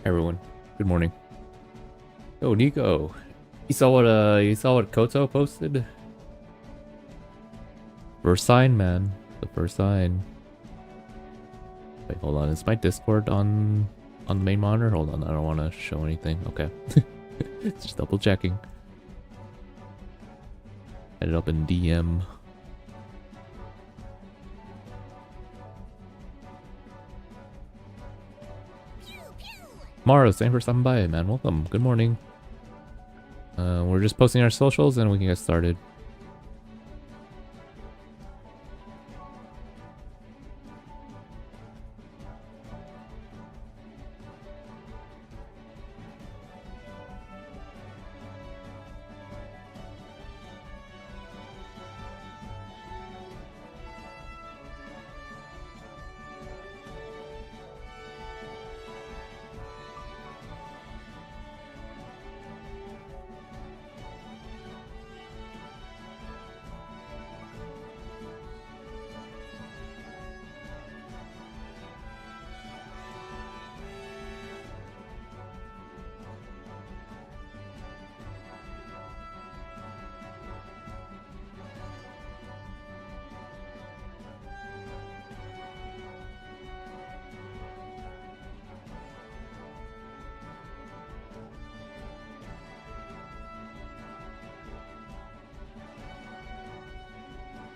Everyone, good morning. Oh, Nico, you saw what Koto posted? First sign, man. The first sign. Wait, hold on. Is my Discord on the main monitor? Hold on, I don't want to show anything. Okay, just double checking. Head it up in DM. Mara, thanks for stopping by, man. Welcome. Good morning. We're just posting our socials and we can get started.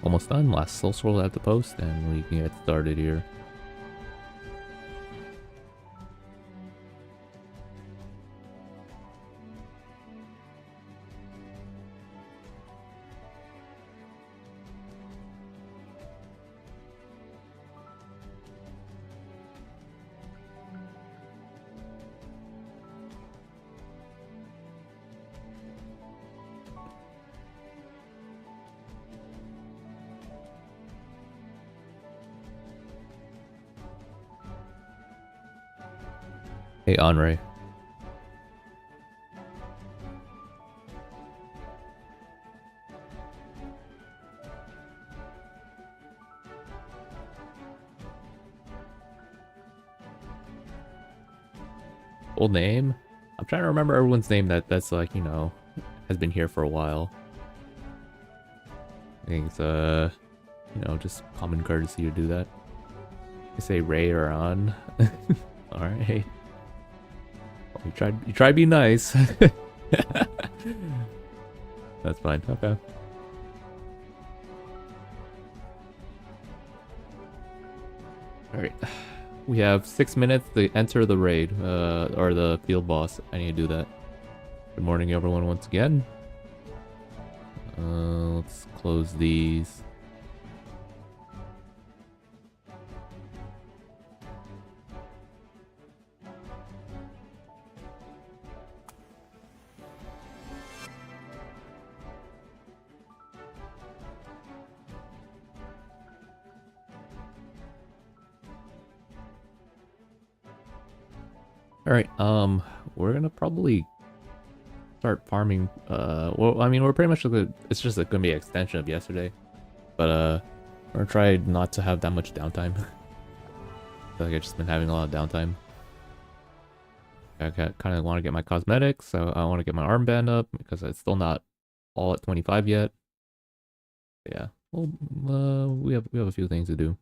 Almost done. Last social at the post, and we can get started here. Hey, Andre. Old name? I'm trying to remember everyone's name that's like, you know, has been here for a while. I think it's, you know, just common courtesy to do that. You say Ray or On. Alright. Well, you tried to be nice. That's fine. Okay. Alright. We have 6 minutes to enter the raid, or the field boss. I need to do that. Good morning, everyone, once again. Let's close these. Alright, we're gonna probably start farming, well, I mean, we're pretty much it's just gonna be an extension of yesterday. But, we're gonna try not to have that much downtime. I feel like I've just been having a lot of downtime. I kind of want to get my cosmetics, so I want to get my armband up, because it's still not all at 25 yet. Yeah, well, we have a few things to do.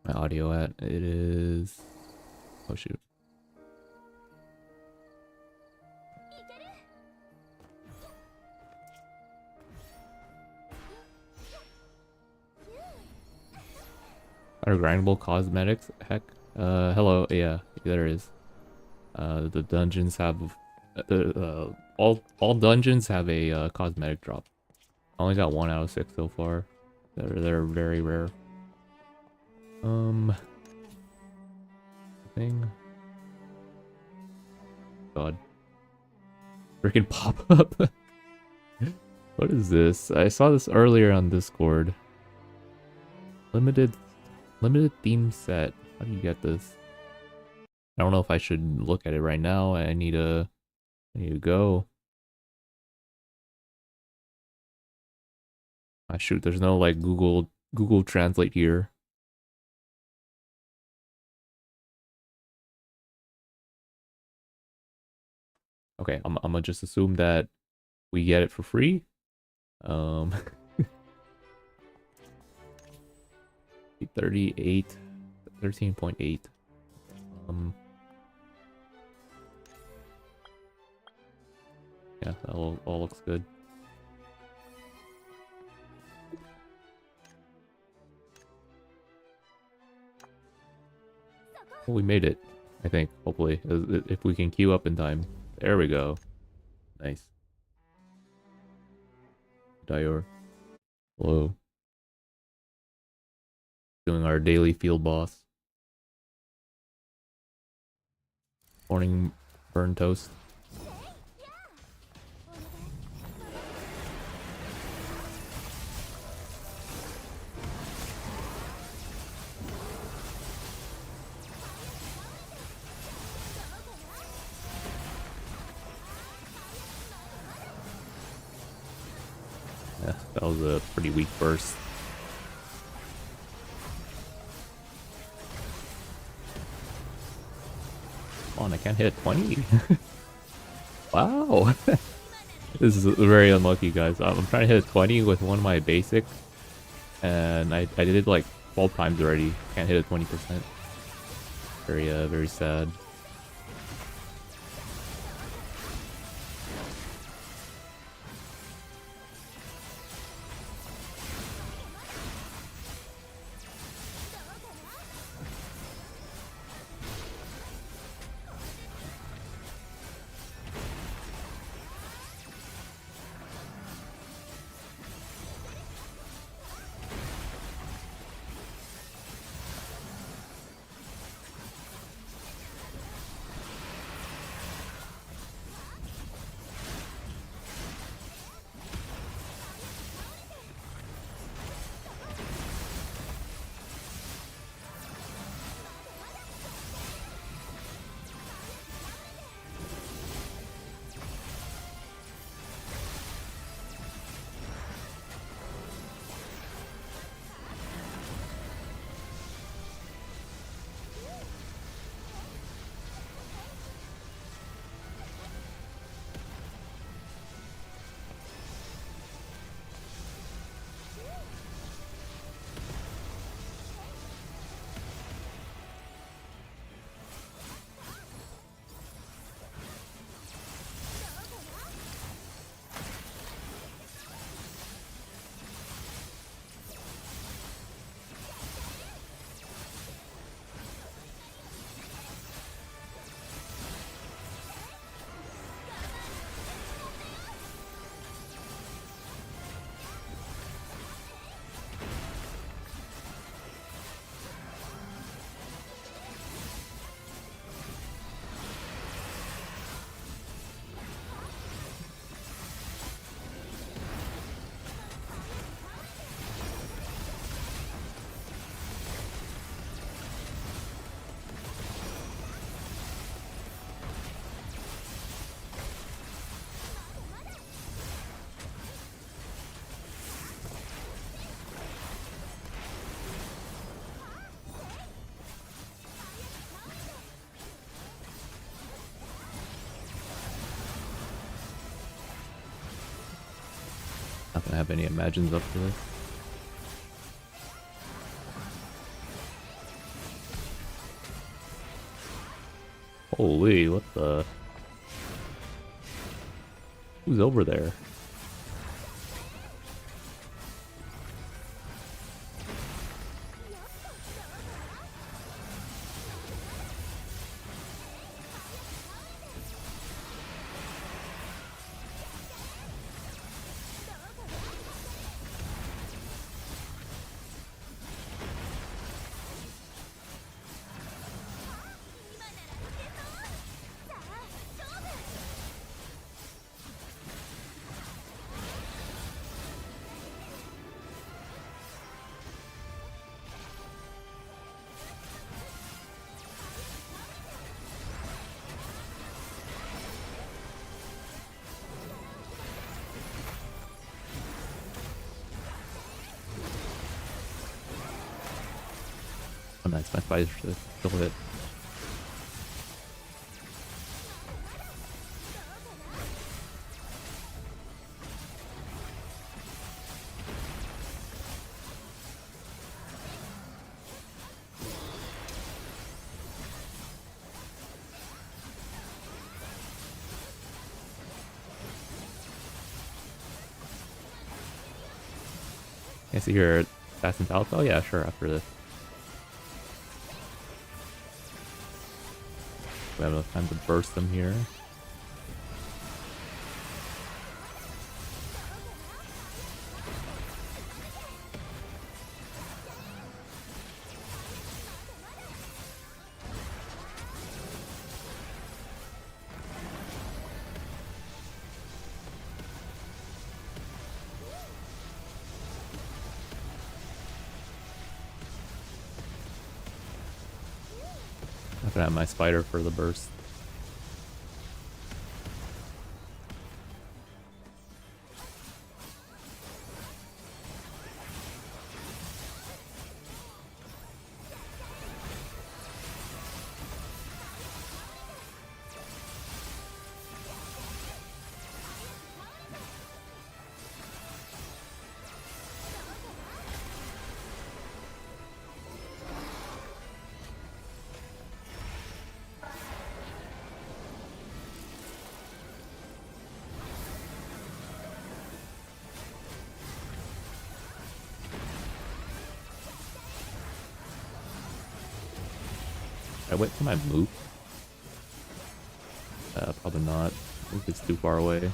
My audio at, it is, oh shoot. Grindable cosmetics, heck. Hello, yeah, there is. The dungeons have, all dungeons have a cosmetic drop. I only got 1 out of 6 so far. They're very rare. Thing. God. Freaking pop up. What is this? I saw this earlier on Discord. Limited theme set. How do you get this? I don't know if I should look at it right now. I need to go. Ah, shoot, there's no like Google Translate here. Okay, I'm gonna just assume that we get it for free. Um, 38, 13.8. Yeah, that all looks good. Well, we made it, I think, hopefully. If we can queue up in time. There we go. Nice. Dior. Hello. Doing our daily field boss. Morning burn toast. Yeah, that was a pretty weak burst. Come on, I can't hit 20. Wow. This is very unlucky, guys. I'm trying to hit 20 with one of my basic, and I did it like 12 times already. Can't hit it 20%. Very sad. Not gonna have any imagines up for this. Holy, what the? Who's over there? nice. My spider still hit. I see your Assassin's Palace. Oh yeah, sure, after this. We have enough time to burst them here. I'm gonna have my spider for the burst. I wait till my move. Probably not. I think it's too far away.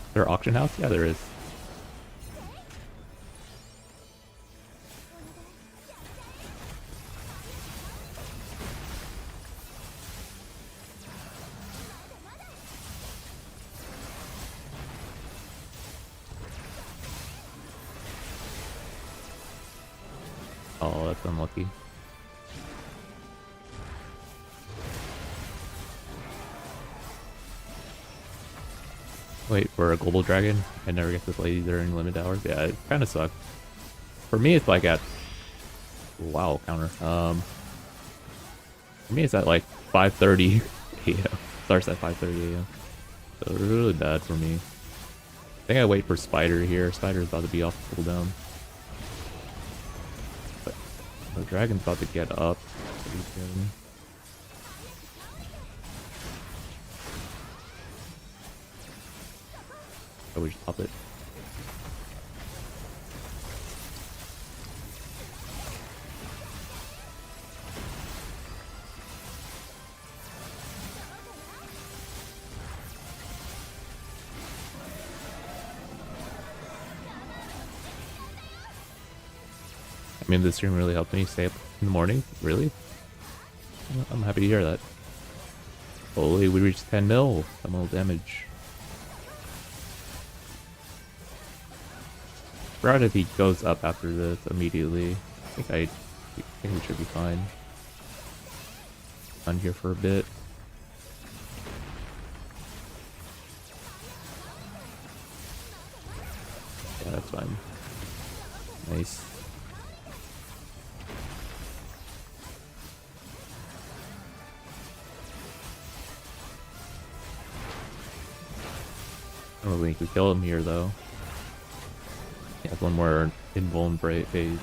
Is there an auction house? Yeah, there is. Oh, that's unlucky. Wait, for a global dragon? I never get to play during limited hours? Yeah, it kind of sucks. For me, it's like at... Wow, counter. For me, it's at like 5:30 a.m. Starts at 5:30 a.m. So it's really bad for me. I think I wait for Spider here. Spider's about to be off cooldown. But the dragon's about to get up. Pretty soon. Oh, we just pop it. I mean, this stream really helped me stay up in the morning. Really? I'm happy to hear that. Holy, we reached 10 mil. Some damage. Proud if he goes up after this immediately. I think we should be fine. On here for a bit. Yeah, that's fine. Nice. I don't think we kill him here though. He has one more invulnerable phase.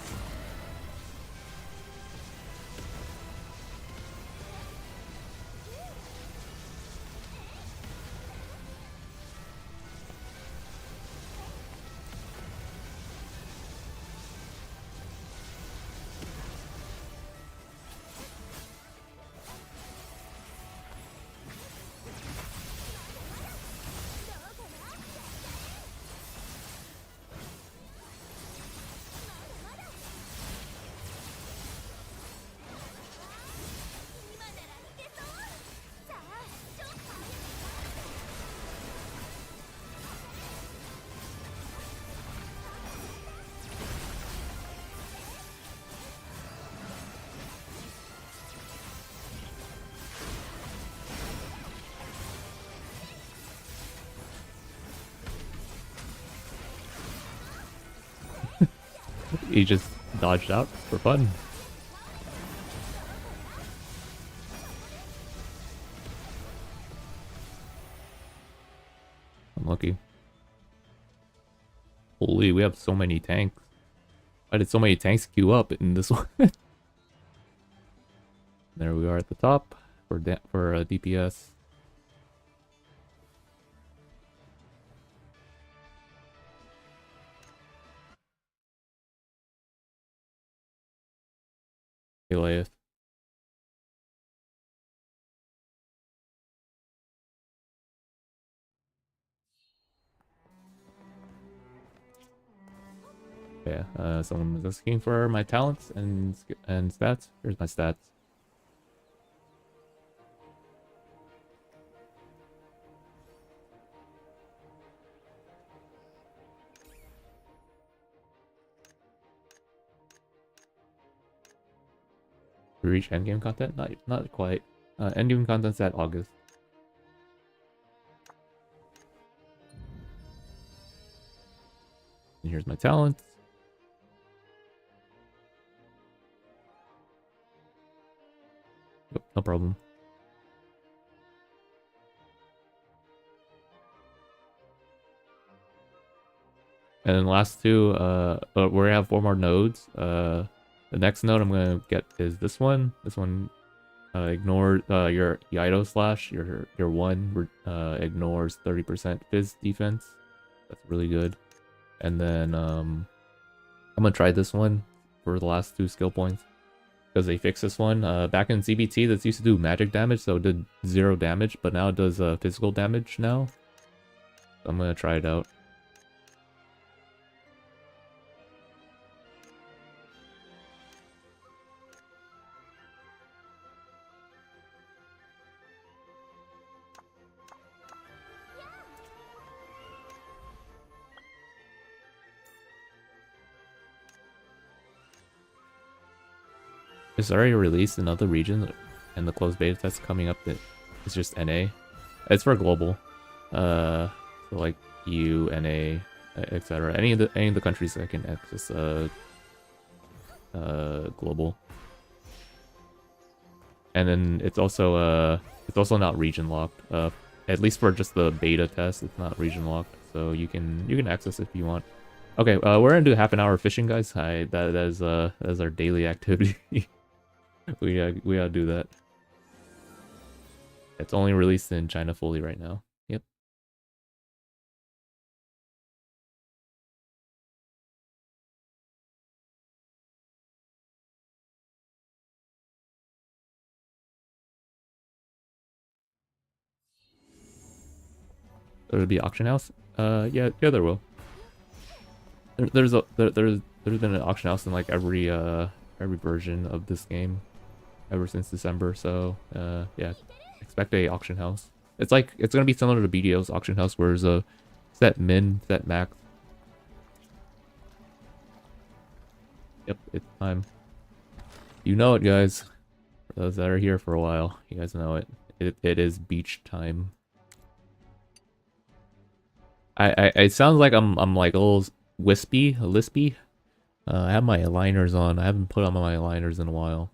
He just dodged out for fun. Unlucky. Holy, we have so many tanks. Why did so many tanks queue up in this one? There we are at the top for DPS. Goliath. Yeah, someone was asking for my talents and stats. Here's my stats. We reach endgame content? Not quite. Endgame content's at August. And here's my talents. Yep, no problem. And then last two, we have 4 more nodes. The next node I'm gonna get is this one. This one ignore your Yaido slash. Your one ignores 30% Fizz defense. That's really good. And then I'm gonna try this one for the last 2 skill points because they fixed this one. Back in CBT, this used to do magic damage, so it did 0 damage, but now it does physical damage now. So I'm gonna try it out. It's already released in other regions, and the closed beta test coming up. It's just NA. It's for global, so like EU, NA, etc. Any of the countries that can access global. And then it's also not region locked. At least for just the beta test, it's not region locked, so you can access it if you want. Okay, we're gonna do half an hour fishing, guys. That is our daily activity. we gotta do that. It's only released in China fully right now. Yep. There'll be auction house. Yeah, there will. There's been an auction house in like every version of this game ever since December. So yeah, expect a auction house. It's gonna be similar to BDO's auction house, where there's a set min, set max. Yep, it's time. You know it, guys. For those that are here for a while, you guys know it. It is beach time. It sounds like I'm like a little lispy. I have my aligners on. I haven't put on my aligners in a while.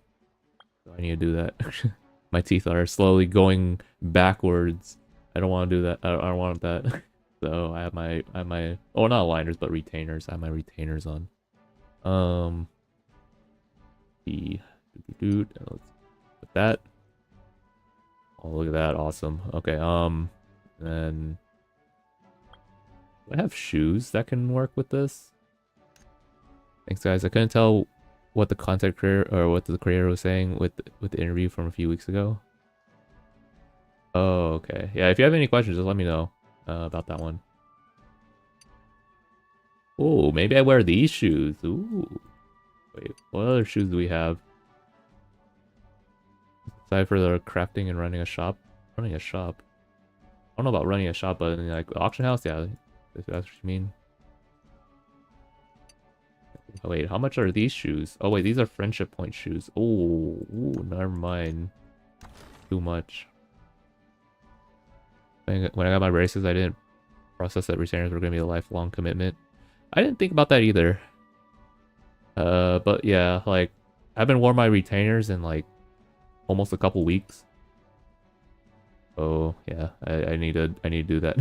So I need to do that. My teeth are slowly going backwards. I don't want to do that. I don't want that. So I have my oh, not aligners, but retainers. I have my retainers on. Let's put that. Oh, look at that. Awesome. Okay, then do I have shoes that can work with this? Thanks, guys. I couldn't tell what the content creator or what the creator was saying with the interview from a few weeks ago. Oh, okay. Yeah, if you have any questions, just let me know about that one. Oh, maybe I wear these shoes. Ooh. Wait, what other shoes do we have? Aside for the crafting and running a shop. Running a shop. I don't know about running a shop, but in like auction house, yeah. If that's what you mean. Oh, wait, how much are these shoes? Oh, wait, these are friendship point shoes. Oh, ooh, never mind. Too much. When I got my braces, I didn't process that retainers were going to be a lifelong commitment. I didn't think about that either. But yeah, like I haven't worn my retainers in like almost a couple weeks. Oh yeah, I need to do that.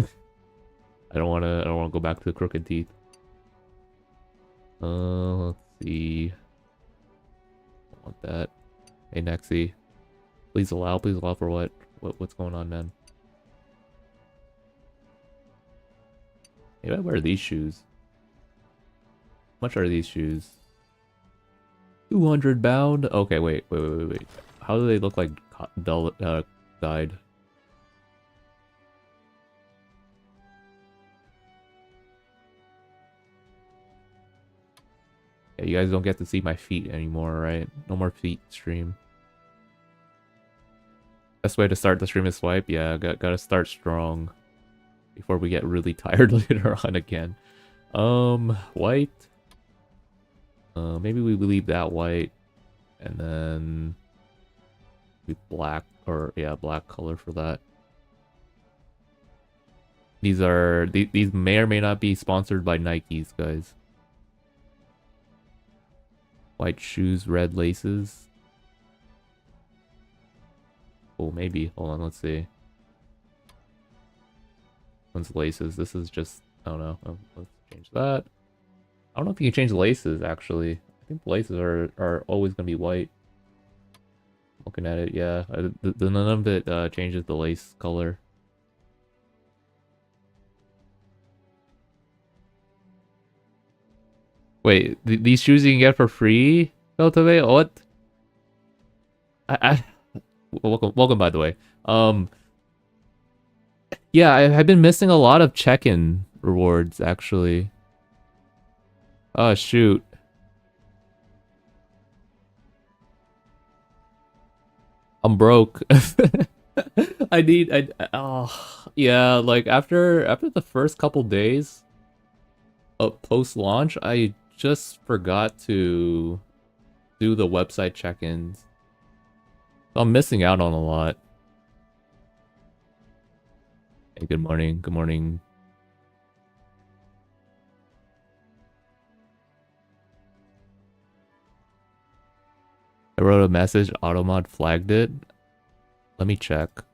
I don't wanna go back to the crooked teeth. Let's see. I want that. Hey Nexi. Please allow for what? What's going on, man? Maybe I wear these shoes. How much are these shoes? 200 bound? Okay, wait. How do they look like dull, dyed? Yeah, you guys don't get to see my feet anymore, right? No more feet stream. Best way to start the stream is swipe. Yeah, gotta start strong before we get really tired later on again. White. Maybe we leave that white, and then we black, or yeah, black color for that. These may or may not be sponsored by Nikes, guys. White shoes, red laces. Oh, maybe. Hold on, let's see. One's laces. This is just, I don't know. Let's change that. I don't know if you can change the laces, actually. I think the laces are always going to be white. Looking at it, yeah. None of it changes the lace color. Wait, these shoes you can get for free? Cultivate? What? I welcome by the way. Yeah, I've been missing a lot of check-in rewards actually. Oh shoot. I'm broke. Oh yeah, like after the first couple days of post launch, I just forgot to do the website check-ins. I'm missing out on a lot. Hey, good morning. Good morning. I wrote a message, Automod flagged it. Let me check.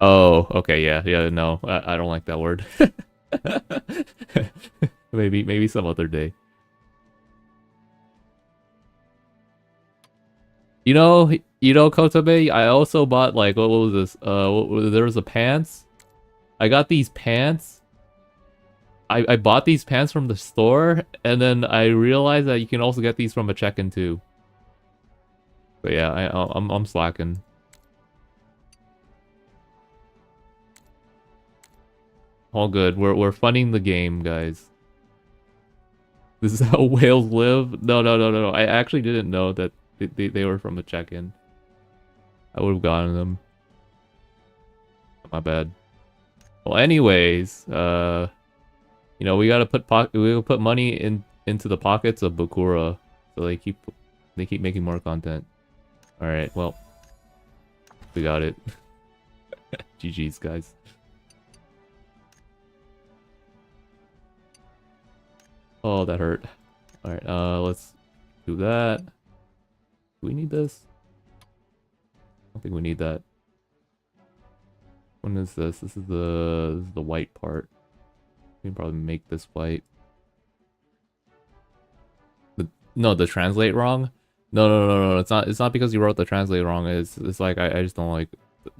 Oh, okay, yeah, no, I don't like that word. Maybe some other day. You know, Kotobe, I also bought like what was this? There was a pants. I got these pants. I bought these pants from the store, and then I realized that you can also get these from a check-in too. But yeah, I'm slacking. All good. We're funding the game, guys. This is how whales live. No. I actually didn't know that they were from a check-in. I would have gotten them. My bad. Well, anyways, you know, we gotta put money into the pockets of Bakura, so they keep making more content. All right, well, we got it. GG's, guys. Oh, that hurt. All right, let's do that. Do we need this? I don't think we need that. When is this? This is the white part. We can probably make this white. No, the translate wrong. No. It's not because you wrote the translate wrong. It's like I just don't like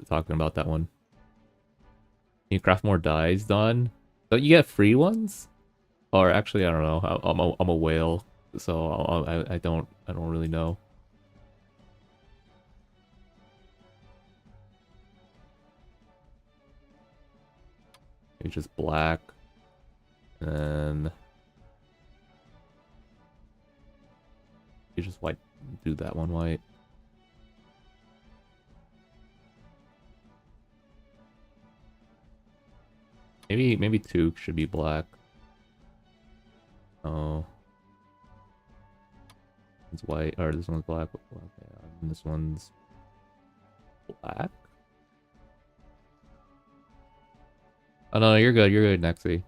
talking about that one. Can you craft more dyes, Don? Don't you get free ones? Or actually, I don't know. I'm a whale, so I don't really know. It's just black, and you just white. Do that one white. Maybe two should be black. Oh, it's white, or this one's black. Okay, and this one's black. Oh no, you're good. You're good, Nexi.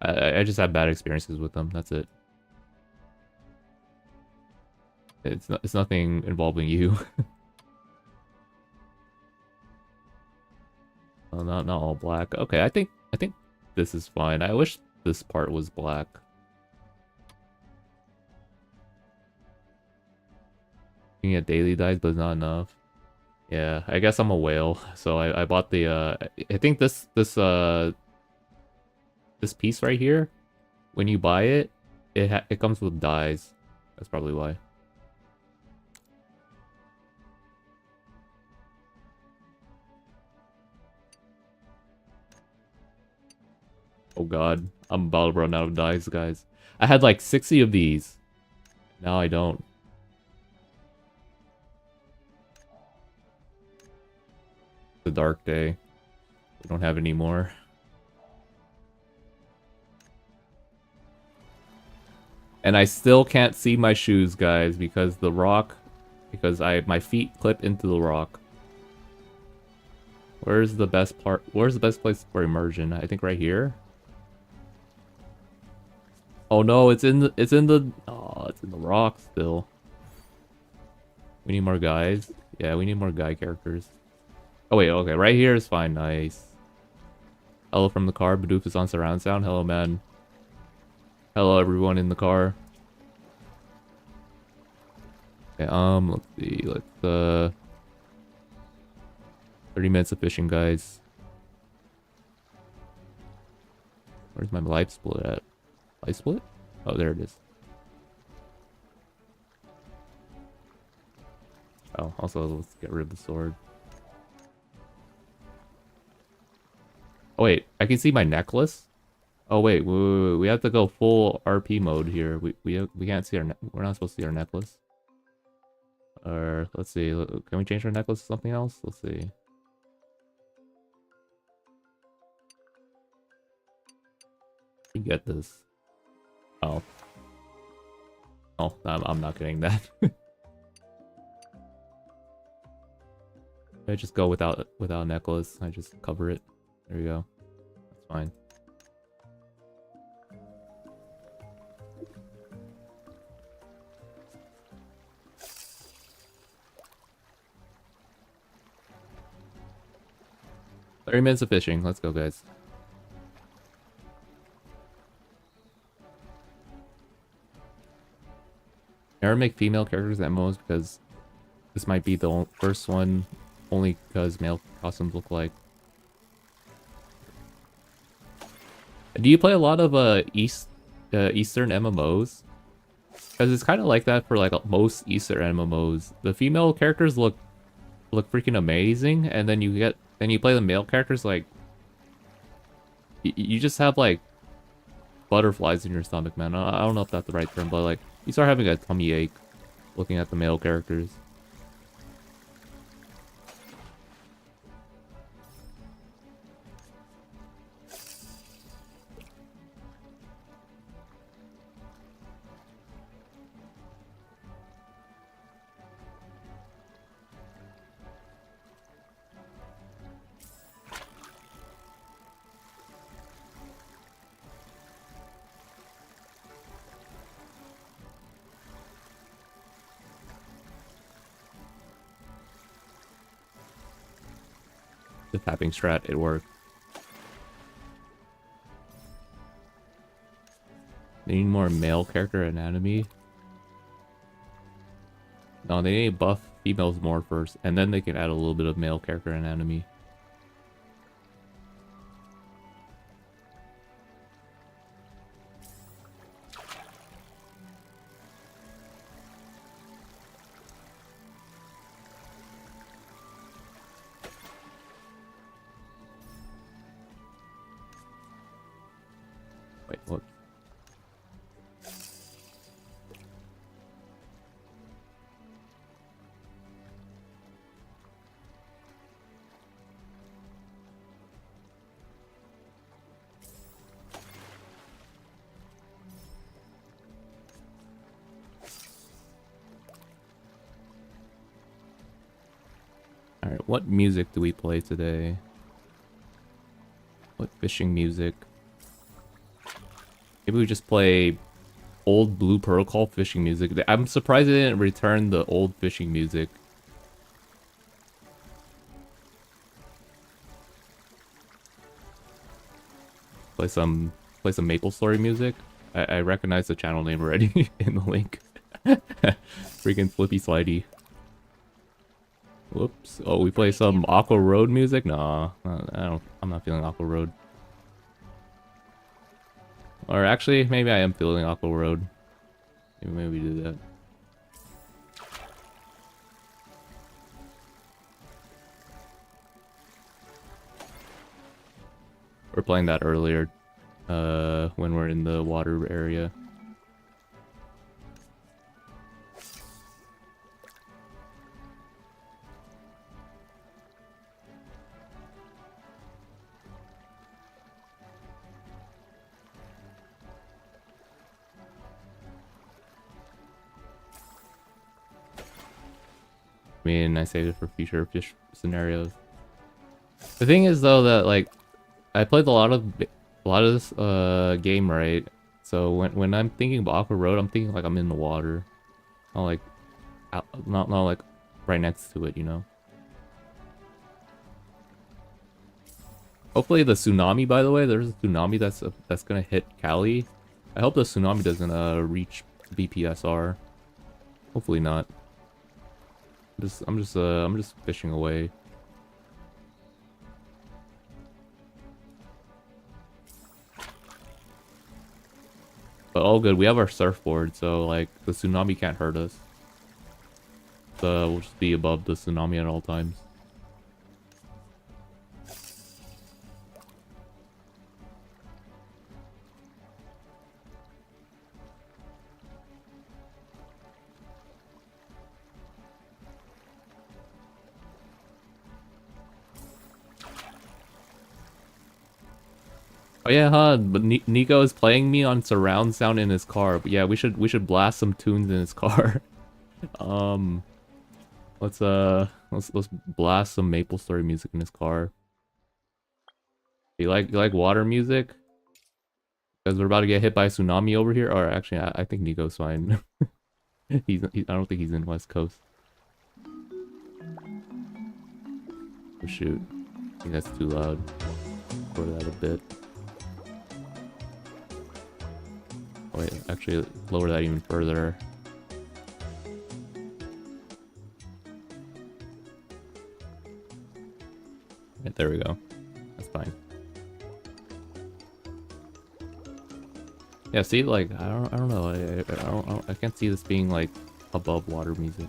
I just had bad experiences with them. That's it. It's nothing involving you. Oh, not all black. Okay, I think this is fine. I wish this part was black. You can get daily dice, but not enough. Yeah, I guess I'm a whale. So I bought the I think this piece right here, when you buy it, it comes with dies. That's probably why. Oh god, I'm about to run out of dice, guys. I had like 60 of these. Now I don't. It's a dark day. We don't have any more. And I still can't see my shoes, guys, because the rock, my feet clip into the rock. Where's the best part? Where's the best place for immersion? I think right here. Oh no, it's in the rock still. We need more guys. Yeah, we need more guy characters. Oh wait, okay, right here is fine. Nice. Hello from the car. Bidoof is on surround sound. Hello, man. Hello, everyone in the car. Okay, let's see. Let's 30 minutes of fishing, guys. Where's my life split at? Life split? Oh, there it is. Oh, also let's get rid of the sword. Oh wait, I can see my necklace. Oh wait, we have to go full RP mode here. We can't see we're not supposed to see our necklace. Or let's see, can we change our necklace to something else? Let's see. You get this. Oh. Oh, I'm not getting that. I just go without a necklace. I just cover it. There you go. That's fine. "30 minutes of fishing. Let's go, guys." Never make female characters at MMOs because this might be the first one, only because male costumes look like. Do you play a lot of Eastern MMOs? Because it's kind of like that for like most Eastern MMOs. The female characters look freaking amazing, and then you play the male characters, like you just have like butterflies in your stomach, man. I don't know if that's the right term, but like you start having a tummy ache looking at the male characters. The tapping strat, it worked. They need more male character anatomy. No, they need to buff females more first, and then they can add a little bit of male character anatomy. Wait, what? Alright, what music do we play today? What fishing music? Maybe we just play old Blue Protocol fishing music. I'm surprised they didn't return the old fishing music. Play some Maple Story music. I recognize the channel name already in the link. Freaking Flippy Slidey. Whoops. Oh, we play some Aqua Road music? Nah, I'm not feeling Aqua Road. Or actually, maybe I am feeling Aqua Road. Maybe we do that. We're playing that earlier, when we're in the water area. I mean, I saved it for future fish scenarios. The thing is, though, that like I played a lot of this game, right? So when I'm thinking about Aqua Road, I'm thinking like I'm in the water, not like not like right next to it, you know. Hopefully the tsunami. By the way, there's a tsunami that's gonna hit Cali. I hope the tsunami doesn't reach BPSR. Hopefully not. I'm just fishing away. But all good. We have our surfboard, so like the tsunami can't hurt us. So we'll just be above the tsunami at all times. Oh yeah, huh? But Nico is playing me on surround sound in his car. But yeah, we should blast some tunes in his car. um, let's blast some Maple Story music in his car. You like water music? Because we're about to get hit by a tsunami over here. Or actually, I think Nico's fine. I don't think he's in West Coast. Oh shoot, I think that's too loud. Lower that a bit. Oh, wait, actually lower that even further. Yeah, there we go. That's fine. Yeah, see, like I don't know. I can't see this being like above water music.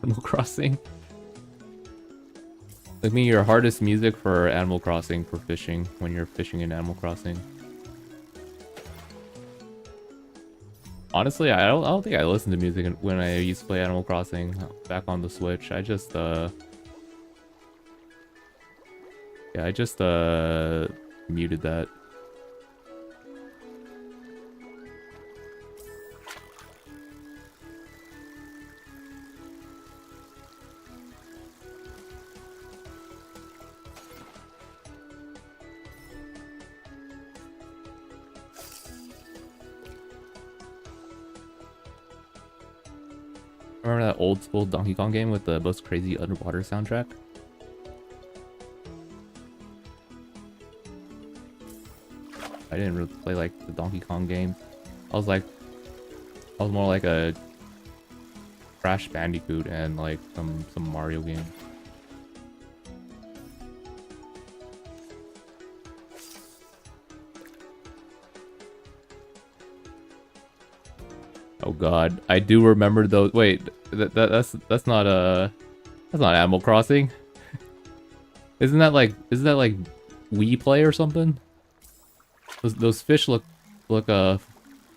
Animal Crossing. Like me, your hardest music for Animal Crossing for fishing when you're fishing in Animal Crossing. Honestly, I don't think I listened to music when I used to play Animal Crossing back on the Switch. I just yeah, I just muted that. Remember that old school Donkey Kong game with the most crazy underwater soundtrack? I didn't really play like the Donkey Kong game. I was more like a Crash Bandicoot and like some Mario game. Oh god, I do remember those. Wait, that's not Animal Crossing. Isn't that like Wii Play or something? Those fish look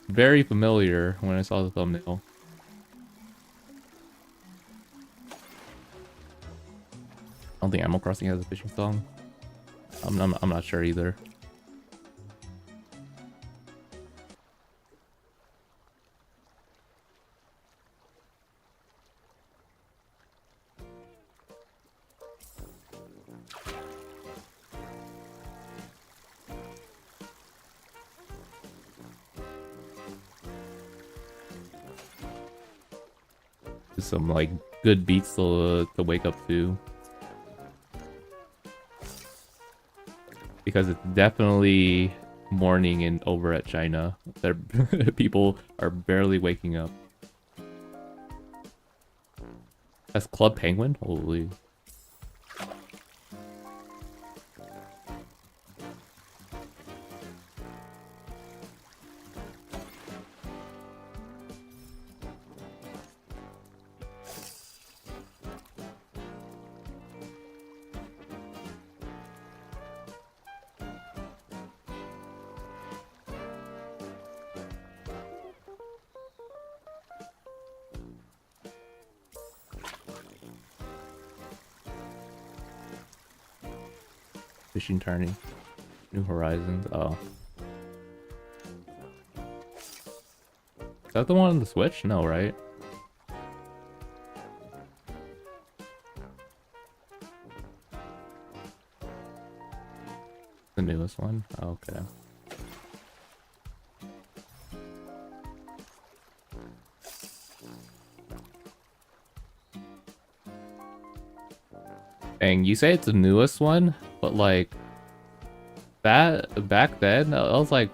very familiar when I saw the thumbnail. don't think Animal Crossing has a fishing song. I'm not sure either. Some like good beats to wake up to, because it's definitely morning and over at China. There, people are barely waking up. That's Club Penguin. Holy. Fishing tourney. New Horizons. Oh. Is that the one on the Switch? No, right? The newest one? Oh, okay. Dang, you say it's the newest one, but like that back then, I was like,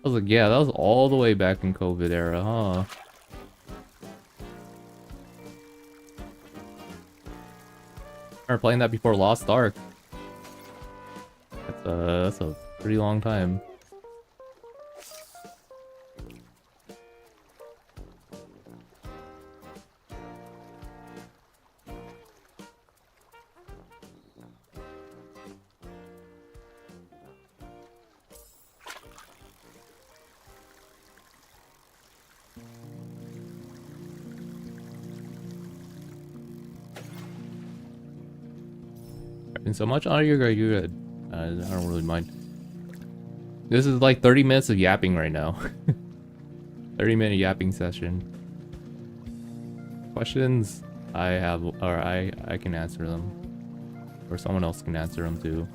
yeah, that was all the way back in COVID era, huh? I remember playing that before Lost Ark. That's a pretty long time. So much? Oh, you're good. You're good. I don't really mind. This is like 30 minutes of yapping right now. 30-minute yapping session. Questions I have, or I can answer them, or someone else can answer them too.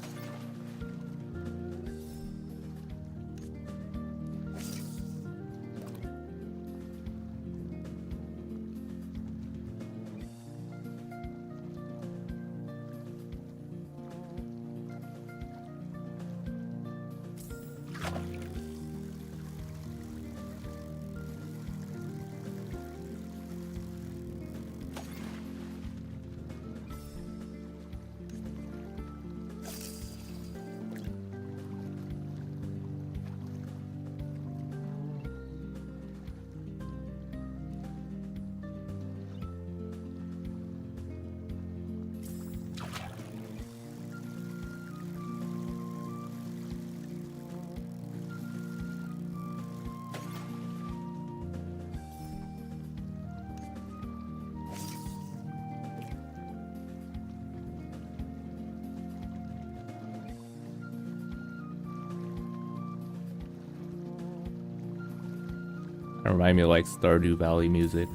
That remind me of like Stardew Valley music.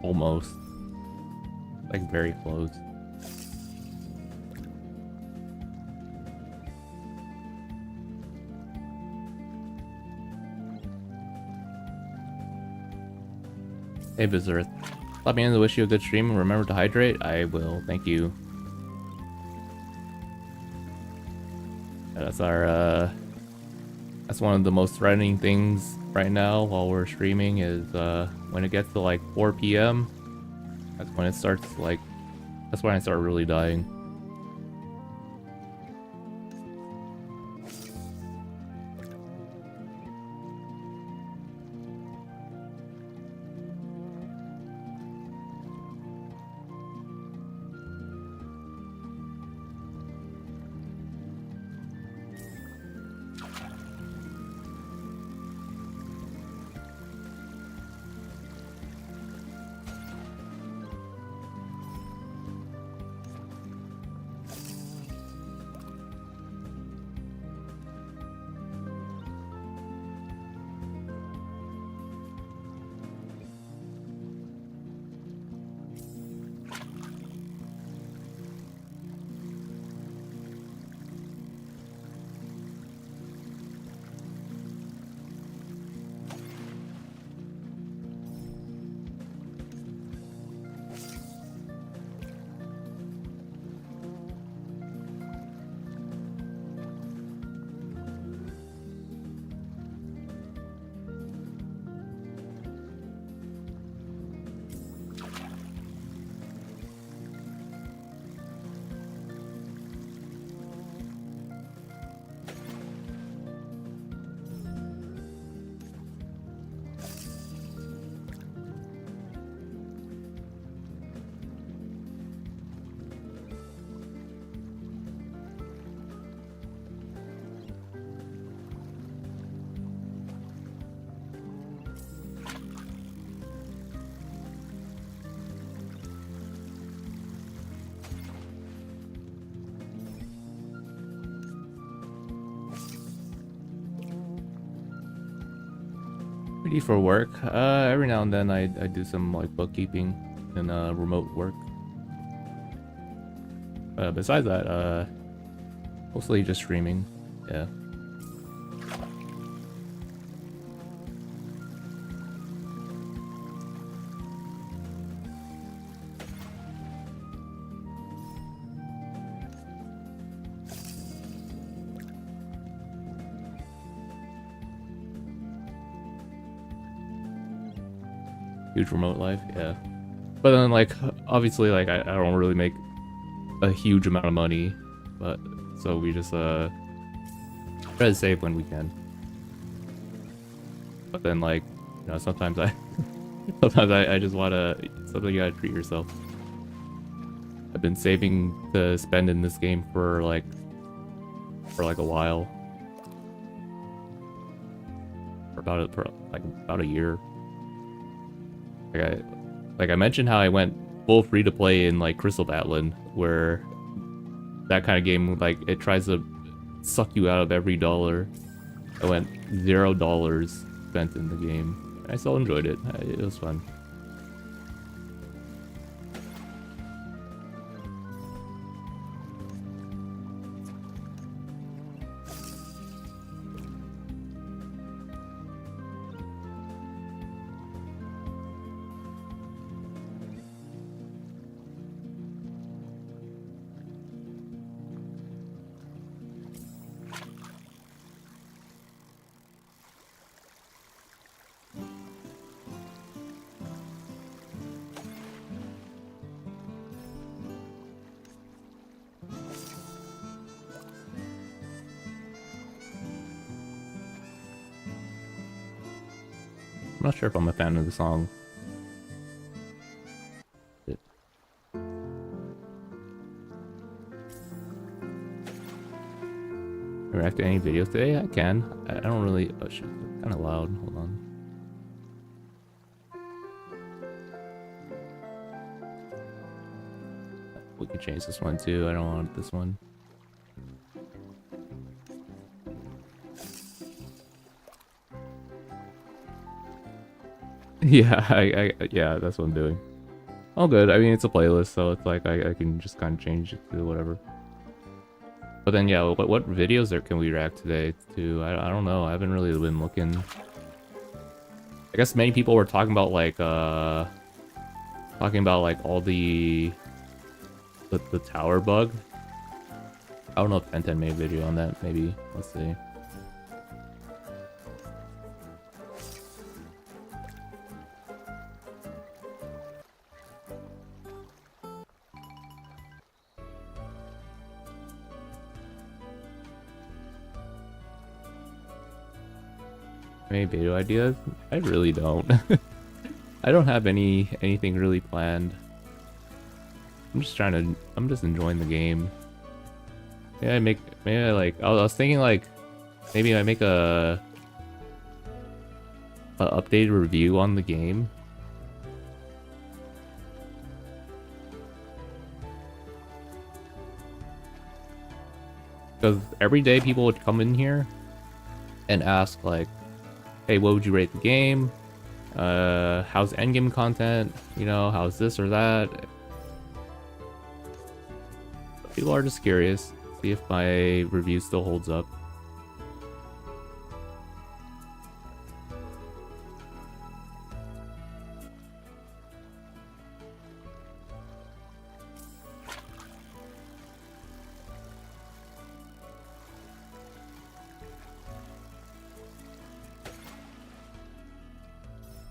Almost. Like very close. Hey Berserk. Let me in to wish you a good stream and remember to hydrate. I will, thank you. That's our that's one of the most threatening things right now while we're streaming is when it gets to like 4 p.m. That's when it starts like, that's when I start really dying. what do you do for work? Every now and then I do some like bookkeeping and remote work. Besides that, mostly just streaming. Yeah. Huge remote life, yeah. But then like obviously like I don't really make a huge amount of money, but so we just try to save when we can. But then like, you know, sometimes I just wanna, sometimes you gotta treat yourself. I've been saving to spend in this game for like a while. For about a year. Like I mentioned how I went full free to play in like Crystal Battling, where that kind of game, like it tries to suck you out of every dollar. I went $0 spent in the game. I still enjoyed it. It was fun. I'm not sure if I'm a fan of the song. React to any videos today? I can. I don't really. Oh shit, kind of loud. Hold on. We can change this one too. I don't want this one. Yeah, yeah, that's what I'm doing. All good. I mean, it's a playlist, so it's like I can just kind of change it to whatever. But then, yeah, what videos can we react today to? I don't know. I haven't really been looking. I guess many people were talking about like all the tower bug. I don't know if Ten made a video on that. Maybe. Let's see. Any video ideas? I really don't. I don't have anything really planned. I'm just enjoying the game. I was thinking like, maybe I make a updated review on the game. Because every day people would come in here and ask like, hey, what would you rate the game? How's endgame content? You know, how's this or that? People are just curious. See if my review still holds up.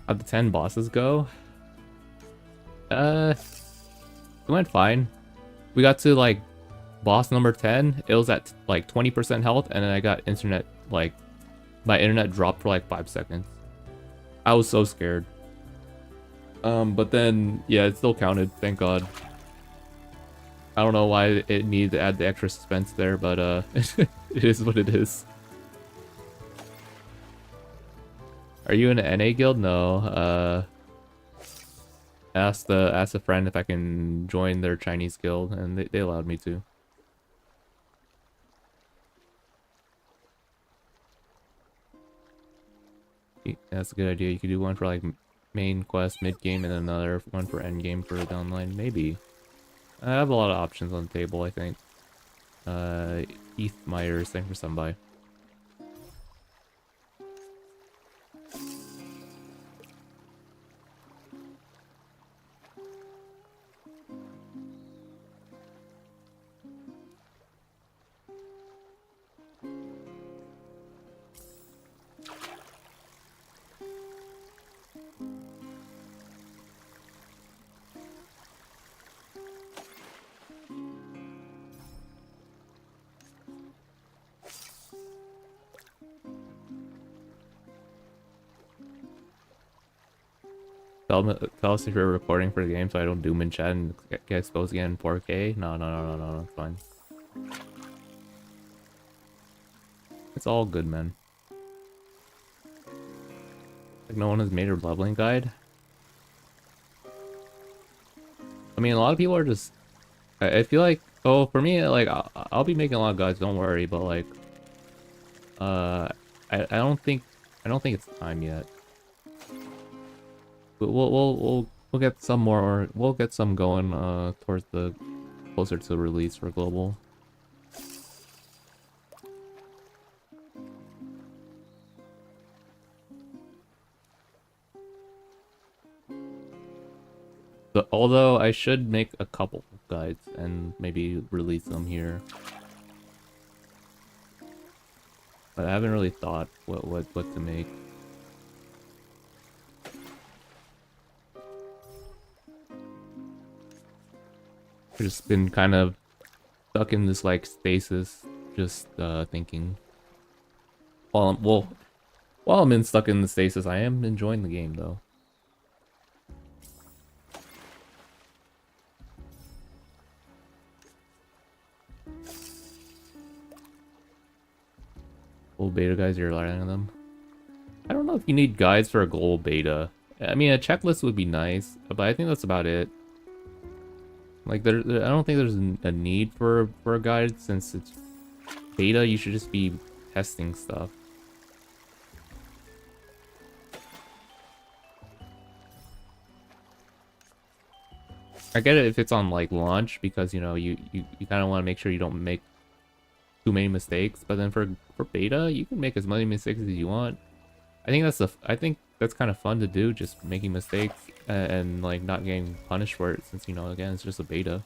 How'd the 10 bosses go? It went fine. We got to like boss number 10. It was at like 20% health, and then I got internet, like my internet dropped for like 5 seconds. I was so scared. But then yeah, it still counted, thank God. I don't know why it needed to add the extra suspense there, but it is what it is. Are you in an NA guild? No. Asked a friend if I can join their Chinese guild, and they allowed me to. That's a good idea. You could do one for like main quest, mid game, and another one for end game for downline. Maybe. I have a lot of options on the table, I think. Heath Myers, thanks for some by. Tell us if you're recording for the game so I don't doom in chat and get exposed again in 4K. No, it's fine. It's all good, man. Like, no one has made a leveling guide. I mean, a lot of people are just... I feel like... Oh, for me, like, I'll be making a lot of guides, don't worry, but, like... I don't think... I don't think it's time yet. We'll get some more, or we'll get some going towards the closer to the release for global. But although I should make a couple guides and maybe release them here, but I haven't really thought what to make. I've just been kind of stuck in this like stasis, just thinking. While I'm stuck in the stasis, I am enjoying the game though. Global beta guys, you're relying on them. I don't know if you need guides for a global beta. I mean, a checklist would be nice, but I think that's about it. Like, I don't think there's a need for a guide since it's beta. You should just be testing stuff. I get it if it's on like launch because you know you kind of want to make sure you don't make too many mistakes. But then for beta, you can make as many mistakes as you want. I think that's kind of fun to do, just making mistakes and like not getting punished for it, since you know again it's just a beta.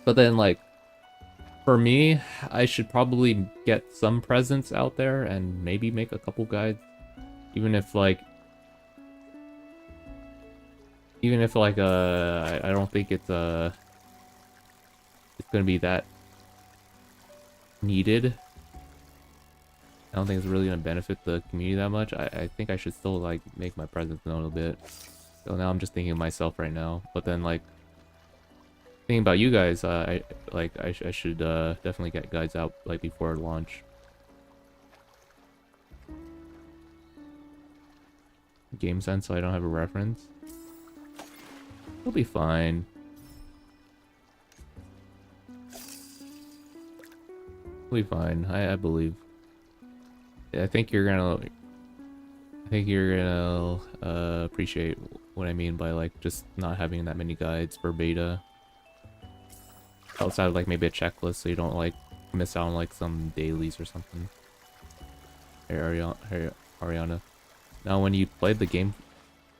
But then like for me, I should probably get some presents out there and maybe make a couple guides, even if like I don't think it's gonna be that needed. I don't think it's really gonna benefit the community that much. I think I should still like make my presence known a bit. So now I'm just thinking of myself right now. But then like thinking about you guys, I should definitely get guides out like before launch. Game sense, so I don't have a reference. It'll be fine. It'll be fine. I believe. I think you're gonna appreciate what I mean by like just not having that many guides for beta. Outside of like maybe a checklist, so you don't like miss out on like some dailies or something. Hey Ariana. Now, when you played the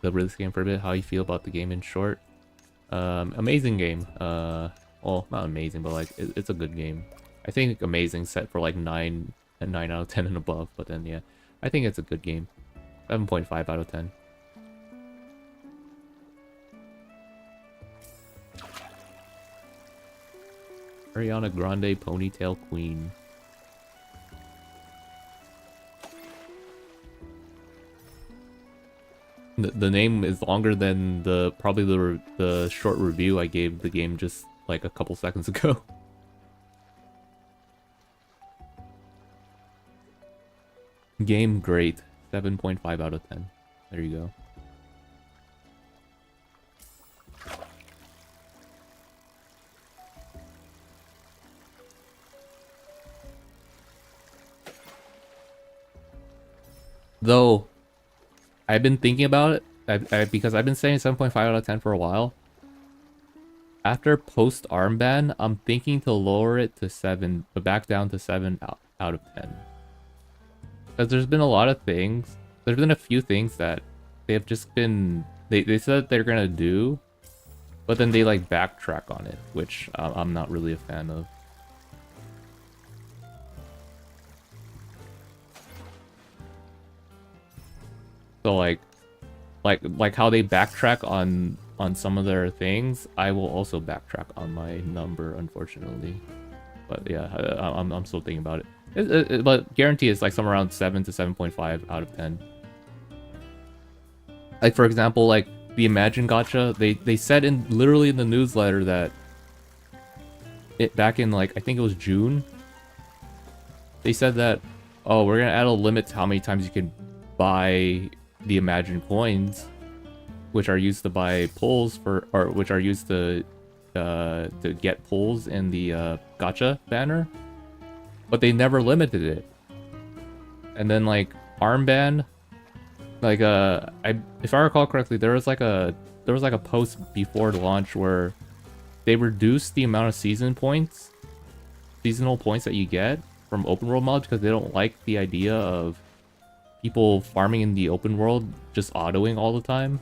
release game for a bit, how you feel about the game in short? Amazing game. Well, not amazing, but like it's a good game. I think amazing set for like 9 out of 10 and above, but then yeah, I think it's a good game. 7.5 out of 10. Ariana Grande Ponytail Queen. The name is longer than probably the short review I gave the game just like a couple seconds ago. Game great. 7.5 out of 10. There you go. Though I've been thinking about it, because I've been saying 7.5 out of 10 for a while. After post armband, I'm thinking to lower it to 7, but back down to 7 out of 10. Because there's been a lot of things. There's been a few things that they have just been... They said they're gonna do, but then they like backtrack on it, which I'm not really a fan of. So like how they backtrack on some of their things, I will also backtrack on my number, unfortunately. But yeah, I'm still thinking about it. But guarantee is like somewhere around 7 to 7.5 out of 10. Like for example, like the Imagine Gacha, they said literally in the newsletter that it back in like I think it was June. They said that, oh, we're gonna add a limit to how many times you can buy the Imagine coins, which are used to buy pulls for, or which are used to get pulls in the gacha banner, but they never limited it. And then like armband, like if I recall correctly, there was like a post before launch where they reduced the amount of seasonal points that you get from open world mods because they don't like the idea of people farming in the open world just autoing all the time.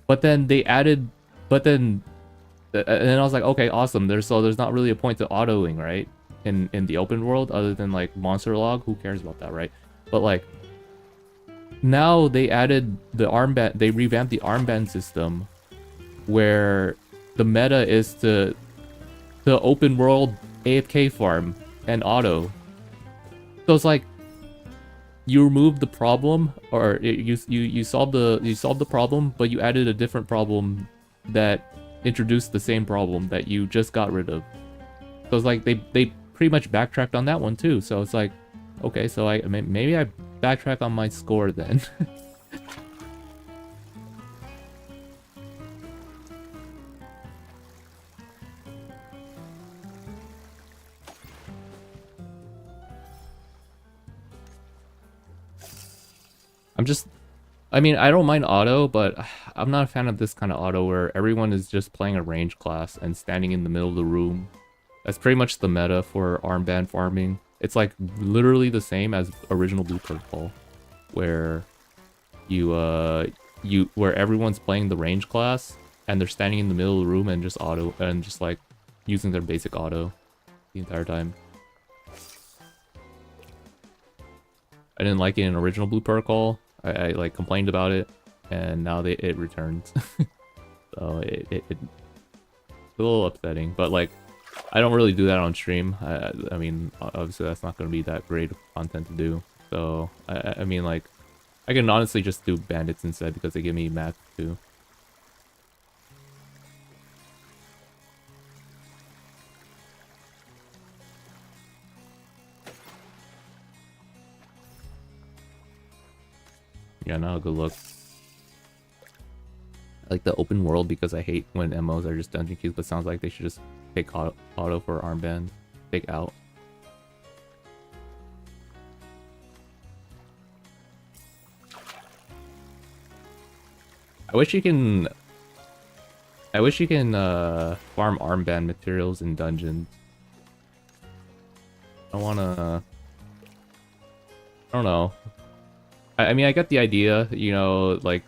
But then they added, and then I was like, okay, awesome. There's not really a point to autoing, right? In the open world, other than like monster log. Who cares about that, right? But like now they added the armband. They revamped the armband system, where the meta is to open world AFK farm and auto. So it's like you removed the problem, or you solved the problem, but you added a different problem that introduced the same problem that you just got rid of. So it's like they pretty much backtracked on that one too. So it's like, okay, so maybe I backtrack on my score then. I mean, I don't mind auto, but I'm not a fan of this kind of auto where everyone is just playing a range class and standing in the middle of the room. That's pretty much the meta for armband farming. It's like literally the same as original Blue Protocol, where where everyone's playing the range class and they're standing in the middle of the room and just auto and just like using their basic auto the entire time. I didn't like it in original Blue Protocol. I like complained about it, and now it returns. So it's a little upsetting, but like I don't really do that on stream. I mean, obviously that's not going to be that great of content to do. So I mean, like I can honestly just do bandits instead because they give me mats too. Yeah, not a good look. I like the open world because I hate when MOs are just dungeon queues, but sounds like they should just take auto for armband. Take out. I wish you can farm armband materials in dungeons. I don't know. I mean, I get the idea, you know, like,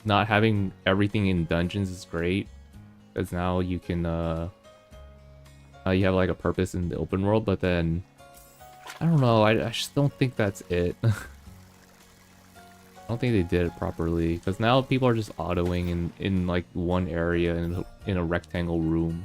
not having everything in dungeons is great, because now you can, you have, like, a purpose in the open world, but then, I don't know, I just don't think that's it. I don't think they did it properly, because now people are just autoing in like, one area in a rectangle room.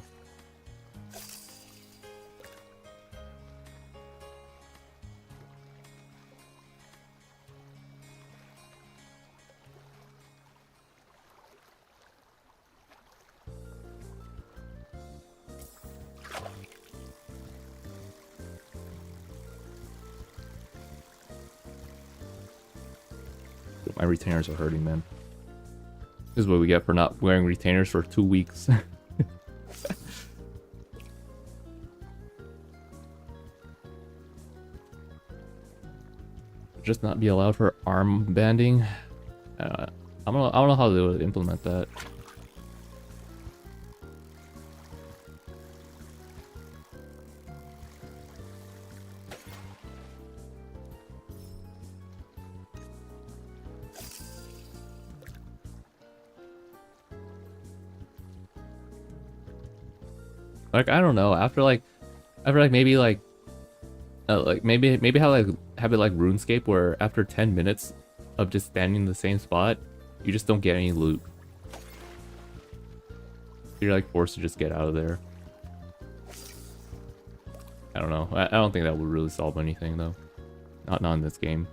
My retainers are hurting, man. This is what we get for not wearing retainers for 2 weeks. just not be allowed for arm banding. I don't know how they would implement that. Like I don't know. After maybe maybe how like have it like RuneScape where after 10 minutes of just standing in the same spot, you just don't get any loot. You're like forced to just get out of there. I don't know. I don't think that would really solve anything though. Not in this game.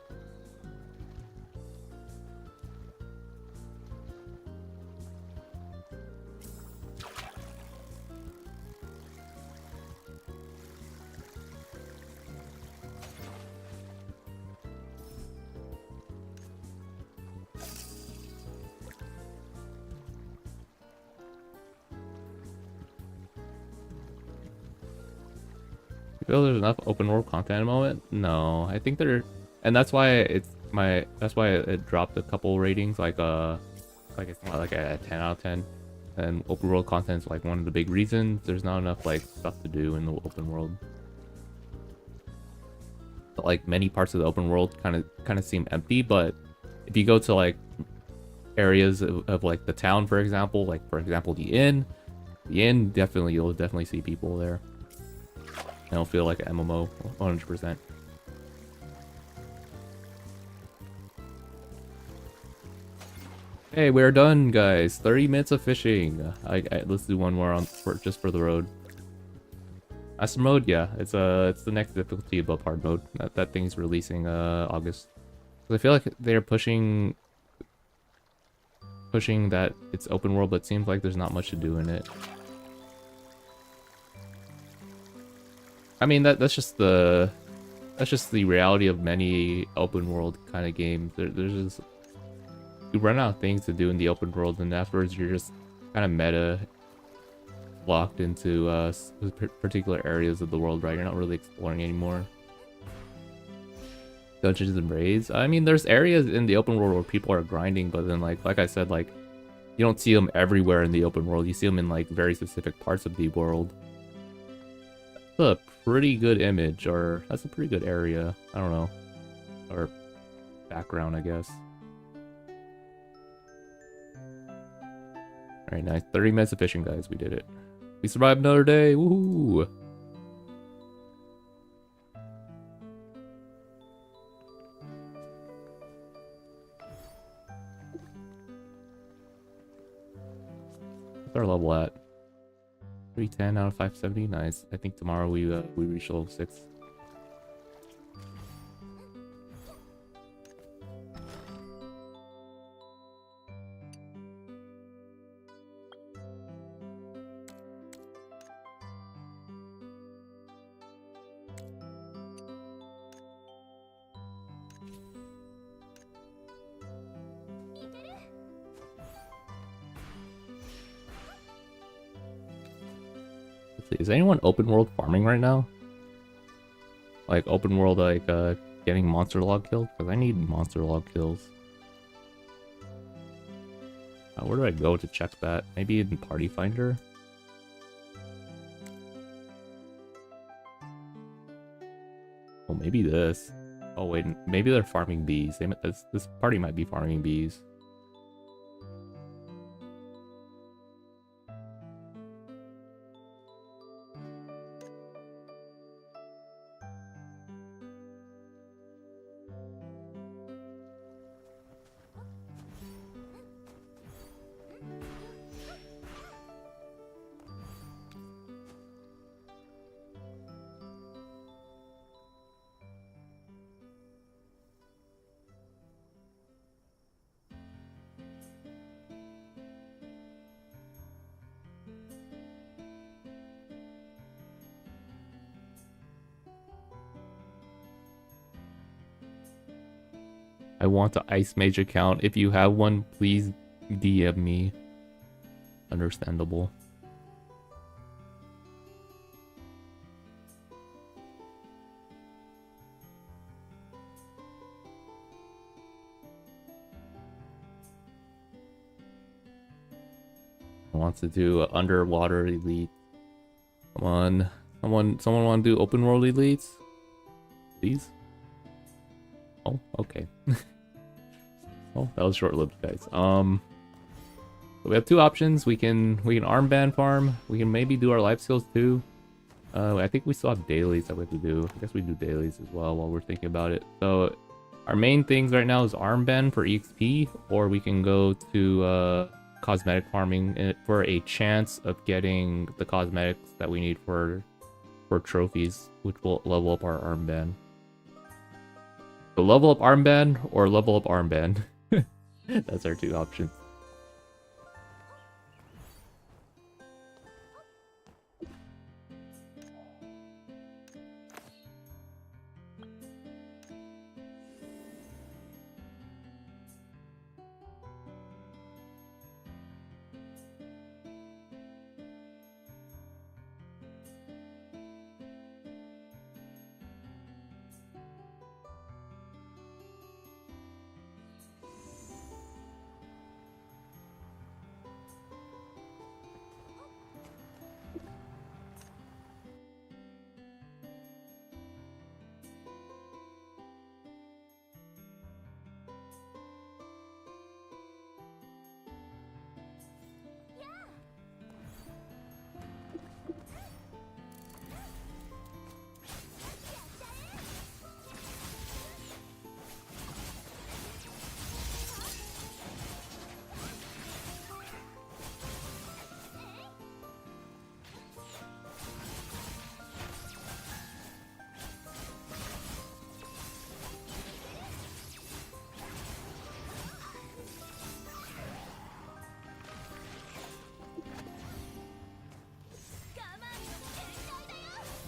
You feel there's enough open world content at the moment? No, I think and that's why it dropped a couple ratings, like it's not like a 10 out of 10. And open world content is like one of the big reasons there's not enough like stuff to do in the open world. But, like many parts of the open world kind of seem empty, but if you go to like areas of like the town, for example, the inn, you'll definitely see people there. It'll feel like an MMO 100%. Hey, we're done, guys. 30 minutes of fishing. Let's do one more just for the road. Master mode, yeah, it's the next difficulty above hard mode. That thing's releasing August. I feel like they're pushing that it's open world, but it seems like there's not much to do in it. I mean that's just the reality of many open world kind of games. There's just, you run out of things to do in the open world, and afterwards you're just kind of meta locked into particular areas of the world, right? You're not really exploring anymore. Dungeons and raids. I mean, there's areas in the open world where people are grinding, but then like I said, like you don't see them everywhere in the open world. You see them in like very specific parts of the world. That's a pretty good image, or that's a pretty good area. I don't know, or background, I guess. Alright, nice. 30 minutes of fishing, guys. We did it. We survived another day. Woohoo! What's our level at? 310 out of 570. Nice. I think tomorrow we reach level 6. Is anyone open world farming right now? Like open world, like getting monster log kills? Because I need monster log kills. Where do I go to check that? Maybe in Party Finder? Oh, maybe this. Oh wait, maybe they're farming bees. This party might be farming bees. I want the Ice Mage account. If you have one, please DM me. Understandable. wants to do underwater elite. Come on. Someone want to do open world elites? Please? Oh, okay. Oh, that was short-lived, guys. We have two options. We can armband farm. We can maybe do our life skills too. I think we still have dailies that we have to do. I guess we do dailies as well while we're thinking about it. So our main things right now is armband for EXP, or we can go to cosmetic farming for a chance of getting the cosmetics that we need for trophies, which will level up our armband. So level up armband or level up armband. That's our two options.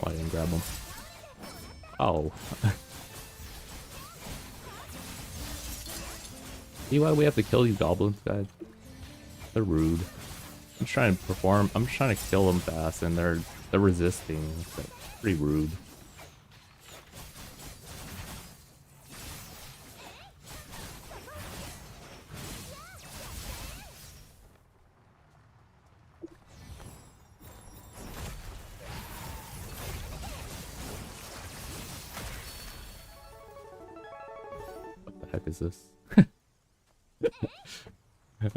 Oh, I didn't grab him. Oh. See why we have to kill these goblins, guys? They're rude. I'm just trying to perform. I'm just trying to kill them fast, and they're resisting. It's pretty rude. What the heck is this?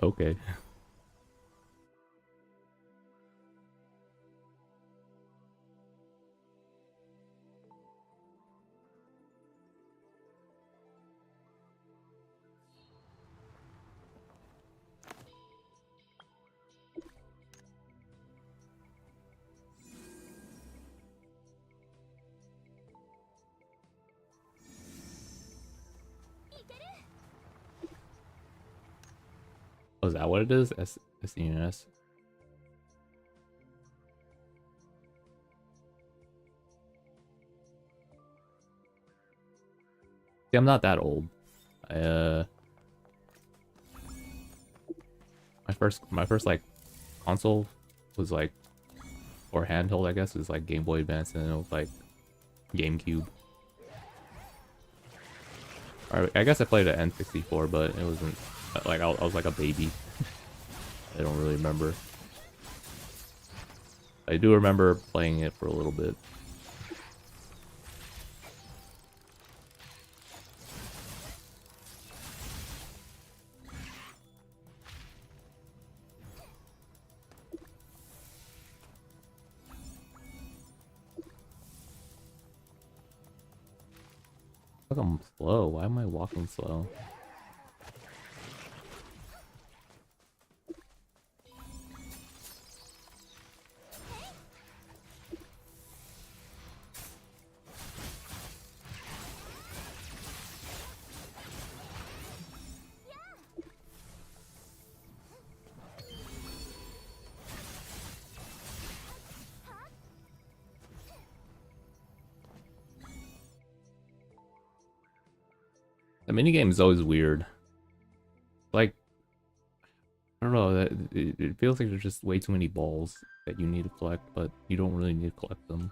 Okay. Oh, is that what it is? SENS. See, I'm not that old. My first like console was like, or handheld I guess, was like Game Boy Advance, and then it was like GameCube. Or I guess I played at N64, but it wasn't like I was like a baby. I don't really remember. I do remember playing it for a little bit. Look, I'm slow. Why am I walking slow? The minigame is always weird. Like, I don't know, it feels like there's just way too many balls that you need to collect, but you don't really need to collect them.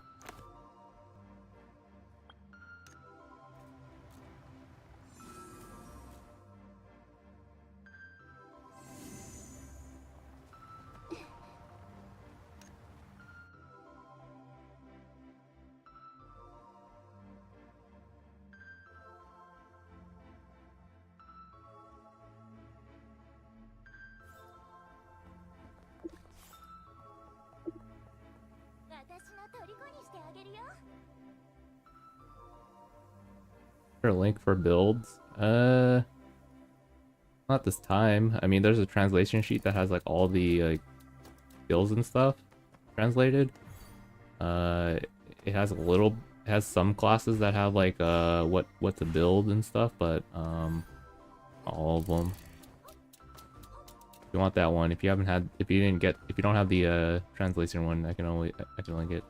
there a link for builds? Not this time. I mean, there's a translation sheet that has like all the like skills and stuff translated. It has a little, it has some classes that have like what to build and stuff, but all of them. If you want that one, if you haven't had, if you didn't get, if you don't have the translation one, I can only get.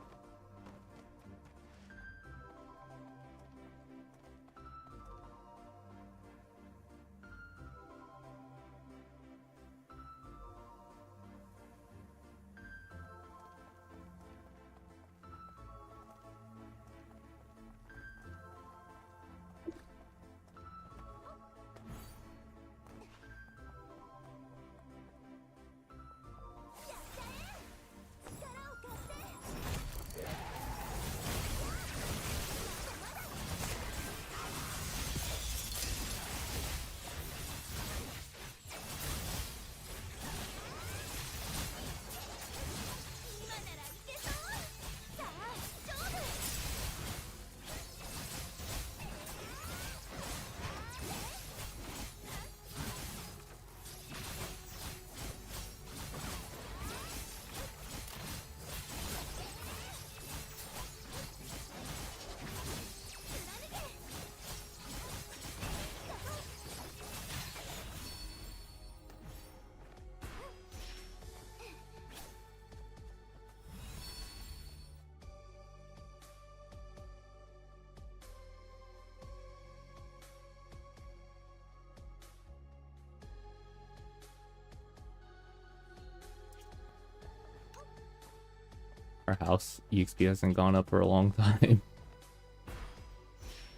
Our house EXP hasn't gone up for a long time.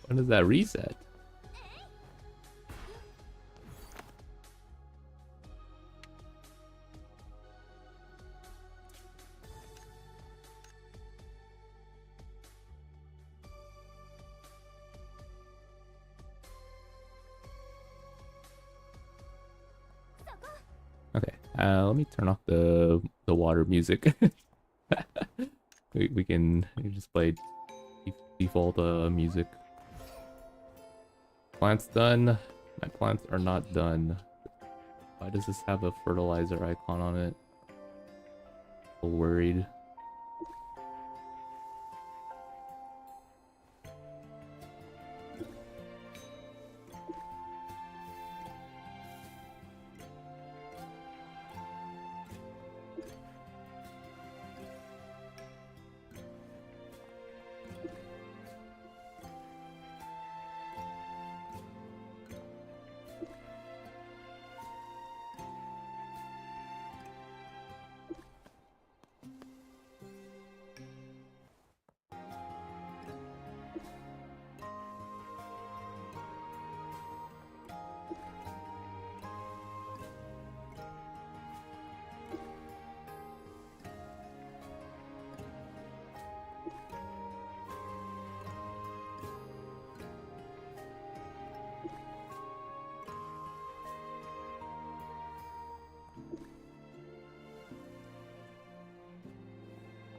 When does that reset? Okay, let me turn off the water music. we can just play default music. Plants done. My plants are not done. Why does this have a fertilizer icon on it? So worried.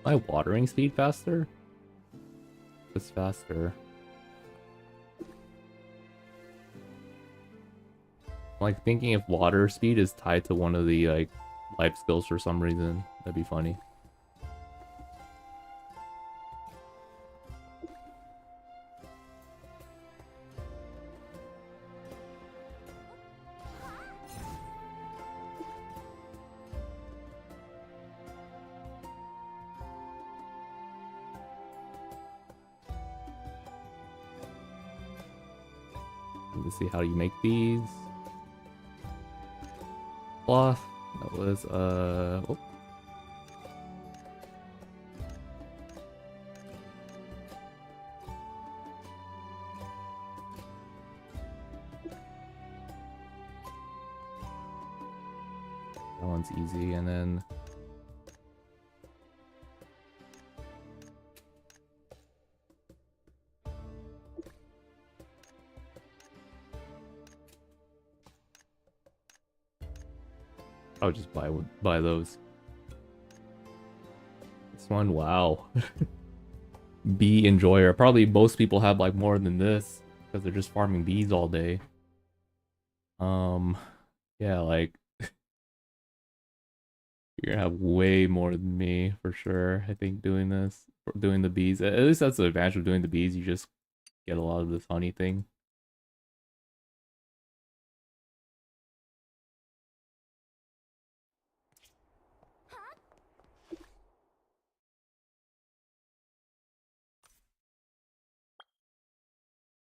My watering speed faster? It's faster. Like thinking if water speed is tied to one of the like life skills for some reason. That'd be funny. Let's see how you make these. Cloth. That was oh. That one's easy, and then I'll just buy those. This one, wow. bee enjoyer. Probably most people have like more than this because they're just farming bees all day. Yeah, like you're gonna have way more than me for sure. I think doing this, doing the bees. At least that's the advantage of doing the bees. You just get a lot of this honey thing.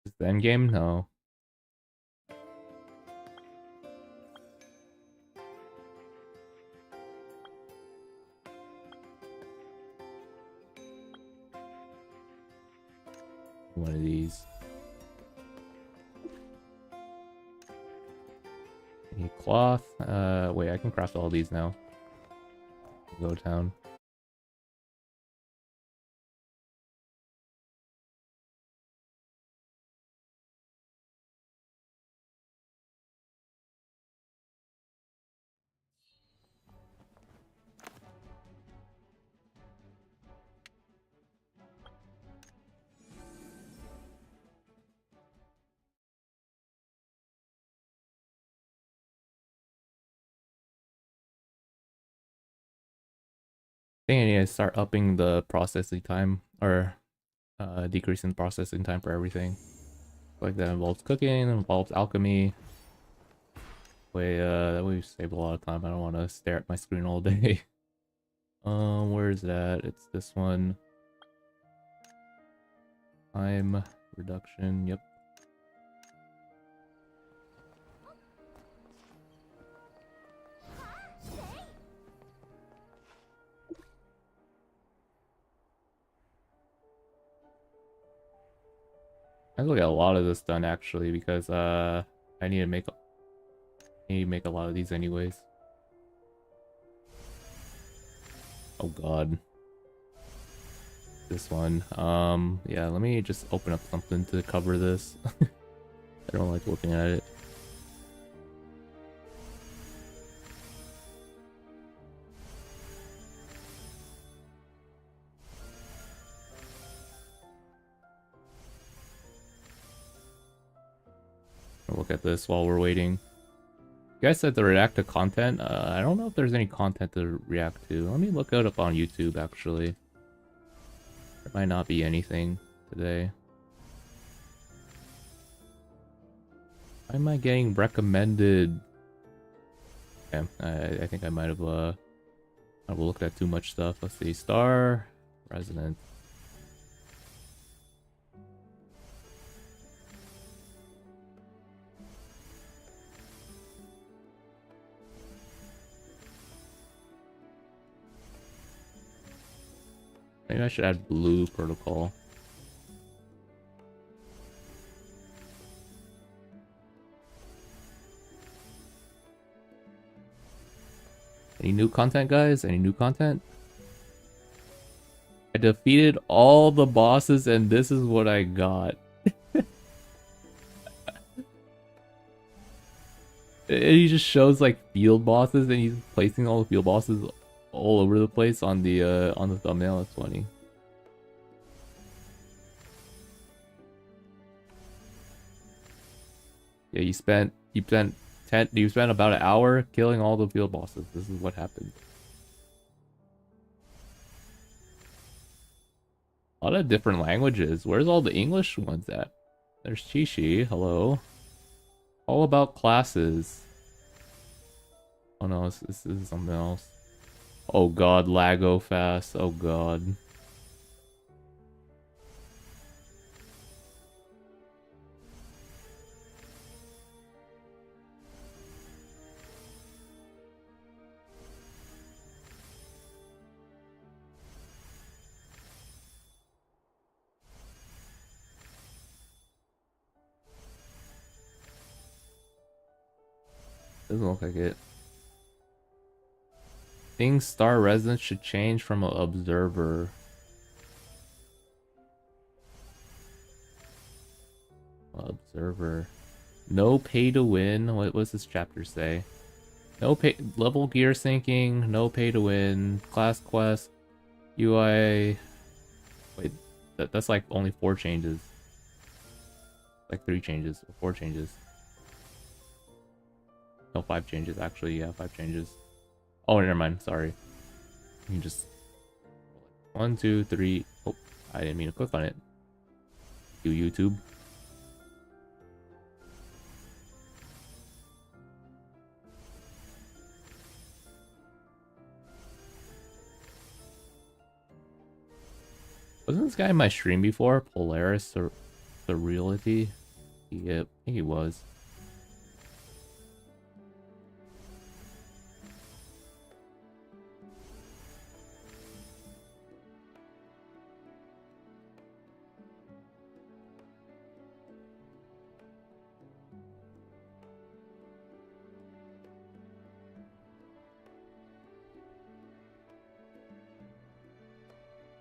Is the end game? No. One of these. Need cloth. Wait, I can craft all these now. Go town. I think I need to start upping the processing time or decreasing the processing time for everything. Like that involves cooking, involves alchemy. That way we save a lot of time. I don't want to stare at my screen all day. Where is that? It's this one. Time reduction. Yep. I have to get a lot of this done actually because I need to make a lot of these anyways. Oh god. This one. Yeah, let me just open up something to cover this. I don't like looking at it. I'll look at this while we're waiting. You guys said to react to content. I don't know if there's any content to react to. Let me look it up on YouTube actually. There might not be anything today. Why am I getting recommended? Yeah, I think I might have looked at too much stuff. Let's see. Star Resident. Maybe I should add blue protocol. Any new content, guys? Any new content? I defeated all the bosses and this is what I got. He just shows like field bosses and he's placing all the field bosses all over the place on the thumbnail. That's funny. Yeah, you spent about an hour killing all the field bosses. This is what happened. A lot of different languages. Where's all the English ones at? There's Chishi. Hello. All about classes. Oh no, this is something else. Oh god, Lago fast. Oh god. Doesn't look like it. Think star residence should change from an observer. Observer. No pay to win. What does this chapter say? No pay level gear syncing, no pay to win, class quest, UI. Wait, That's like only 4 changes. Like 3 changes or 4 changes. No, 5 changes actually. Yeah, 5 changes. Oh, never mind. Sorry. You can just 1, 2, 3. Oh, I didn't mean to click on it. Do YouTube. Wasn't this guy in my stream before? Polaris or Surreality? Yeah, I think he was.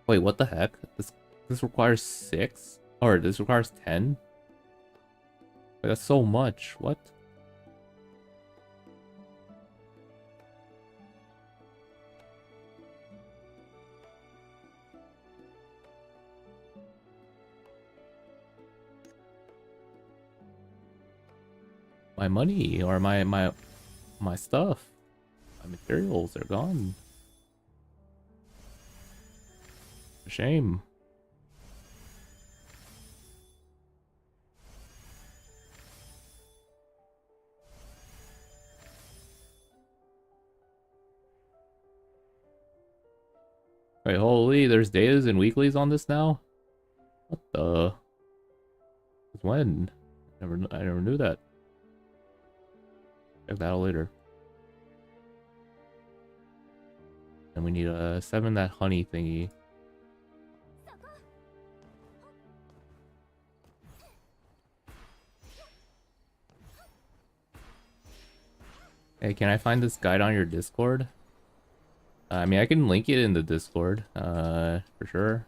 Wait, what the heck? This requires 6? Or this requires 10? Wait, that's so much. What? My money or my stuff. My materials are gone. A shame. Wait, holy, there's dailies and weeklies on this now? What the? When? I never knew that. Check that out later. And we need a 7 that honey thingy. Hey, can I find this guide on your Discord? I mean, I can link it in the Discord, for sure.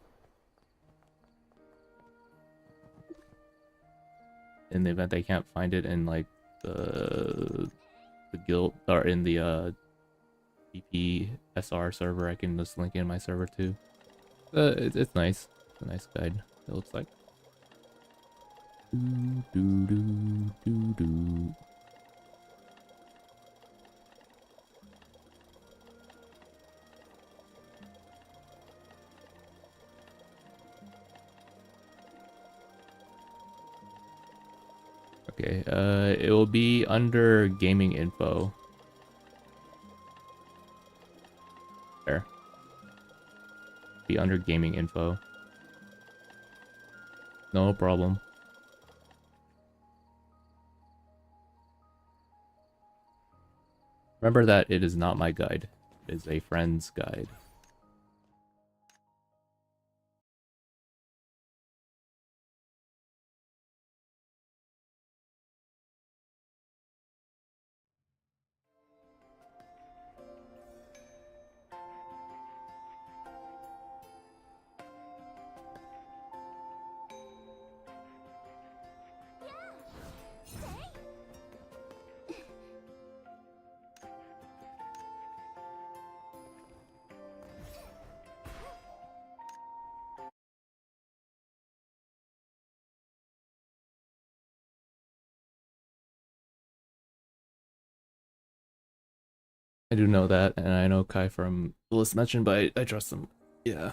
In the event I can't find it in like the guild or in the PPSR server, I can just link it in my server too. It's nice. It's a nice guide. It looks like. Do do do do do. Okay, it will be under gaming info. There. Be under gaming info. No problem. Remember that it is not my guide. It is a friend's guide. I do know that, and I know Kai from the list mentioned, but I trust him. Yeah.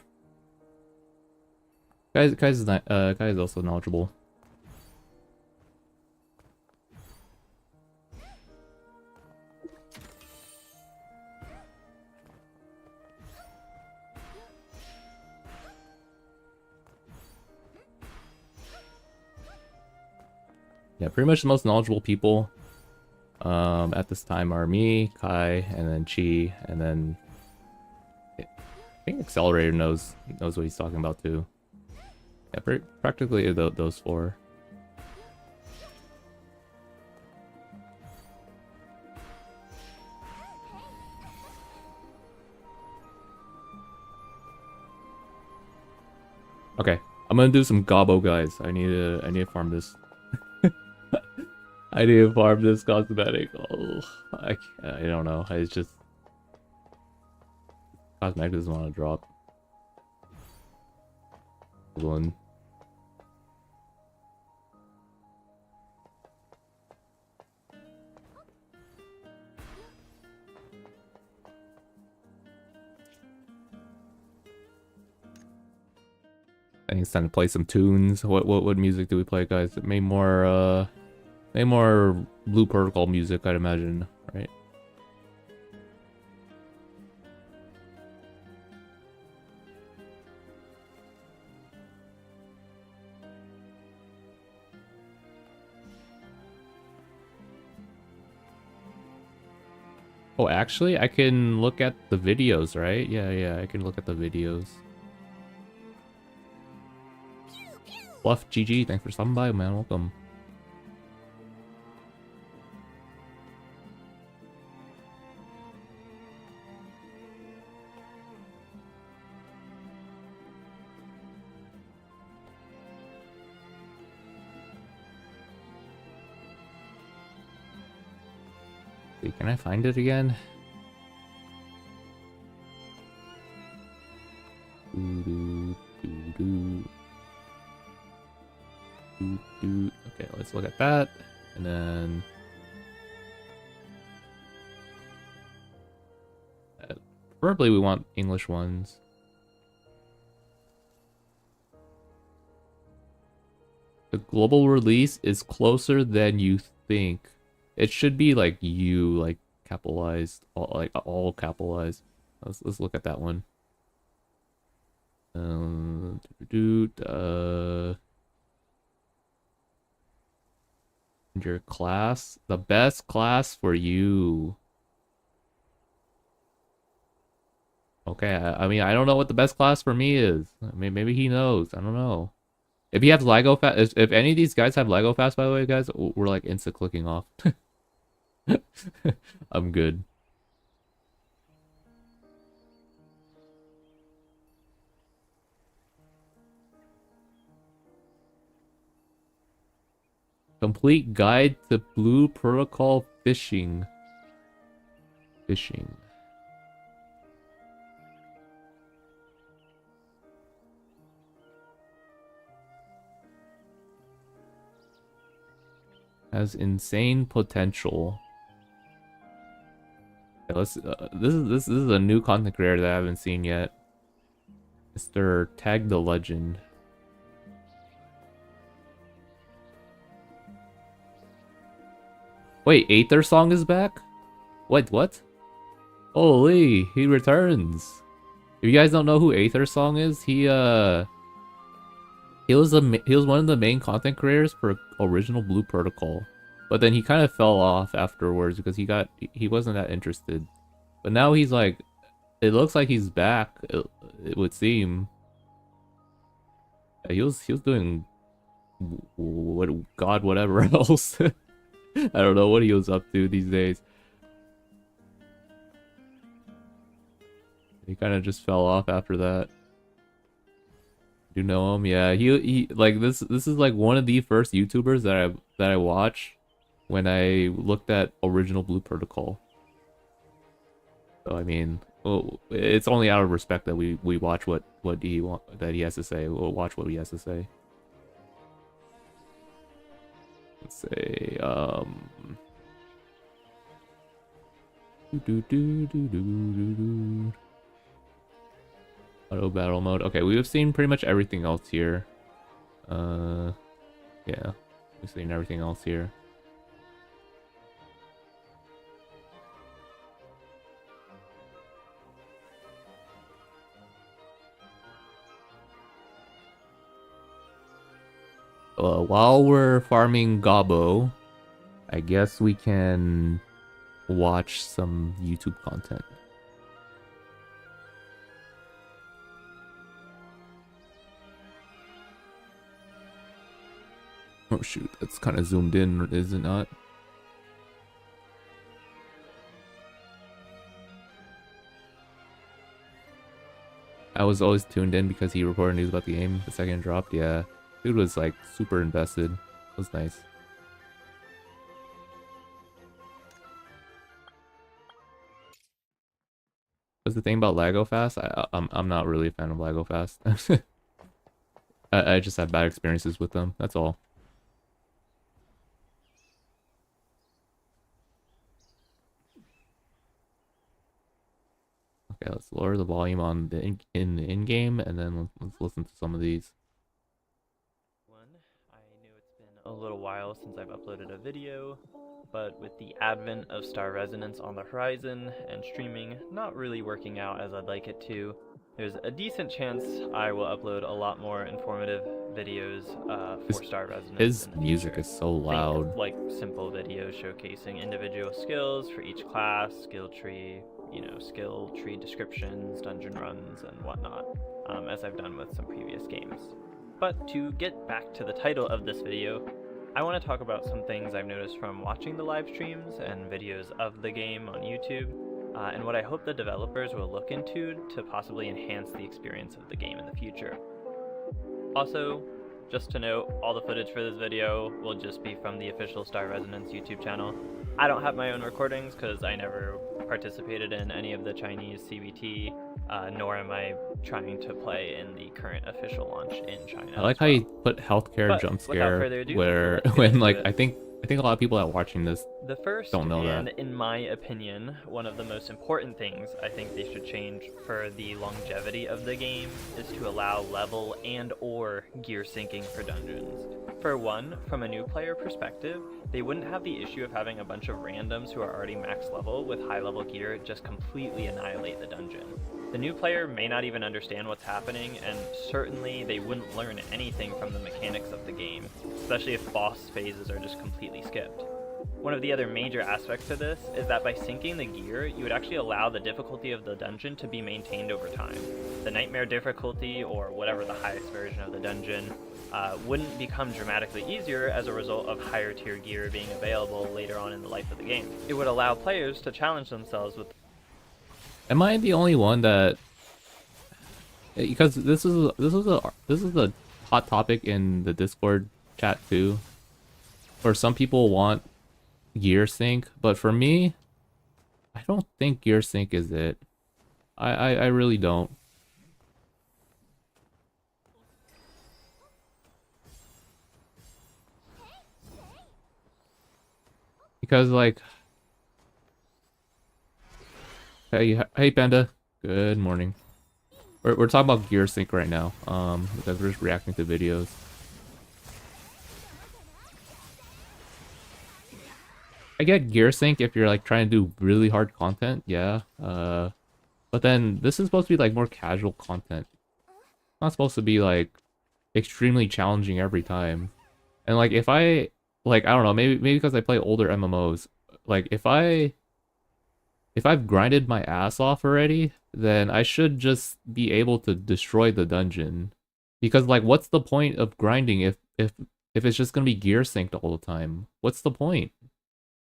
Kai is also knowledgeable. Yeah, pretty much the most knowledgeable people at this time are me, Kai, and then Chi, and then I think Accelerator knows what he's talking about too. Yeah, practically those 4. Okay, I'm gonna do some gobbo, guys. I need to farm this. I need to farm this cosmetic. Oh, I don't know. It's just cosmetic doesn't want to drop. Good one. I think it's time to play some tunes. What music do we play, guys? Maybe more Blue Protocol music, I'd imagine, right? Oh, actually, I can look at the videos, right? Yeah, I can look at the videos. Bluff GG, thanks for stopping by, man. Welcome. Wait, can I find it again? Okay, let's look at that. And then... preferably we want English ones. The global release is closer than you think. It should be like you, like capitalized, all capitalized. Let's look at that one. Your class, the best class for you. Okay, I mean, I don't know what the best class for me is. I mean, maybe he knows. I don't know. If he has Lego Fast, if any of these guys have Lego Fast, by the way, guys, we're like insta clicking off. I'm good. Complete guide to Blue Protocol fishing. Fishing. Has insane potential. Okay, let's. This is a new content creator that I haven't seen yet. Mr. Tag the Legend. Wait, Aether Song is back? Wait, what? Holy, he returns. If you guys don't know who Aether Song is, he was one of the main content creators for original Blue Protocol. But then he kind of fell off afterwards because he wasn't that interested. But now he's like, it looks like he's back, it would seem. Yeah, he was doing whatever else. I don't know what he was up to these days. He kind of just fell off after that. Do you know him? Yeah, he like this is like one of the first YouTubers that I watched when I looked at original Blue Protocol. So I mean, well, it's only out of respect that we watch what he has to say. We'll watch what he has to say. Let's say auto battle mode. Okay, we have seen pretty much everything else here. Yeah, we've seen everything else here. While we're farming Gobbo, I guess we can watch some YouTube content. Oh shoot, that's kind of zoomed in, is it not? I was always tuned in because he reported news about the game the second it dropped. Yeah, dude was like super invested. It was nice. What's the thing about Lago Fast? I'm not really a fan of Lago Fast. I just had bad experiences with them. That's all. Okay, let's lower the volume on the in-game, and then let's listen to some of these. I knew it's been a little while since I've uploaded a video, but with the advent of Star Resonance on the horizon and streaming not really working out as I'd like it to, there's a decent chance I will upload a lot more informative videos for Star Resonance His in the music future. is so loud. Think like simple videos showcasing individual skills for each class, skill tree, skill tree descriptions, dungeon runs, and whatnot, as I've done with some previous games. But to get back to the title of this video, I want to talk about some things I've noticed from watching the live streams and videos of the game on YouTube, and what I hope the developers will look into to possibly enhance the experience of the game in the future. Also, just to note, all the footage for this video will just be from the official Star Resonance YouTube channel. I don't have my own recordings because I never participated in any of the Chinese CBT, nor am I trying to play in the current official launch in China. I like how you put healthcare jump scare where when like I think a lot of people that are watching this don't know and that. in my opinion, one of the most important things I think they should change for the longevity of the game is to allow level and or gear syncing for dungeons. For one, from a new player perspective, they wouldn't have the issue of having a bunch of randoms who are already max level with high level gear just completely annihilate the dungeon. The new player may not even understand what's happening, and certainly they wouldn't learn anything from the mechanics of the game, especially if boss phases are just completely skipped. One of the other major aspects to this is that by syncing the gear, you would actually allow the difficulty of the dungeon to be maintained over time. The nightmare difficulty, or whatever the highest version of the dungeon, wouldn't become dramatically easier as a result of higher tier gear being available later on in the life of the game. It would allow players to challenge themselves with... Am I the only one that? Because this is a hot topic in the Discord chat too, where some people want gear sync, but for me, I don't think gear sync is it. I really don't. Because like, hey Panda, good morning. We're talking about gear sync right now, because we're just reacting to videos. I get gear sync if you're like trying to do really hard content, yeah. But then this is supposed to be like more casual content. Not supposed to be like extremely challenging every time. And like if I like I don't know, maybe because I play older MMOs, like if I've grinded my ass off already, then I should just be able to destroy the dungeon. Because like what's the point of grinding if it's just gonna be gear synced all the time? What's the point?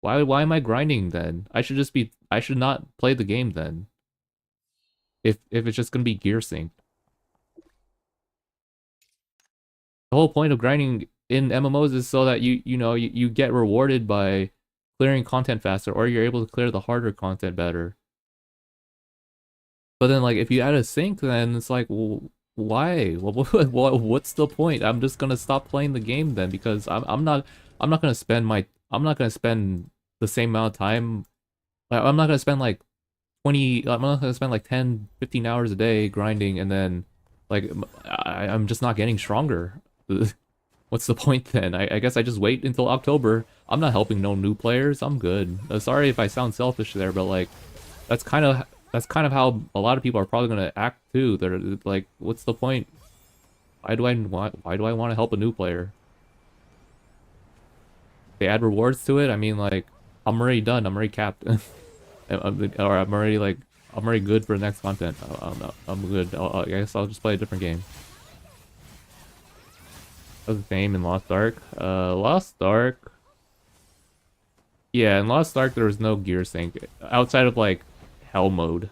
Why am I grinding then? I should not play the game then. If it's just gonna be gear synced. The whole point of grinding in MMOs is so that you get rewarded by clearing content faster, or you're able to clear the harder content better. But then like if you add a sync, then it's like, well, why? What's the point? I'm just gonna stop playing the game then, because I'm not gonna spend the same amount of time. I'm not gonna spend like 20, I'm not gonna spend like 10, 15 hours a day grinding, and then like I'm just not getting stronger. What's the point then? I guess I just wait until October. I'm not helping no new players. I'm good. Sorry if I sound selfish there, but like that's kind of how a lot of people are probably gonna act too. They're like, what's the point? Why do I want to help a new player? They add rewards to it. I mean, like, I'm already done. I'm already capped. Or I'm already good for the next content. I'm good. I guess I'll just play a different game. What's the same in Lost Ark? Lost Ark. Yeah, in Lost Ark there was no gear sync outside of like Hell mode,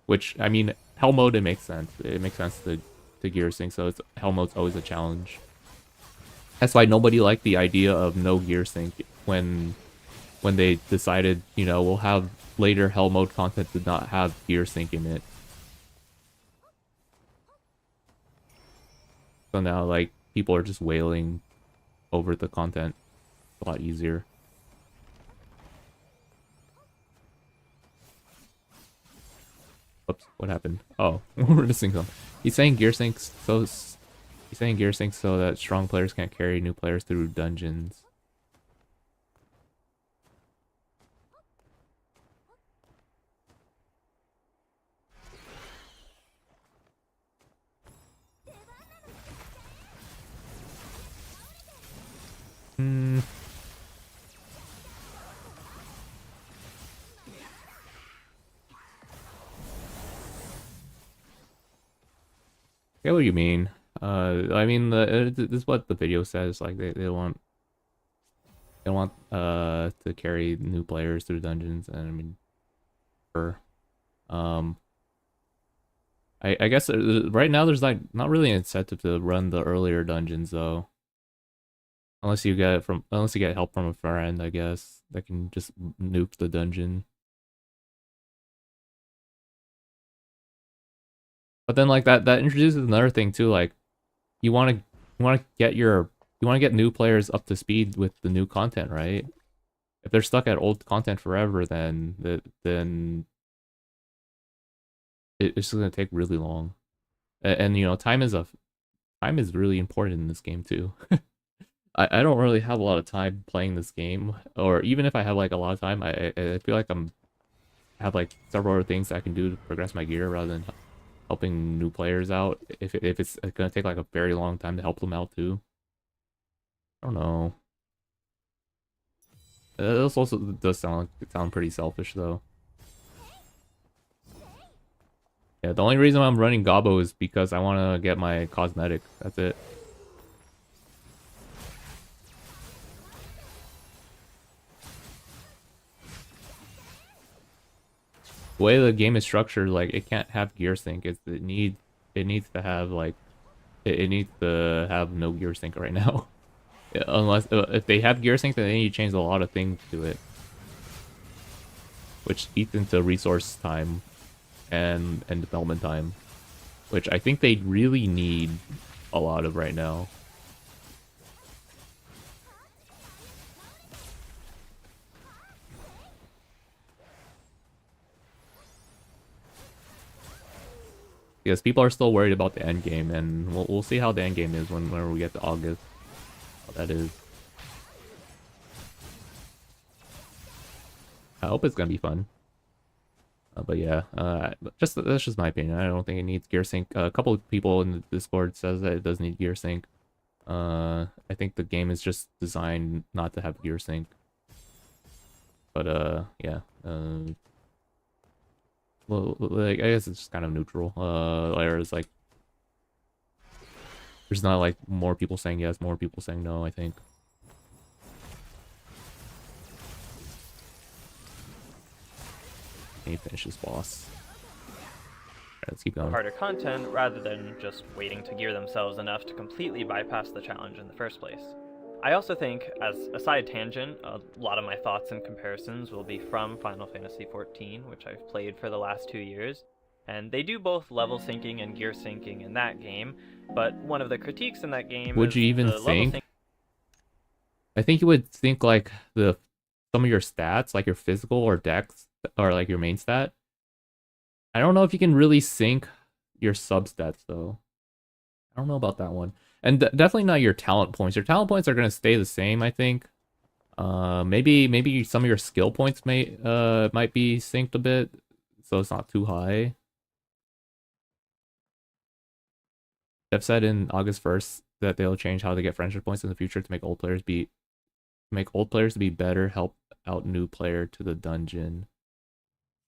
which I mean Hell mode it makes sense. It makes sense to gear sync, so Hell mode's always a challenge. That's why nobody liked the idea of no gear sync when they decided, we'll have later Hell mode content did not have gear sync in it. So now like people are just wailing over the content a lot easier. Whoops, what happened? Oh, we're missing some. He's saying gear syncs so that strong players can't carry new players through dungeons. Hmm. I get what you mean. I mean, this is what the video says. Like they want to carry new players through dungeons, and I mean, for I guess right now there's like not really an incentive to run the earlier dungeons though, unless you get help from a friend, I guess, that can just nuke the dungeon. But then like that introduces another thing too, like you want to get new players up to speed with the new content, right? If they're stuck at old content forever, then it's going to take really long. And you know, time is really important in this game too. I don't really have a lot of time playing this game, or even if I have like a lot of time, I feel like have like several other things I can do to progress my gear rather than helping new players out. If it's gonna take like a very long time to help them out too. I don't know. This also does sound pretty selfish though. Yeah, the only reason I'm running Gobbo is because I want to get my cosmetic. That's it. The way the game is structured, like it can't have gear sync. It needs to have like it needs to have no gear sync right now. Yeah, unless if they have gear sync, then they need to change a lot of things to it, which eats into resource time and development time, which I think they really need a lot of right now. Because people are still worried about the end game, and we'll see how the end game is whenever we get to August. How that is. I hope it's gonna be fun. But yeah, that's just my opinion. I don't think it needs gear sync. A couple of people in the Discord says that it does need gear sync. I think the game is just designed not to have gear sync. But yeah. Well, like I guess it's just kind of neutral. There's like there's not like more people saying yes, more people saying no, I think. Can you finish this boss? Alright, let's keep going. Harder content rather than just waiting to gear themselves enough to completely bypass the challenge in the first place. I also think, as a side tangent, a lot of my thoughts and comparisons will be from Final Fantasy XIV, which I've played for the last 2 years, and they do both level syncing and gear syncing in that game, but one of the critiques in that game would is you even the think? I think you would think like some of your stats, like your physical or dex, or like your main stat. I don't know if you can really sync your substats though. I don't know about that one. And definitely not your talent points. Your talent points are going to stay the same, I think. Maybe some of your skill points might be synced a bit, so it's not too high. They've said in August 1st that they'll change how they get friendship points in the future to make old players be better, help out new player to the dungeon.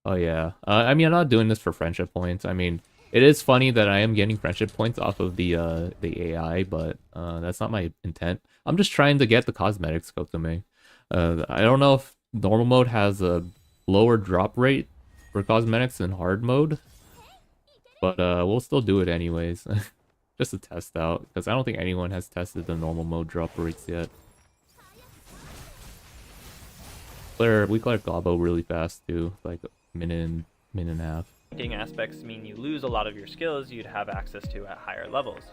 Oh yeah. I mean, I'm not doing this for friendship points. I mean, it is funny that I am getting friendship points off of the AI, but that's not my intent. I'm just trying to get the cosmetics Kotume. I don't know if normal mode has a lower drop rate for cosmetics than hard mode, but we'll still do it anyways, just to test out, because I don't think anyone has tested the normal mode drop rates yet. We clear Gobbo really fast too, like minute and a half. Syncing aspects mean you lose a lot of your skills you'd have access to at higher levels.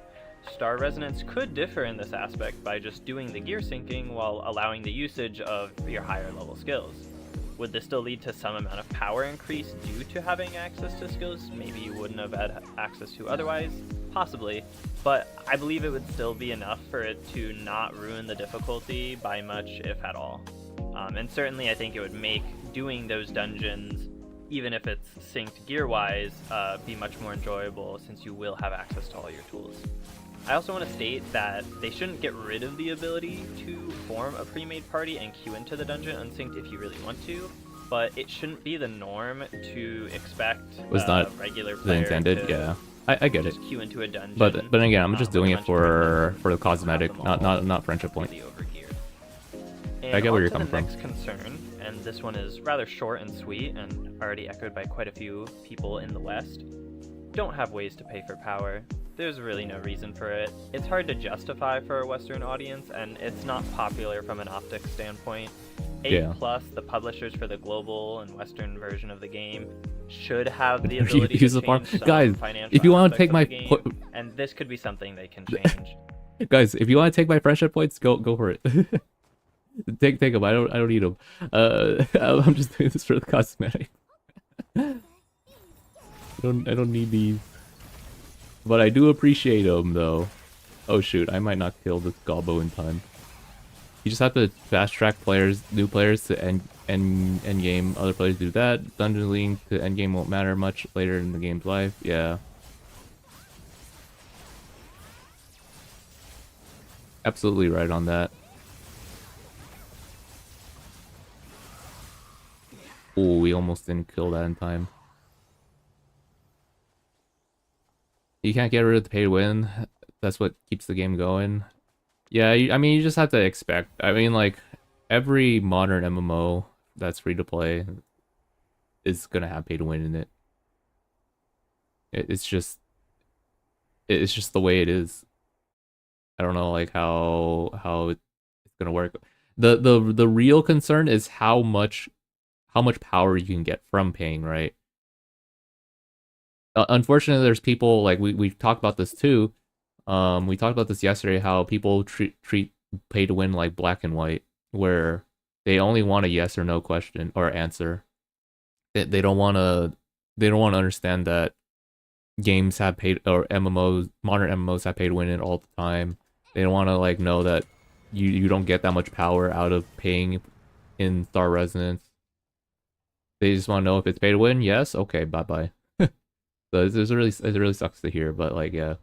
Star Resonance could differ in this aspect by just doing the gear syncing while allowing the usage of your higher level skills. Would this still lead to some amount of power increase due to having access to skills maybe you wouldn't have had access to otherwise? Possibly, but I believe it would still be enough for it to not ruin the difficulty by much, if at all. And certainly I think it would make doing those dungeons, even if it's synced gear-wise, be much more enjoyable since you will have access to all your tools. I also want to state that they shouldn't get rid of the ability to form a pre-made party and queue into the dungeon unsynced if you really want to, but it shouldn't be the norm to expect Was not regular the player intended, to yeah. I get it. just queue into a dungeon. But again, I'm just doing with a it bunch of for the friends cosmetic, and have them all not friendship point. completely overgeared. I get where you're And on coming to from. the next concern, and this one is rather short and sweet and already echoed by quite a few people in the West. Don't have ways to pay for power. There's really no reason for it. It's hard to justify for a Western audience, and it's not popular from an optics standpoint. 8 Yeah. Plus, the publishers for the global and Western version of the game, should have the ability Use to the farm- change some Guys, financial if you wanna aspects take of my the game, po- and this could be something they can change. Guys, if you want to take my friendship points, go for it. take them. I don't need them. I'm just doing this for the cosmetic. I don't need these. But I do appreciate them though. Oh shoot, I might not kill this Gobbo in time. You just have to fast track new players to end game. Other players do that. Dungeon link to end game won't matter much later in the game's life. Yeah. Absolutely right on that. Oh, we almost didn't kill that in time. You can't get rid of the pay to win. That's what keeps the game going. Yeah, I mean, you just have to expect. I mean, like, every modern MMO that's free to play is gonna have pay to win in it. It's just the way it is. I don't know, like, how it's gonna work. The real concern is how much power you can get from paying, right? Unfortunately, there's people, like, we've talked about this too. We talked about this yesterday, how people treat pay to win like black and white, where they only want a yes or no question or answer. They don't want to understand that games have paid, or MMOs, modern MMOs have pay to win it all the time. They don't want to, like, know that you don't get that much power out of paying in Star Resonance. They just want to know if it's pay to win. Yes, okay, bye bye. So it really sucks to hear, but, like, yeah,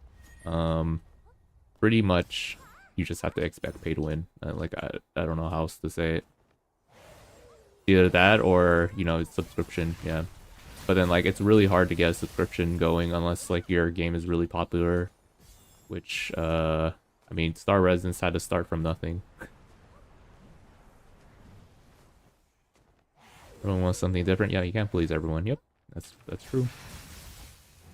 pretty much you just have to expect pay to win. Like, I don't know how else to say it. Either that or, you know, subscription, yeah. But then, like, it's really hard to get a subscription going unless, like, your game is really popular, which I mean, Star Resonance had to start from nothing. Everyone wants something different. Yeah, you can't please everyone. Yep, that's true.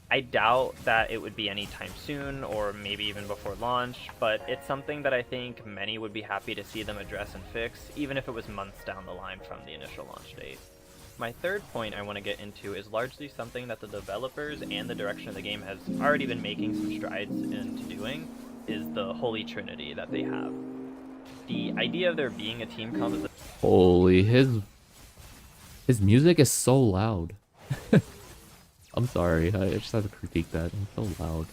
I doubt that it would be anytime soon, or maybe even before launch, but it's something that I think many would be happy to see them address and fix, even if it was months down the line from the initial launch date. My third point I want to get into is largely something that the developers and the direction of the game has already been making some strides into doing, is the Holy Trinity that they have. The idea of there being a team composition... Holy, his music is so loud. I'm sorry, I just have to critique that. It's so loud.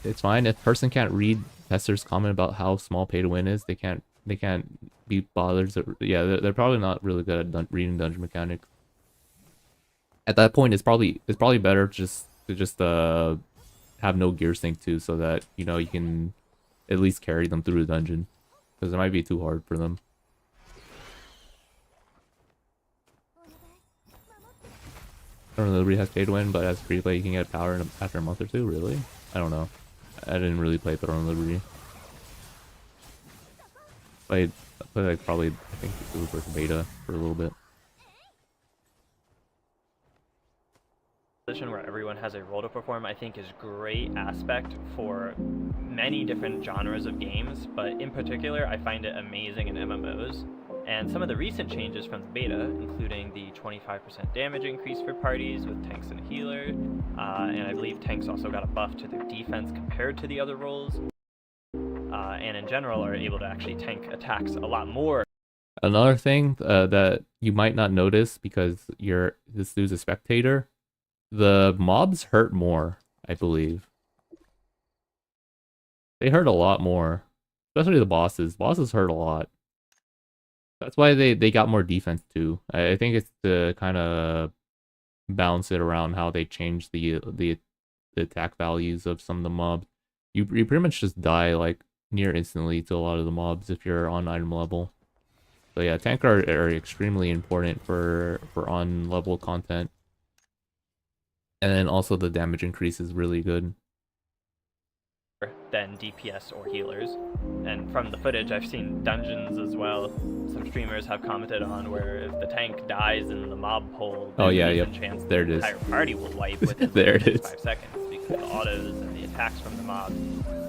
It's fine if person can't read Tester's comment about how small pay to win is. They can't be bothered. Yeah, they're probably not really good at reading dungeon mechanics. At that point, it's probably better to just have no gear sync too, so that, you know, you can at least carry them through the dungeon, because it might be too hard for them. I don't know, Liberty has pay to win, but as free to play, you can get power after a month or two. Really? I don't know. I didn't really play Throne of Liberty. I played like probably, I think it was like beta for a little bit. Where everyone has a role to perform, I think, is a great aspect for many different genres of games, but in particular I find it amazing in MMOs. And some of the recent changes from the beta, including the 25% damage increase for parties with tanks and healer, and I believe tanks also got a buff to their defense compared to the other roles. and in general are able to actually tank attacks a lot more. Another thing that you might not notice because this dude's a spectator, the mobs hurt more, I believe. They hurt a lot more. Especially the bosses. Bosses hurt a lot. That's why they got more defense too. I think it's to kind of balance it around how they change the attack values of some of the mobs. You pretty much just die like near instantly to a lot of the mobs if you're on item level. So yeah, tank are extremely important for on level content. And then also the damage increase is really good. Than DPS or healers. And from the footage, I've seen dungeons as well. Some streamers have commented on where if the tank dies in the mob hole, oh yeah, yep, chance there it the is. entire party will wipe within there it is. 5 seconds because the autos and the attacks from the mobs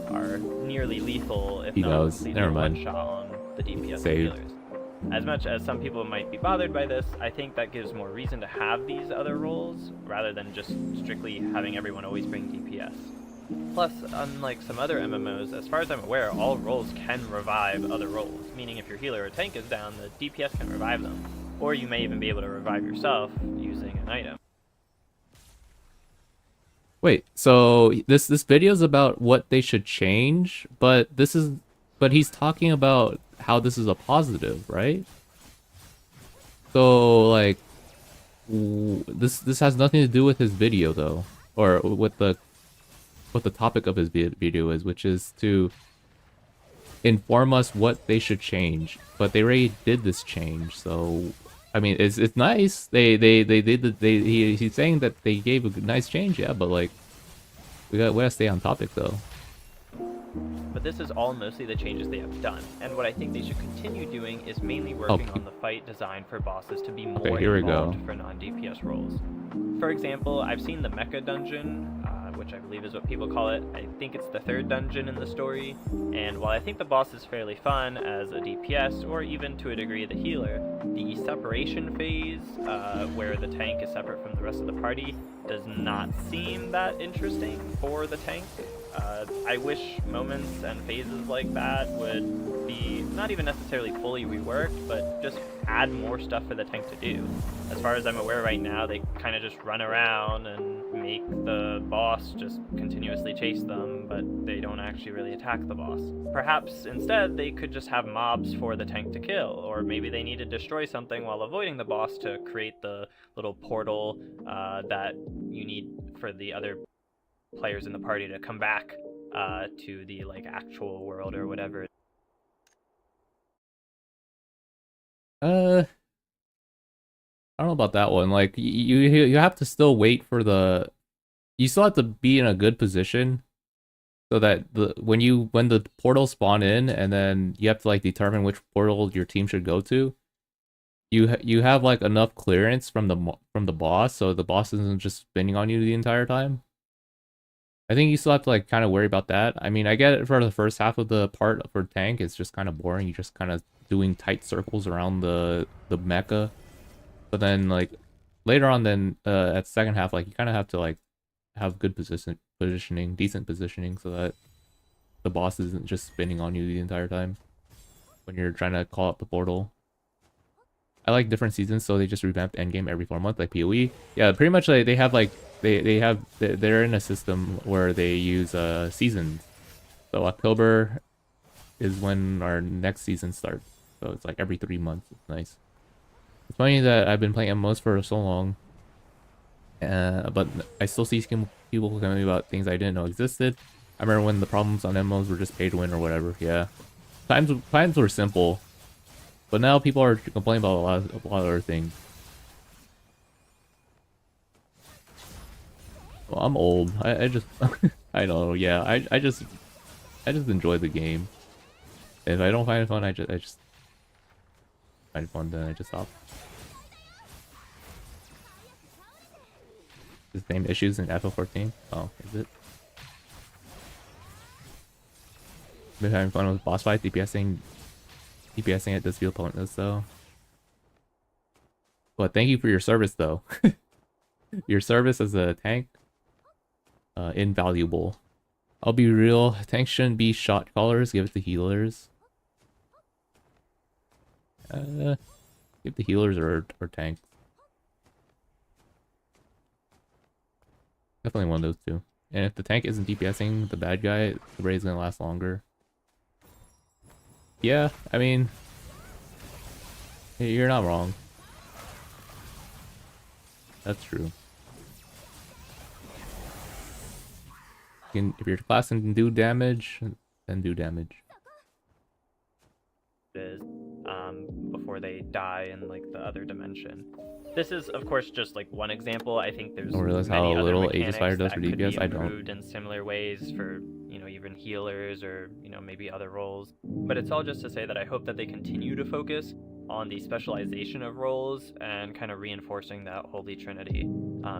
are nearly lethal, if he not knows. completely Never mind. one-shot on the DPS Saved. and healers. As much as some people might be bothered by this, I think that gives more reason to have these other roles rather than just strictly having everyone always bring DPS. Plus, unlike some other MMOs, as far as I'm aware, all roles can revive other roles, meaning if your healer or tank is down, the DPS can revive them. Or you may even be able to revive yourself using an item. Wait, so this video is about what they should change, but he's talking about how this is a positive, right? So like this has nothing to do with his video though, or with what the topic of his video is, which is to inform us what they should change. But they already did this change, so I mean it's nice. He's saying that they gave a nice change, yeah, but like we gotta stay on topic though. But this is all mostly the changes they have done, and what I think they should continue doing is mainly working on the fight design for bosses to be more involved for non-DPS roles. For example, I've seen the Mecha Dungeon, which I believe is what people call it. I think it's the 3rd dungeon in the story, and while I think the boss is fairly fun as a DPS, or even to a degree the healer, the separation phase, where the tank is separate from the rest of the party, does not seem that interesting for the tank. I wish moments and phases like that would be not even necessarily fully reworked, but just add more stuff for the tank to do. As far as I'm aware right now, they kind of just run around and make the boss just continuously chase them, but they don't actually really attack the boss. Perhaps instead they could just have mobs for the tank to kill, or maybe they need to destroy something while avoiding the boss to create the little portal that you need for the other players in the party to come back to the like actual world or whatever. I don't know about that one. Like you have to still wait for you still have to be in a good position so that when the portals spawn in and then you have to like determine which portal your team should go to, you have like enough clearance from the boss so the boss isn't just spinning on you the entire time. I think you still have to like kind of worry about that. I mean, I get it for the first half of the part for tank, it's just kind of boring. You're just kind of doing tight circles around the mecha. But then like later on then at the second half, like you kind of have to like have good positioning, decent positioning so that the boss isn't just spinning on you the entire time when you're trying to call out the portal. I like different seasons, so they just revamped endgame every 4 months like PoE. Yeah, pretty much like they have like they're in a system where they use seasons. So October is when our next season starts. So it's like every 3 months. It's nice. It's funny that I've been playing MMOs for so long, but I still see people telling me about things I didn't know existed. I remember when the problems on MMOs were just pay to win or whatever. Yeah, times were simple, but now people are complaining about a lot of other things. Well, I'm old. I just I don't know. Yeah, I just enjoy the game. If I don't find it fun, I just find it fun, then I just stop. The same issues in FF14? Oh, is it? Been having fun with boss fight, DPSing it does feel pointless though. But thank you for your service though. Your service as a tank, invaluable. I'll be real. Tanks shouldn't be shot callers. Give it to healers. Give the healers or tanks. Definitely one of those two. And if the tank isn't DPSing the bad guy, the raid's gonna last longer. Yeah, I mean, you're not wrong. That's true. If your class can do damage, then do damage. Is before they die in like the other dimension. This is of course just like one example. I think there's I don't realize many how other little mechanics Aegis Fire does that for could be DPS. I don't. improved in similar ways for, you know, even healers or, you know, maybe other roles. But it's all just to say that I hope that they continue to focus on the specialization of roles and kind of reinforcing that holy trinity,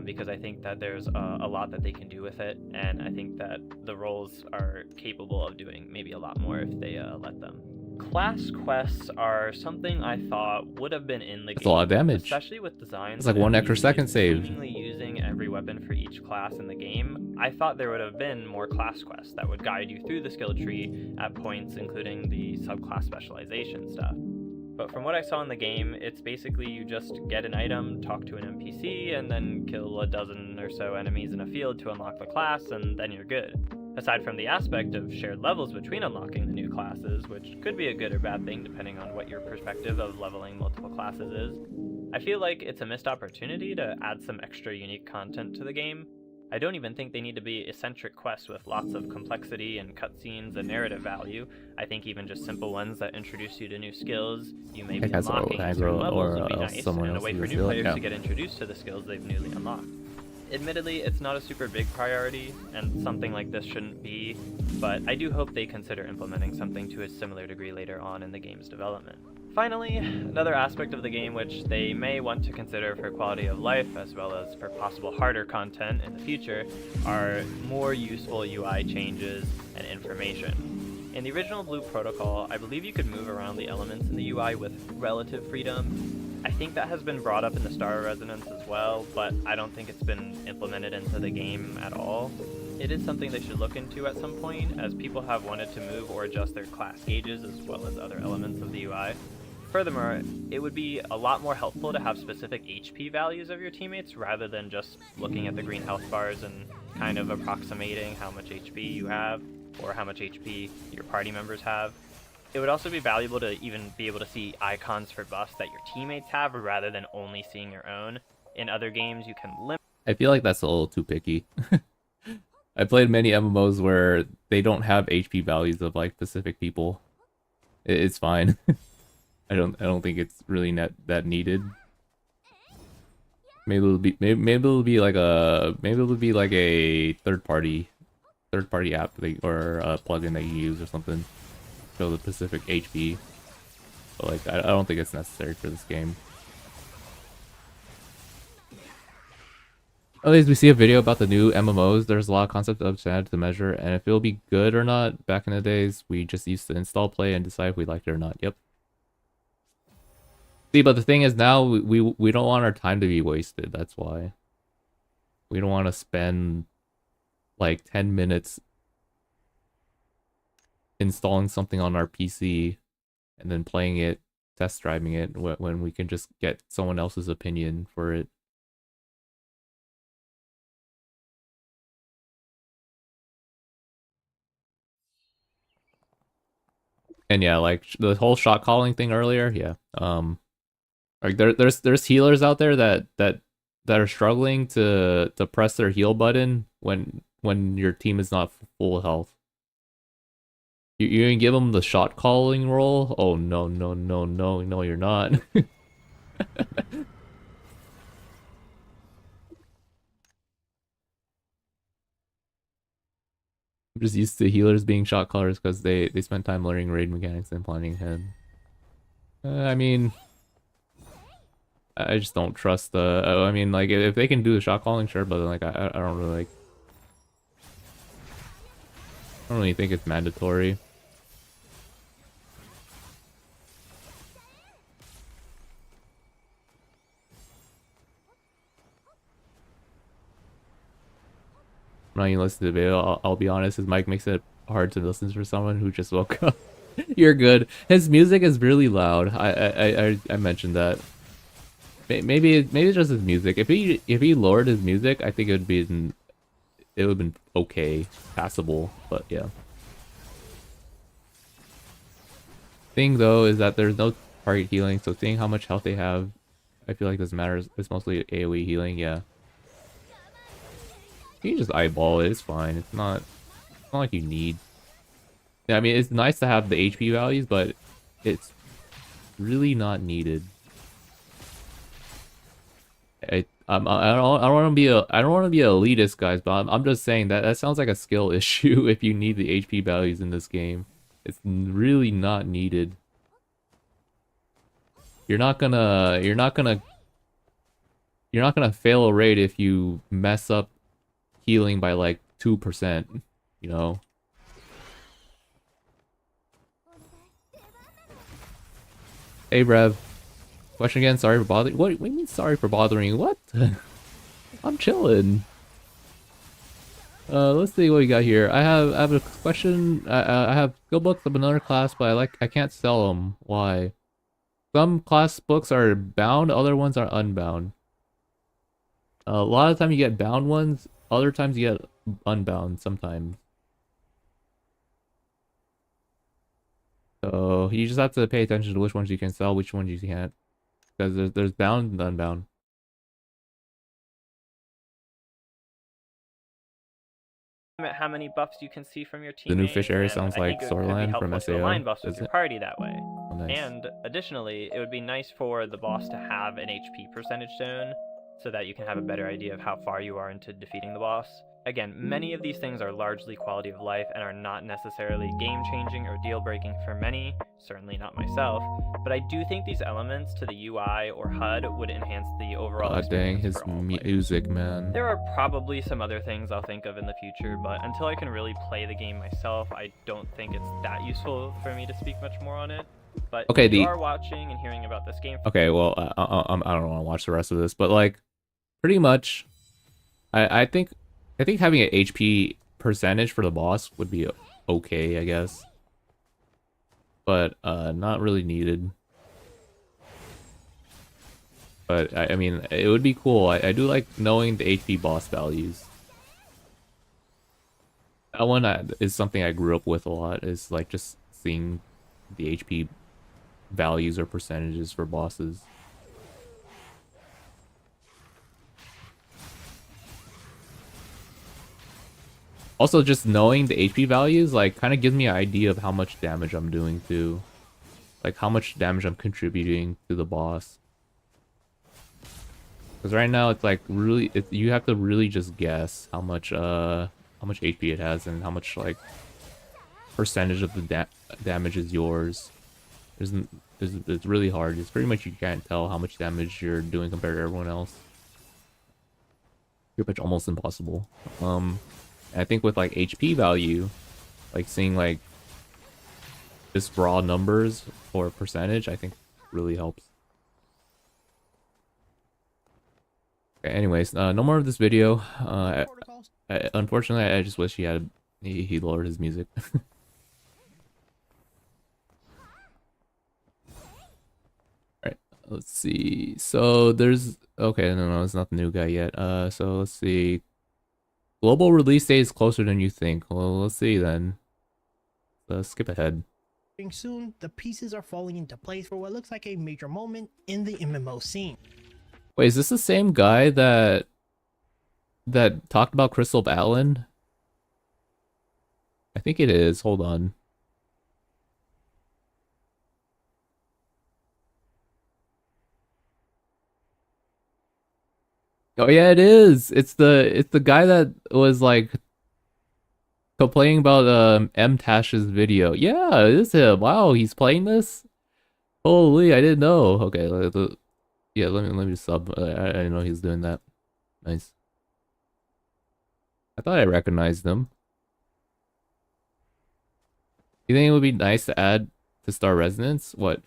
because I think that there's a lot that they can do with it, and I think that the roles are capable of doing maybe a lot more if they let them. Class quests are something I thought would have been in the That's game, a lot of damage. especially with designs. It's like and 1 extra NPCs second save. seemingly using every weapon for each class in the game. I thought there would have been more class quests that would guide you through the skill tree at points, including the subclass specialization stuff. But from what I saw in the game, it's basically you just get an item, talk to an NPC, and then kill a dozen or so enemies in a field to unlock the class, and then you're good. Aside from the aspect of shared levels between unlocking the new classes, which could be a good or bad thing depending on what your perspective of leveling multiple classes is, I feel like it's a missed opportunity to add some extra unique content to the game. I don't even think they need to be eccentric quests with lots of complexity and cutscenes and narrative value. I think even just simple ones that introduce you to new skills you may be unlocking at certain levels would be nice, and a way for new players to get introduced to the skills they've newly unlocked. Admittedly, it's not a super big priority, and something like this shouldn't be, but I do hope they consider implementing something to a similar degree later on in the game's development. Finally, another aspect of the game which they may want to consider for quality of life as well as for possible harder content in the future are more useful UI changes and information. In the original Blue Protocol, I believe you could move around the elements in the UI with relative freedom. I think that has been brought up in the Star of Resonance as well, but I don't think it's been implemented into the game at all. It is something they should look into at some point, as people have wanted to move or adjust their class gauges as well as other elements of the UI. Furthermore, it would be a lot more helpful to have specific HP values of your teammates rather than just looking at the green health bars and kind of approximating how much HP you have or how much HP your party members have. It would also be valuable to even be able to see icons for buffs that your teammates have rather than only seeing your own. In other games, you can limit. I feel like that's a little too picky. I played many MMOs where they don't have HP values of like specific people. It's fine. I don't think it's really that needed. Maybe it'll be like a third party app or a plugin that you use or something. Show the specific HP. But like I don't think it's necessary for this game. At least we see a video about the new MMOs. There's a lot of concepts of standard to measure, and if it'll be good or not. Back in the days, we just used to install, play, and decide if we liked it or not. Yep. See, but the thing is now we don't want our time to be wasted. That's why. We don't want to spend like 10 minutes installing something on our PC and then playing it, test driving it, when we can just get someone else's opinion for it. And yeah, like the whole shot calling thing earlier, yeah. Like there's healers out there that are struggling to press their heal button when your team is not full health. You gonna give them the shot calling role? Oh no, you're not. I'm just used to healers being shot callers because they spend time learning raid mechanics and planning ahead. I mean, I just don't trust the. I mean, like if they can do the shot calling, sure, but like I don't really like. I don't really think it's mandatory. I'm not even listening to the video. I'll be honest. His mic makes it hard to listen for someone who just woke up. You're good. His music is really loud. I mentioned that. Maybe it's just his music. If he lowered his music, I think it would have been okay, passable. But yeah. Thing though is that there's no target healing, so seeing how much health they have, I feel like doesn't matter. It's mostly AoE healing. Yeah. You can just eyeball it. It's fine. It's not like you need. Yeah, I mean, it's nice to have the HP values, but it's really not needed. I don't want to be a elitist, guys, but I'm just saying that sounds like a skill issue if you need the HP values in this game. It's really not needed. You're not gonna fail a raid if you mess up healing by like 2%, you know. Hey Rev. Question again, sorry for bothering. What do you mean sorry for bothering you? What? I'm chilling. Let's see what we got here. I have a question. I have skill books of another class, but I can't sell them. Why? Some class books are bound, other ones are unbound. A lot of time you get bound ones, other times you get unbound sometimes. So you just have to pay attention to which ones you can sell, which ones you can't. Because there's bound and unbound. How many buffs you can see from your teammates. The new fish area and sounds I like think it could be Storyland helpful from to SAO. align buffs with Is your it? party that way. Oh, nice. And additionally, it would be nice for the boss to have an HP percentage zone so that you can have a better idea of how far you are into defeating the boss. Again, many of these things are largely quality of life and are not necessarily game-changing or deal-breaking for many, certainly not myself, but I do think these elements to the UI or HUD would enhance the overall God dang, experience his for all players. music, man. There are probably some other things I'll think of in the future, but until I can really play the game myself, I don't think it's that useful for me to speak much more on it. But Okay, if you are watching and hearing about this game... Okay, well, I don't want to watch the rest of this, but like, pretty much, I think having an HP percentage for the boss would be okay, I guess. But not really needed. But I mean, it would be cool. I do like knowing the HP boss values. That one is something I grew up with a lot. Is like just seeing the HP values or percentages for bosses. Also, just knowing the HP values, like, kind of gives me an idea of how much damage I'm doing too. Like, how much damage I'm contributing to the boss. Because right now, it's like, really, you have to really just guess how much HP it has and how much, like, percentage of the damage is yours. It's really hard. It's pretty much, you can't tell how much damage you're doing compared to everyone else. Pretty much almost impossible. I think with like HP value, like seeing like just raw numbers or percentage, I think really helps. Okay, anyways, no more of this video. Unfortunately, I just wish he lowered his music. Alright, let's see. So there's okay, no, it's not the new guy yet. So let's see. Global release date is closer than you think. Well, let's see then. Skip ahead. Soon, the pieces are falling into place for what looks like a major moment in the MMO scene. Wait, is this the same guy that talked about Crystal Battling? I think it is. Hold on. Oh yeah, it is. It's the guy that was like complaining about M-Tash's video. Yeah, it is him. Wow, he's playing this? Holy, I didn't know. Okay, yeah, let me sub. I didn't know he was doing that. Nice. I thought I recognized him. You think it would be nice to add to Star Resonance? What?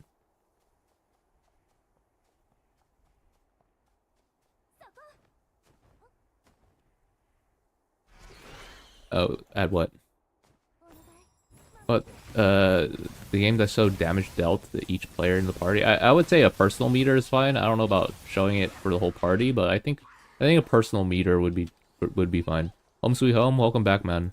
Oh, at what? But the game that showed damage dealt to each player in the party. I would say a personal meter is fine. I don't know about showing it for the whole party, but I think a personal meter would be fine. Home sweet home, welcome back, man.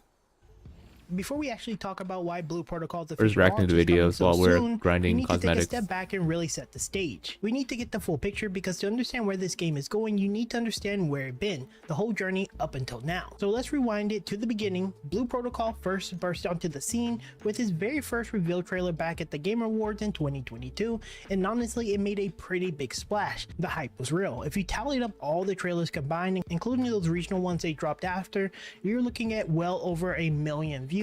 Before we actually talk about why Blue Protocol's We're just official reacting launch to is coming videos so while we're soon, grinding we need cosmetics. to take a step back and really set the stage. We need to get the full picture because to understand where this game is going, you need to understand where it's been, the whole journey up until now. So let's rewind it to the beginning. Blue Protocol first burst onto the scene with his very first reveal trailer back at the Game Awards in 2022, and honestly, it made a pretty big splash. The hype was real. If you tallied up all the trailers combined, including those regional ones they dropped after, you're looking at well over 1 million views.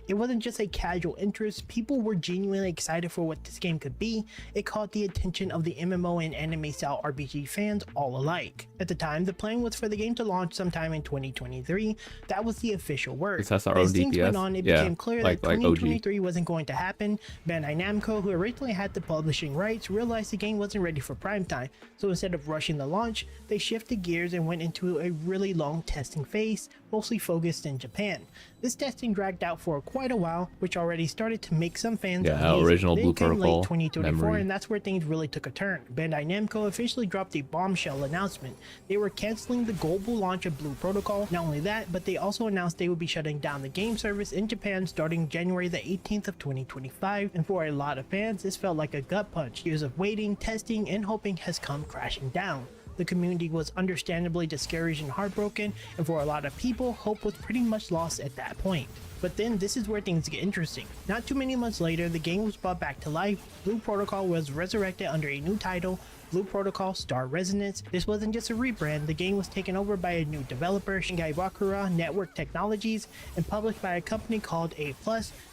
It wasn't just a casual interest, people were genuinely excited for what this game could be. It caught the attention of the MMO and anime style RPG fans all alike. At the time, the plan was for the game to launch sometime in 2023. That was the official word. This has our own As things DPS. went on, it Yeah, became clear like that OG. 2023 wasn't going to happen. Bandai Namco, who originally had the publishing rights, realized the game wasn't ready for prime time. So instead of rushing the launch, they shifted gears and went into a really long testing phase, mostly focused in Japan. This testing dragged out for quite a while, which already started to make some fans uneasy. Original Then Blue came Protocol late 2024, memory. and that's where things really took a turn. Bandai Namco officially dropped a bombshell announcement. They were canceling the global launch of Blue Protocol. Not only that, but they also announced they would be shutting down the game service in Japan starting January the 18th of 2025. And for a lot of fans, this felt like a gut punch. Years of waiting, testing, and hoping has come crashing down. The community was understandably discouraged and heartbroken, and for a lot of people, hope was pretty much lost at that point. But then this is where things get interesting. Not too many months later, the game was brought back to life. Blue Protocol was resurrected under a new title, Blue Protocol Star Resonance. This wasn't just a rebrand, the game was taken over by a new developer, Shingai Bakura Network Technologies, and published by a company called A+,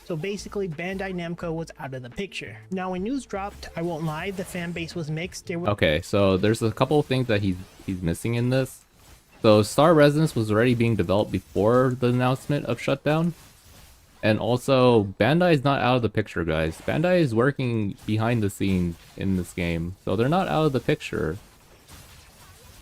so basically Bandai Namco was out of the picture. Now when news dropped, I won't lie, the fan base was mixed. There was Okay, so there's a couple of things that he's missing in this. So Star Resonance was already being developed before the announcement of shutdown. And also, Bandai is not out of the picture, guys. Bandai is working behind the scenes in this game, so they're not out of the picture.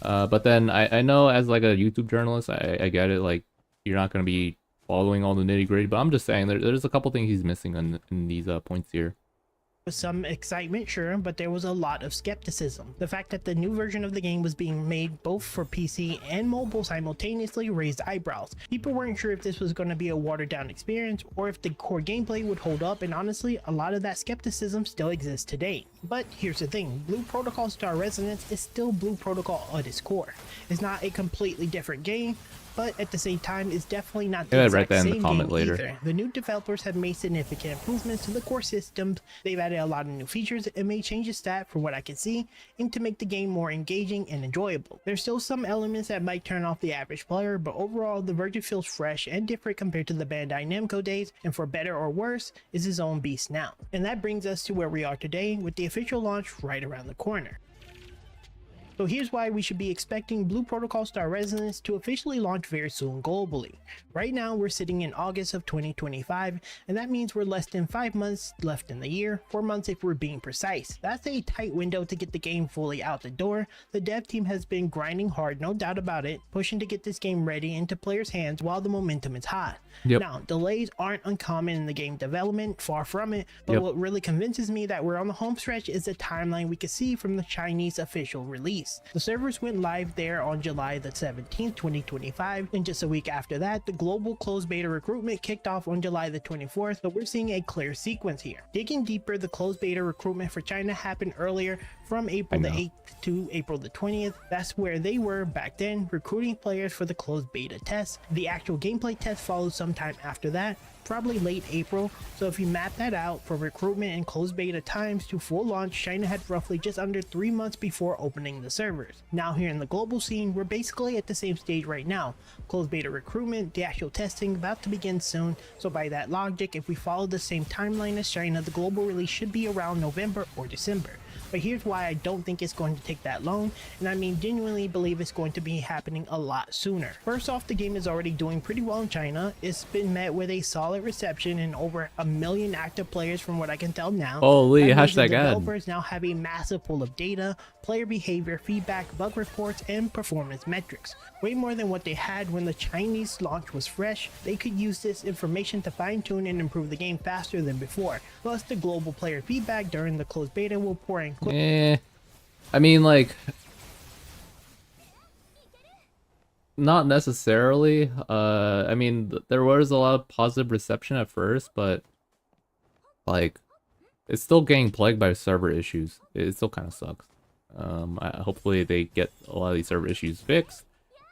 But then I know as like a YouTube journalist, I get it. Like you're not gonna be following all the nitty gritty, but I'm just saying there's a couple things he's missing in these points here. some excitement, sure, but there was a lot of skepticism. The fact that the new version of the game was being made both for PC and mobile simultaneously raised eyebrows. People weren't sure if this was going to be a watered down experience or if the core gameplay would hold up, and honestly, a lot of that skepticism still exists today. But here's the thing, Blue Protocol Star Resonance is still Blue Protocol at its core. It's not a completely different game, but at the same time, it's definitely not the Yeah, I exact read that in the same comment game later. either. The new developers have made significant improvements to the core systems. They've added a lot of new features and made changes that, from what I can see, aim to make the game more engaging and enjoyable. There's still some elements that might turn off the average player, but overall, the version feels fresh and different compared to the Bandai Namco days, and for better or worse, is his own beast now. And that brings us to where we are today, with the official launch right around the corner. So here's why we should be expecting Blue Protocol Star Resonance to officially launch very soon globally. Right now we're sitting in August of 2025, and that means we're less than 5 months left in the year, 4 months if we're being precise. That's a tight window to get the game fully out the door. The dev team has been grinding hard, no doubt about it, pushing to get this game ready into players' hands while the momentum is hot. Yep. Now, delays aren't uncommon in the game development, far from it, but Yep. what really convinces me that we're on the home stretch is the timeline we could see from the Chinese official release. The servers went live there on July the 17th, 2025, and just a week after that, the global closed beta recruitment kicked off on July the 24th, so we're seeing a clear sequence here. Digging deeper, the closed beta recruitment for China happened earlier, from April the 8th to April the 20th. That's where they were back then, recruiting players for the closed beta test. The actual gameplay test followed sometime after that, probably late April. So if you map that out for recruitment and closed beta times to full launch, China had roughly just under 3 months before opening the servers. Now here in the global scene, we're basically at the same stage right now. Closed beta recruitment, the actual testing about to begin soon. So by that logic, if we follow the same timeline as China, the global release should be around November or December. But here's why I don't think it's going to take that long, and I mean genuinely believe it's going to be happening a lot sooner. First off, the game is already doing pretty well in China. It's been met with a solid reception and over 1 million active players from what I can tell now. Holy, That means the hashtag ad. developers now have a massive pool of data, player behavior, feedback, bug reports, and performance metrics. Way more than what they had when the Chinese launch was fresh. They could use this information to fine-tune and improve the game faster than before. Plus, the global player feedback during the closed beta will pour in quickly. I mean, like, not necessarily. I mean, there was a lot of positive reception at first, but like, it's still getting plagued by server issues. It still kind of sucks. Hopefully they get a lot of these server issues fixed.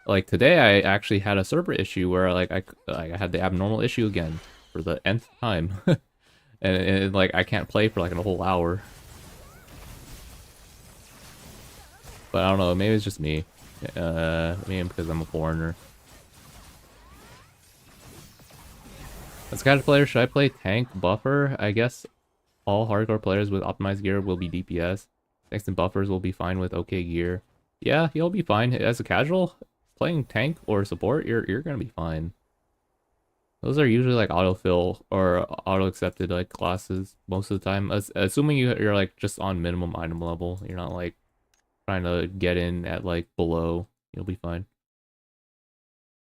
Like today, I actually had a server issue where like I had the abnormal issue again for the nth time, and like I can't play for like a whole hour. But I don't know, maybe it's just me. Maybe because I'm a foreigner. As a casual player, should I play tank buffer? I guess all hardcore players with optimized gear will be DPS. Tanks and buffers will be fine with okay gear. Yeah, you'll be fine. As a casual, playing tank or support, you're gonna be fine. Those are usually like autofill or auto-accepted like classes most of the time. Assuming you're like just on minimum item level, you're not like trying to get in at like below, you'll be fine.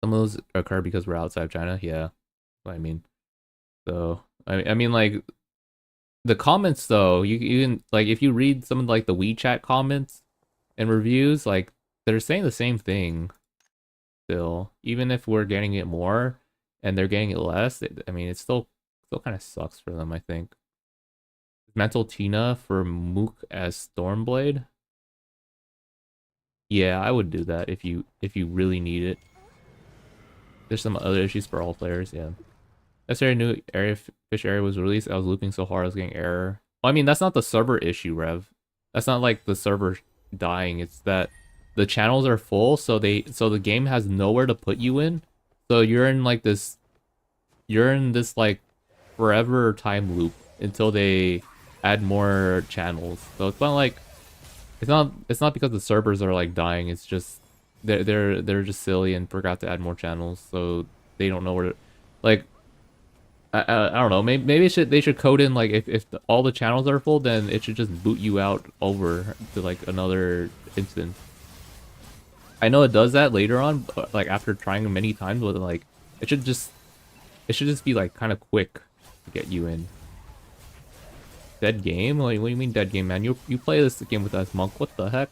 Some of those occur because we're outside of China. Yeah, what I mean. So I mean like the comments though, you can like if you read some of like the WeChat comments and reviews, like they're saying the same thing still, even if we're getting it more and they're getting it less. I mean, it still kind of sucks for them, I think. Mental Tina for Mook as Stormblade. Yeah, I would do that if you really need it. There's some other issues for all players. Yeah. Yesterday, new area fish area was released. I was looping so hard I was getting error. Well, I mean, that's not the server issue, Rev. That's not like the server dying. It's that the channels are full, so the game has nowhere to put you in. So you're in this like forever time loop until they add more channels. So it's not like it's not because the servers are like dying. It's just they're just silly and forgot to add more channels, so they don't know where to, like, I don't know. Maybe they should code in like if all the channels are full, then it should just boot you out over to like another instance. I know it does that later on, but, like after trying many times, but like it should just be like kind of quick to get you in. Dead game? Like, what do you mean dead game, man? You play this game with us, Monk. What the heck?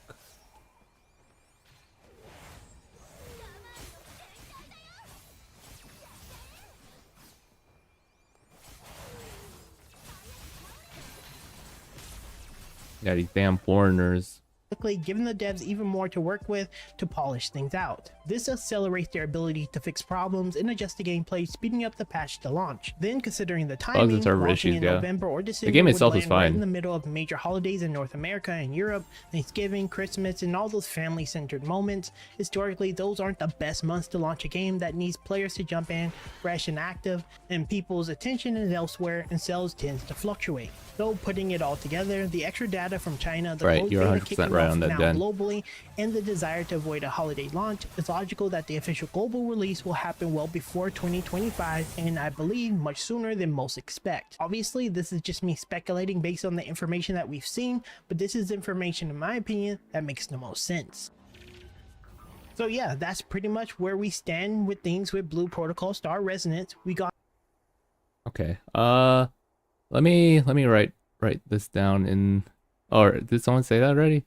Yeah, these damn foreigners. Quickly, giving the devs even more to work with to polish things out. This accelerates their ability to fix problems and adjust the gameplay, speeding up the patch to launch. Then, considering the timing, launching in November or December the game itself would is land right fine. in the middle of major holidays in North America and Europe, Thanksgiving, Christmas, and all those family-centered moments. Historically, those aren't the best months to launch a game that needs players to jump in fresh and active, and people's attention is elsewhere and sales tends to fluctuate. So, putting it all together, the extra data from China, the Right, you're 100% right on that, Dan. globally, and the desire to avoid a holiday launch, it's logical that the official global release will happen well before 2025, and I believe much sooner than most expect. Obviously, this is just me speculating based on the information that we've seen, but this is information, in my opinion, that makes the most sense. So yeah, that's pretty much where we stand with things with Blue Protocol Star Resonance. We got Okay. Let me write this down in. Or did someone say that already?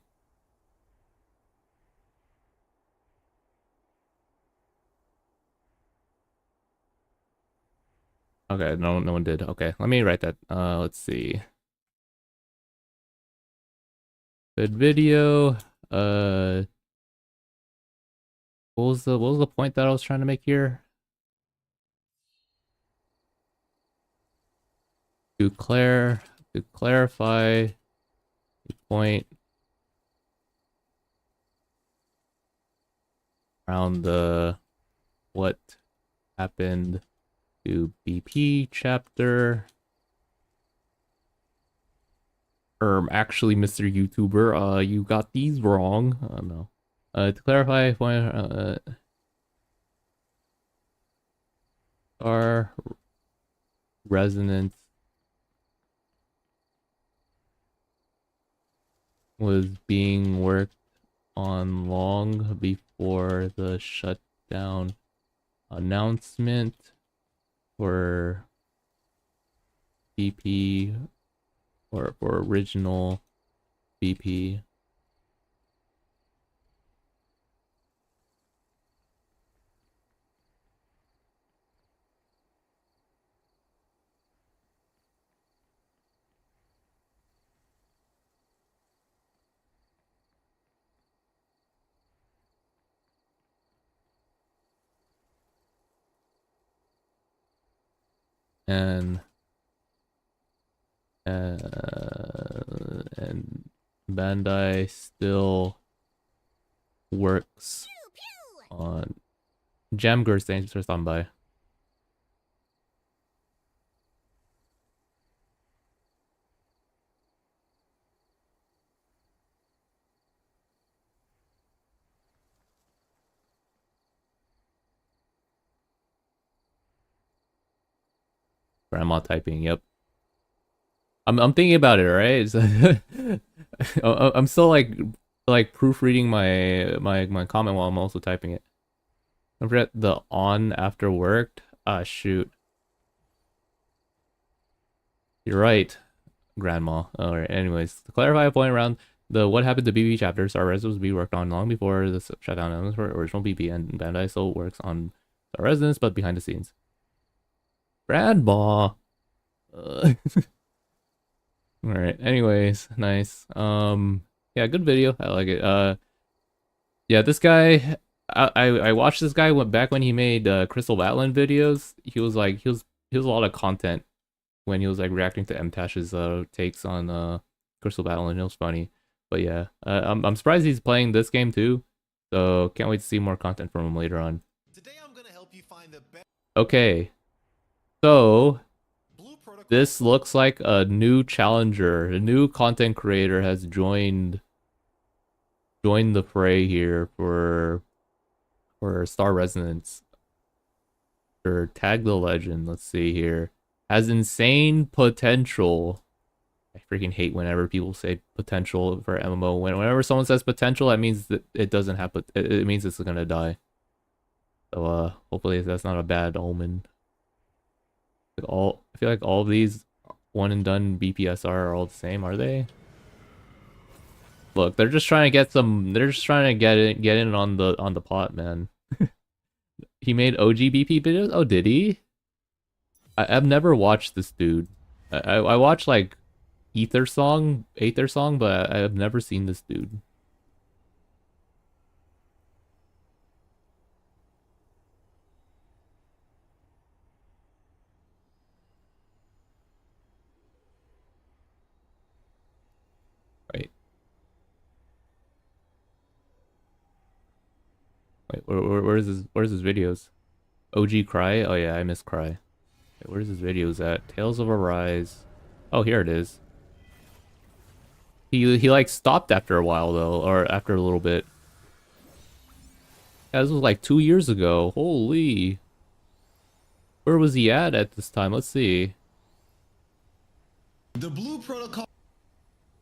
Okay, no one did. Okay, let me write that. Let's see. Good video. What was the point that I was trying to make here? To clarify the point around the what happened to BP chapter actually, Mr. YouTuber, you got these wrong. No. To clarify, Star Resonance was being worked on long before the shutdown announcement for BP or for original BP. And Bandai still works on Jamgers. Thanks for stopping by. Grandma typing. Yep. I'm thinking about it, right? I'm still like proofreading my comment while I'm also typing it. Don't forget the on after work. Ah, shoot. You're right, Grandma. Alright, anyways, to clarify a point around the what happened to BB chapter, Star Residence was being worked on long before the shutdown announcement for original BB, and Bandai still works on Star Residence, but behind the scenes. Grandma. Alright, anyways, nice. Yeah, good video. I like it. Yeah, this guy, I watched this guy went back when he made Crystal Battleland videos. He was a lot of content when he was like reacting to MTash's takes on Crystal Battleland. It was funny. But yeah, I'm surprised he's playing this game too. So can't wait to see more content from him later on. Today I'm gonna help you find the best. Okay. So this looks like a new challenger, a new content creator has joined the fray here for Star Resonance. Or Tag the Legend, let's see here. Has insane potential. I freaking hate whenever people say potential for MMO. Whenever someone says potential, that means that it doesn't have it means it's gonna die. So hopefully that's not a bad omen. I feel like all of these one and done BPSR are all the same, are they? Look, they're just trying to get some. They're just trying to get in on the pot, man. He made OG BP videos. Oh, did he? I've never watched this dude. I watched like Aether Song, but I have never seen this dude. Wait, where's his videos? OG Cry? Oh yeah, I miss Cry. Wait, where's his videos at? Tales of Arise. Oh, here it is. He like stopped after a while though, or after a little bit. Yeah, this was like 2 years ago. Holy. Where was he at this time? Let's see. The Blue Protocol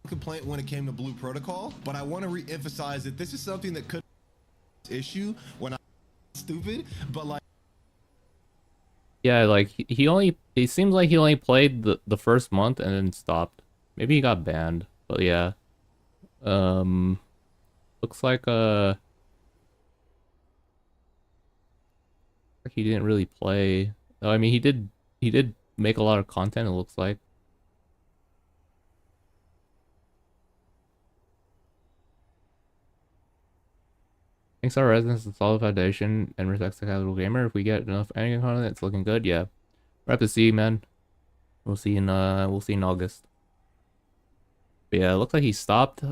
complaint when it came to Blue Protocol, but I want to re-emphasize that this is something that could issue when I'm stupid, but like yeah, like he seems like he only played the first month and then stopped. Maybe he got banned, but yeah. Looks like he didn't really play. Oh, I mean he did make a lot of content, it looks like. Thanks our residents, a solid foundation, and respects the casual gamer. If we get enough anime content, it's looking good. Yeah, we'll have to see, man. We'll see in August. But yeah, it looks like he stopped.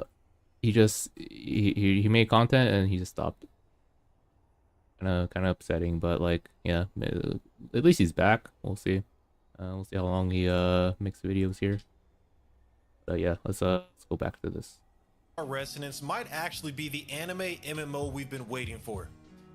He just he made content and he just stopped. Kind of upsetting, but like yeah, at least he's back. We'll see. We'll see how long he makes videos here. Yeah, let's go back to this. Resonance might actually be the anime MMO we've been waiting for.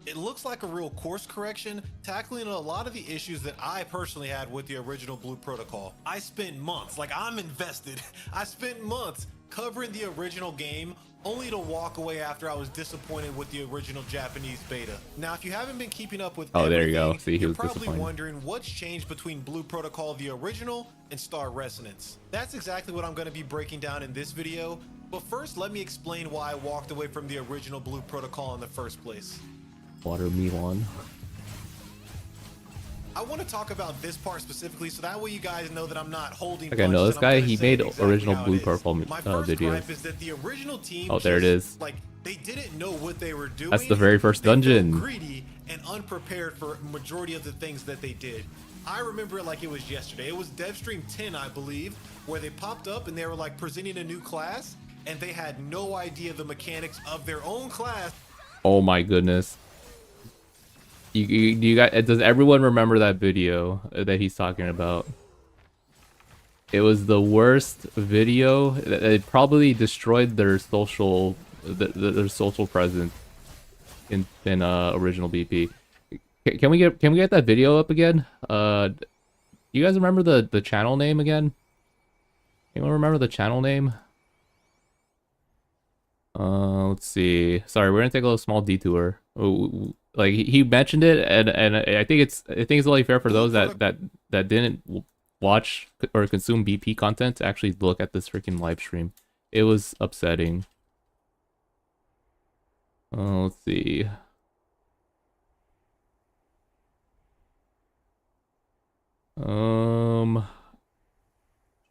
It looks like a real course correction, tackling a lot of the issues that I personally had with the original Blue Protocol. I spent months, like I'm invested, I spent months covering the original game only to walk away after I was disappointed with the original Japanese beta. Now, if you haven't been keeping up with Oh, there you go. See, he you're was probably disappointed. wondering what's changed between Blue Protocol, the original, and Star Resonance. That's exactly what I'm going to be breaking down in this video. But first, let me explain why I walked away from the original Blue Protocol in the first place. Water Milan. I want to talk about this part specifically, so that way you guys know that I'm not holding. Okay, no, this punches and I'm guy, gonna he say made it exactly original how it Blue is. Protocol My first videos. gripe is that the original team Oh, there it is. like they didn't know what they were doing. That's the very first They felt dungeon. greedy and unprepared for majority of the things that they did. I remember it like it was yesterday. It was DevStream 10, I believe, where they popped up and they were like presenting a new class, and they had no idea the mechanics of their own class. Oh my goodness. Do you guys, does everyone remember that video that he's talking about? It was the worst video. It probably destroyed their social, their social presence in original BP. Can we get that video up again? Do you guys remember the channel name again? Anyone remember the channel name? Let's see. Sorry, we're gonna take a little small detour. Like he mentioned it, and I think it's only fair for those that didn't watch or consume BP content to actually look at this freaking live stream. It was upsetting. Let's see.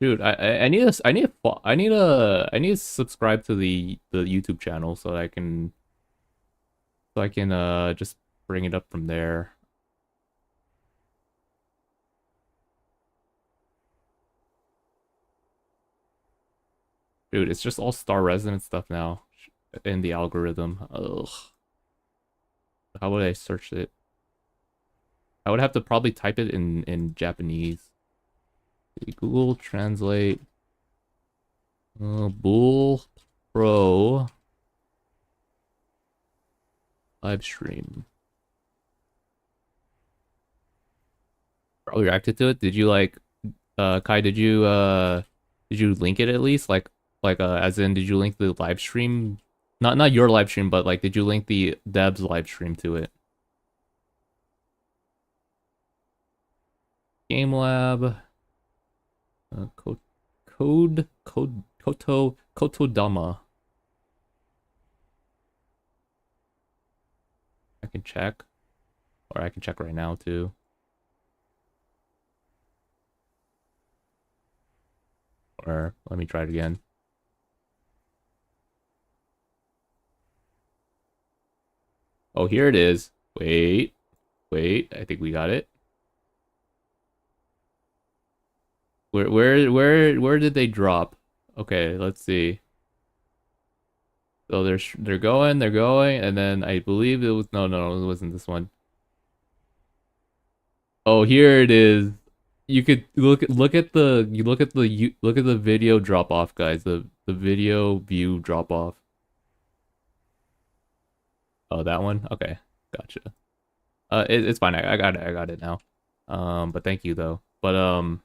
Dude, I need to subscribe to the YouTube channel so I can just bring it up from there. Dude, it's just all Star Resonance stuff now in the algorithm. Ugh. How would I search it? I would have to probably type it in Japanese. Google Translate. Bull Pro live stream. Probably reacted to it. Did you like Kai, did you link it at least? Like as in, did you link the live stream? Not your live stream, but like did you link the Deb's live stream to it? Game Lab. Kotodama. I can check. Or I can check right now too. Or let me try it again. Oh, here it is. Wait, I think we got it. Where did they drop? Okay, let's see. So they're going, and then I believe it was no, it wasn't this one. Oh, here it is. You could look at the video drop off, guys. The video view drop off. Oh, that one? Okay, gotcha. It's fine. I got it now. But thank you though. But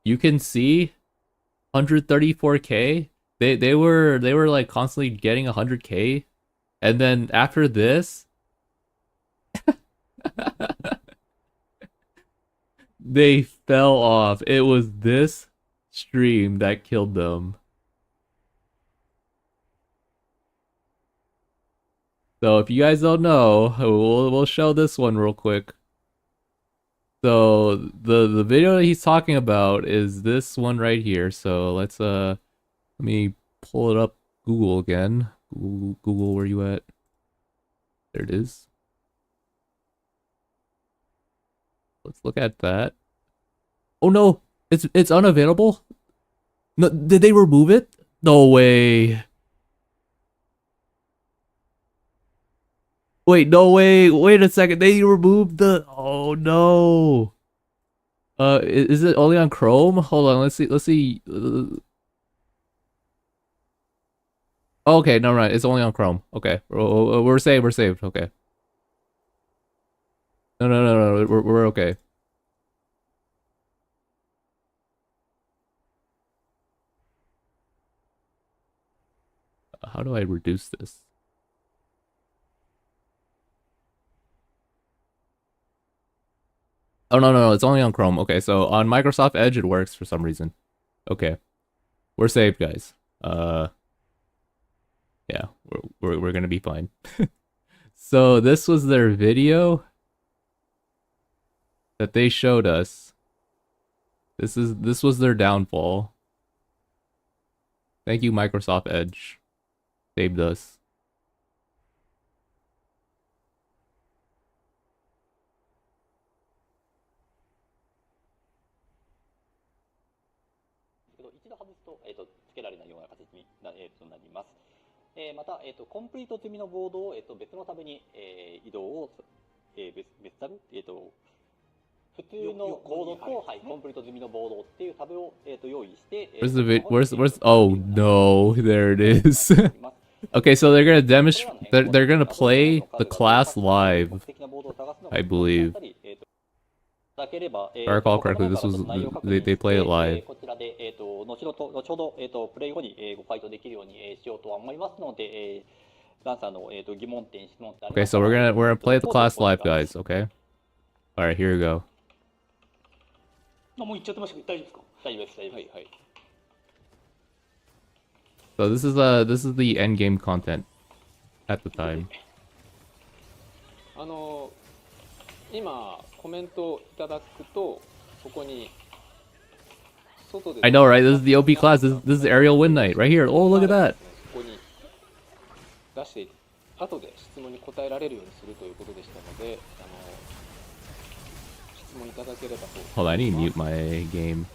you can see 134K. They were like constantly getting 100K, and then after this, they fell off. It was this stream that killed them. So if you guys don't know, we'll show this one real quick. So the video that he's talking about is this one right here. So let's let me pull it up. Google again. Google, where you at? There it is. Let's look at that. Oh no, it's unavailable. No, did they remove it? No way. Wait, no way. Wait a second. They removed the... Oh, no. Is it only on Chrome? Hold on, let's see. Let's see. Okay, no, right. It's only on Chrome. Okay, we're saved. We're saved. Okay. No, no, no, no. We're okay. How do I reduce this? Oh no, no, no. It's only on Chrome. Okay, so on Microsoft Edge it works for some reason. Okay, we're saved, guys. Yeah, we're gonna be fine. So this was their video that they showed us. This was their downfall. Thank you, Microsoft Edge. Saved us. Where's the where's oh no, there it is. Okay, so they're gonna demonstrate. They're gonna play the class live, I believe. If I recall correctly, this was they play it live. Okay, so we're gonna play the class live, guys. Okay. All right, here we go. So this is the end game content at the time. I know, right? This is the OP class. This is Aerial Wind Knight right here. Oh, look at that. Hold on, I need to mute my game.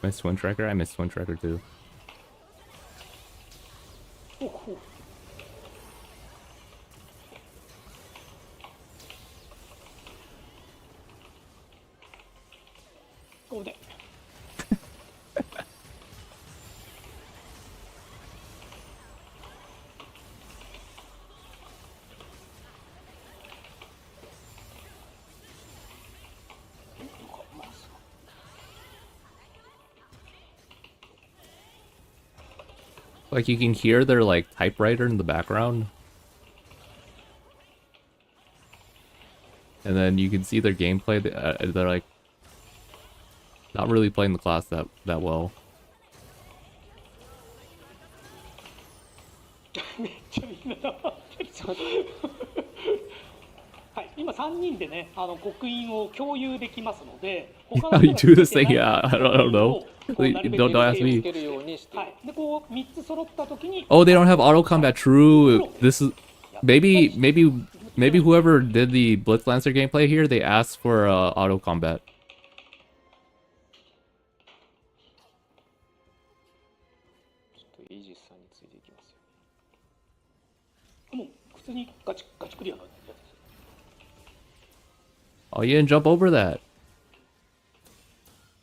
Miss Twin Tracker? I miss Twin Tracker too. Like you can hear their like typewriter in the background. And then you can see their gameplay. They're like not really playing the class that well. How do you do this thing? Yeah, I don't know. Don't ask me. Oh, they don't have auto combat. True. This is maybe whoever did the Blitz Lancer gameplay here, they asked for auto combat. Oh, you didn't jump over that.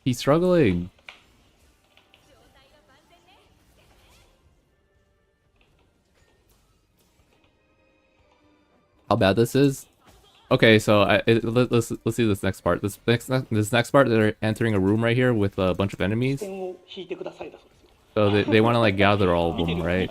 He's struggling. How bad this is? Okay, so let's see this next part. This next part, they're entering a room right here with a bunch of enemies. So they want to like gather all of them, right?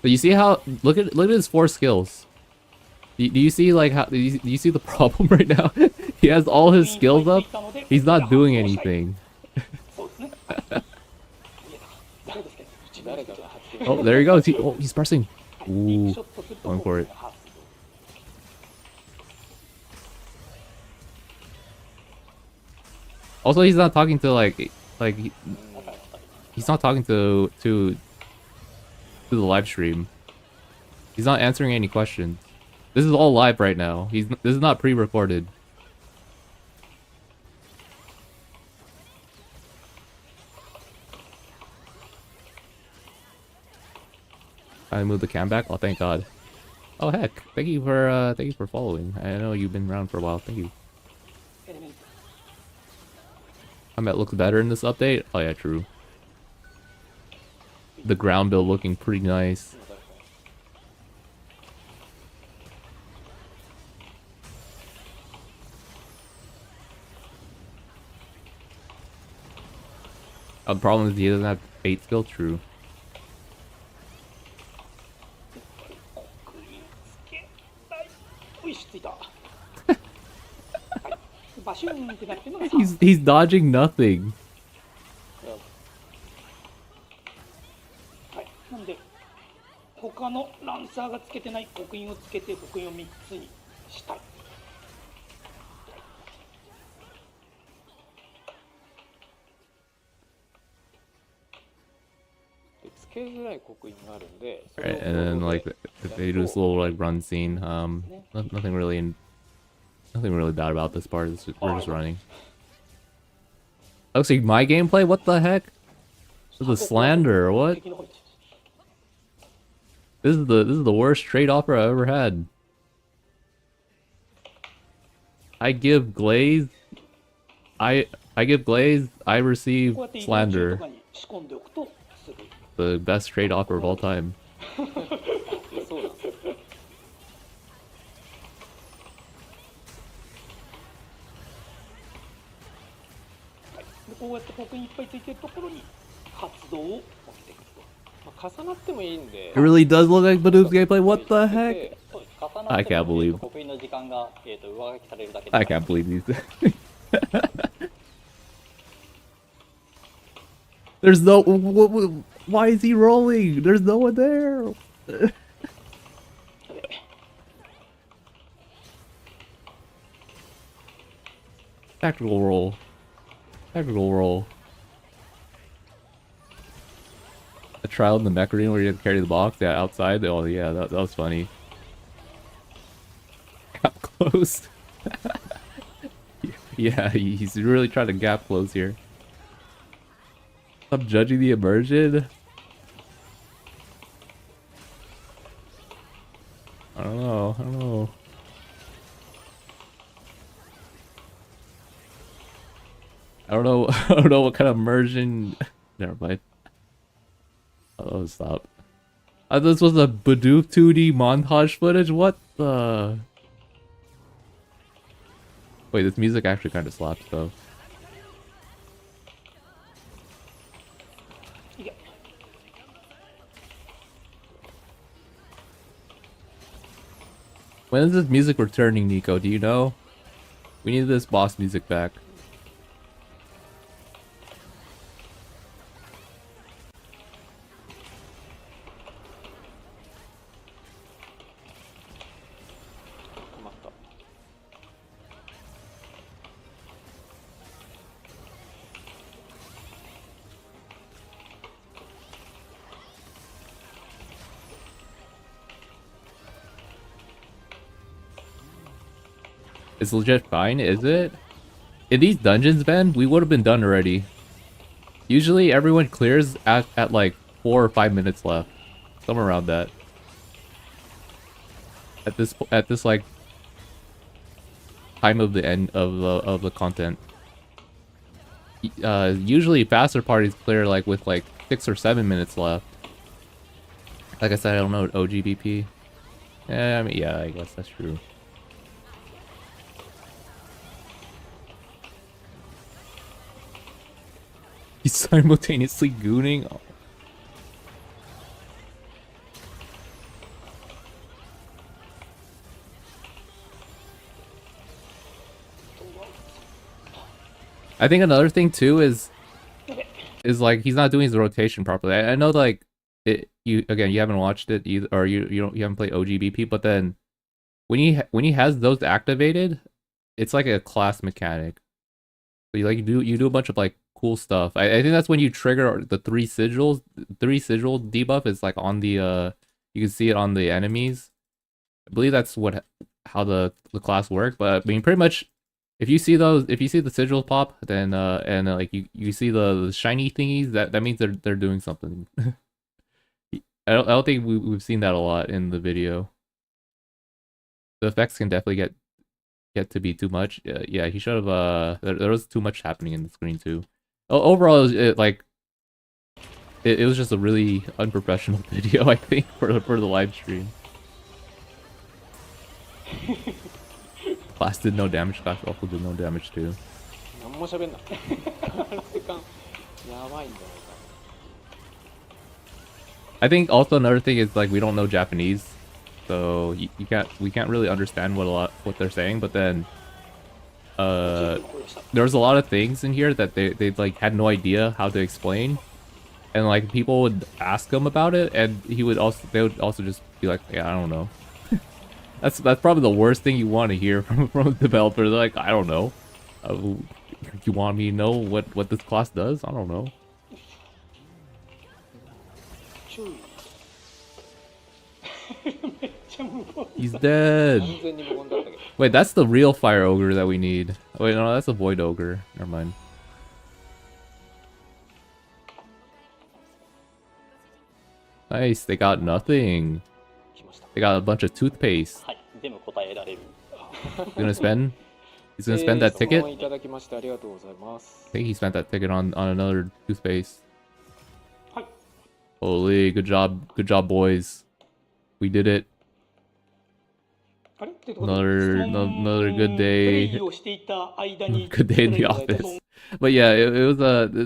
But you see how look at his 4 skills. Do you see like how do you see the problem right now? He has all his skills up. He's not doing anything. Oh, there he goes. He's pressing. Ooh, going for it. Also, he's not talking to like He's not talking to the live stream. He's not answering any questions. This is all live right now. This is not pre-recorded. I moved the cam back. Oh, thank God. Oh heck! Thank you for following. I know you've been around for a while. Thank you. Combat looks better in this update. Oh yeah, true. The ground build looking pretty nice. Oh, the problem is he doesn't have bait skill. True. おいしついた。はい。バシューンってなってるのが He's dodging nothing. はい。なんで他のランサーがつけてない刻印をつけて刻印を3つにしたい。つけづらい刻印があるんで。 Right, and then like they do this little like run scene. Nothing really bad about this part. We're just running. Looks like my gameplay. What the heck? This is a slander or what? This is the worst trade offer I ever had. I give glaze. I give glaze. I receive slander. The best trade offer of all time. そうなんですよ。でこうやって刻印いっぱいついてるところに活動を持っていくと。まあ、重なってもいいんで。 It really does look like Badoof's gameplay. What the heck? そうです。重な I っても can't believe. 刻印の時間が上書きされるだけで。 I can't believe these. There's no. Why is he rolling? There's no one there. Tactical roll. Tactical roll. A trial in the mech arena where you have to carry the box. Yeah, outside. Oh yeah, that was funny. Gap closed. Yeah, he's really trying to gap close here. Stop judging the immersion. I don't know. I don't know what kind of immersion. Never mind. Oh, stop. This was a Badoof 2D montage footage? What the? Wait, this music actually kind of slaps though. When is this music returning, Nico? Do you know? We need this boss music back. It's legit fine, is it? In these dungeons, man, we would have been done already. Usually everyone clears at like 4 or 5 minutes left. Somewhere around that. At this like time of the end of the content. Usually faster parties clear like with like 6 or 7 minutes left. Like I said, I don't know OGBP. Yeah, I mean, yeah, I guess that's true. He's simultaneously gooning. Oh. I think another thing too is like he's not doing his rotation properly. I know like you haven't watched it either, or you haven't played OGBP, but then when he has those activated, it's like a class mechanic. So you do a bunch of like cool stuff. I think that's when you trigger the three sigil debuff is like on the you can see it on the enemies. I believe that's how the class works. But I mean, pretty much, if you see the sigil pop, then like you see the shiny thingies, that means they're doing something. I don't think we've seen that a lot in the video. The effects can definitely get to be too much. Yeah, he should have. There was too much happening in the screen too. Overall, it was just a really unprofessional video, I think, for the live stream. Class did no damage. Class also did no damage too. 何も喋んない時間やばいんだよ I think also another thing is like we don't know Japanese, so we can't really understand what they're saying. But then there's a lot of things in here that they like had no idea how to explain, and like people would ask him about it, and they would also just be like, yeah, I don't know. That's probably the worst thing you want to hear from a developer. They're like, I don't know. You want me to know what this class does? I don't know. 注意めっちゃ無言 He's dead. 完全に無言だったけど Wait, that's the real fire ogre that we need. Wait, no, that's a void ogre. Never mind. Nice, they got nothing. 来ました They got a bunch of toothpaste. はい全部答えられる He's gonna spend? He's gonna spend that 質 ticket? 問いただきましてありがとうございます I think he spent that ticket on another toothpaste. はい Holy, good job, boys. We did it. あれってことで Another good プレ day. イをしていた間に Good day in the 作られた office. But yeah, it was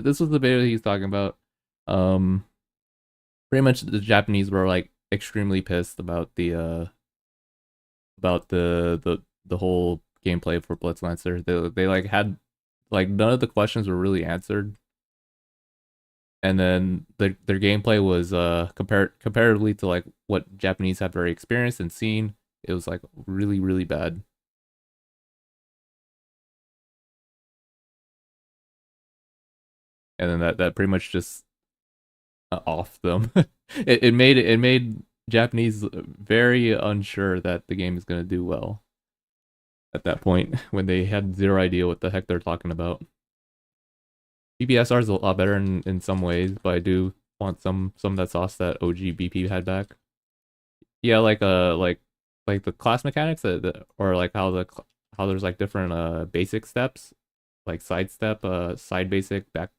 this was the video he's talking about. Pretty much the Japanese were like extremely pissed about the whole gameplay for Blitzlancer. They like had like none of the questions were really answered. And then their gameplay was comparatively to like what Japanese have already experienced and seen, it was like really, really bad. And then that pretty much just off them. it made Japanese very unsure that the game is gonna do well at that point when they had zero idea what the heck they're talking about. BPSR is a lot better in some ways, but I do want some of that sauce that OG BP had back. Yeah, like the class mechanics or like how there's like different basic steps, like side step, side basic, back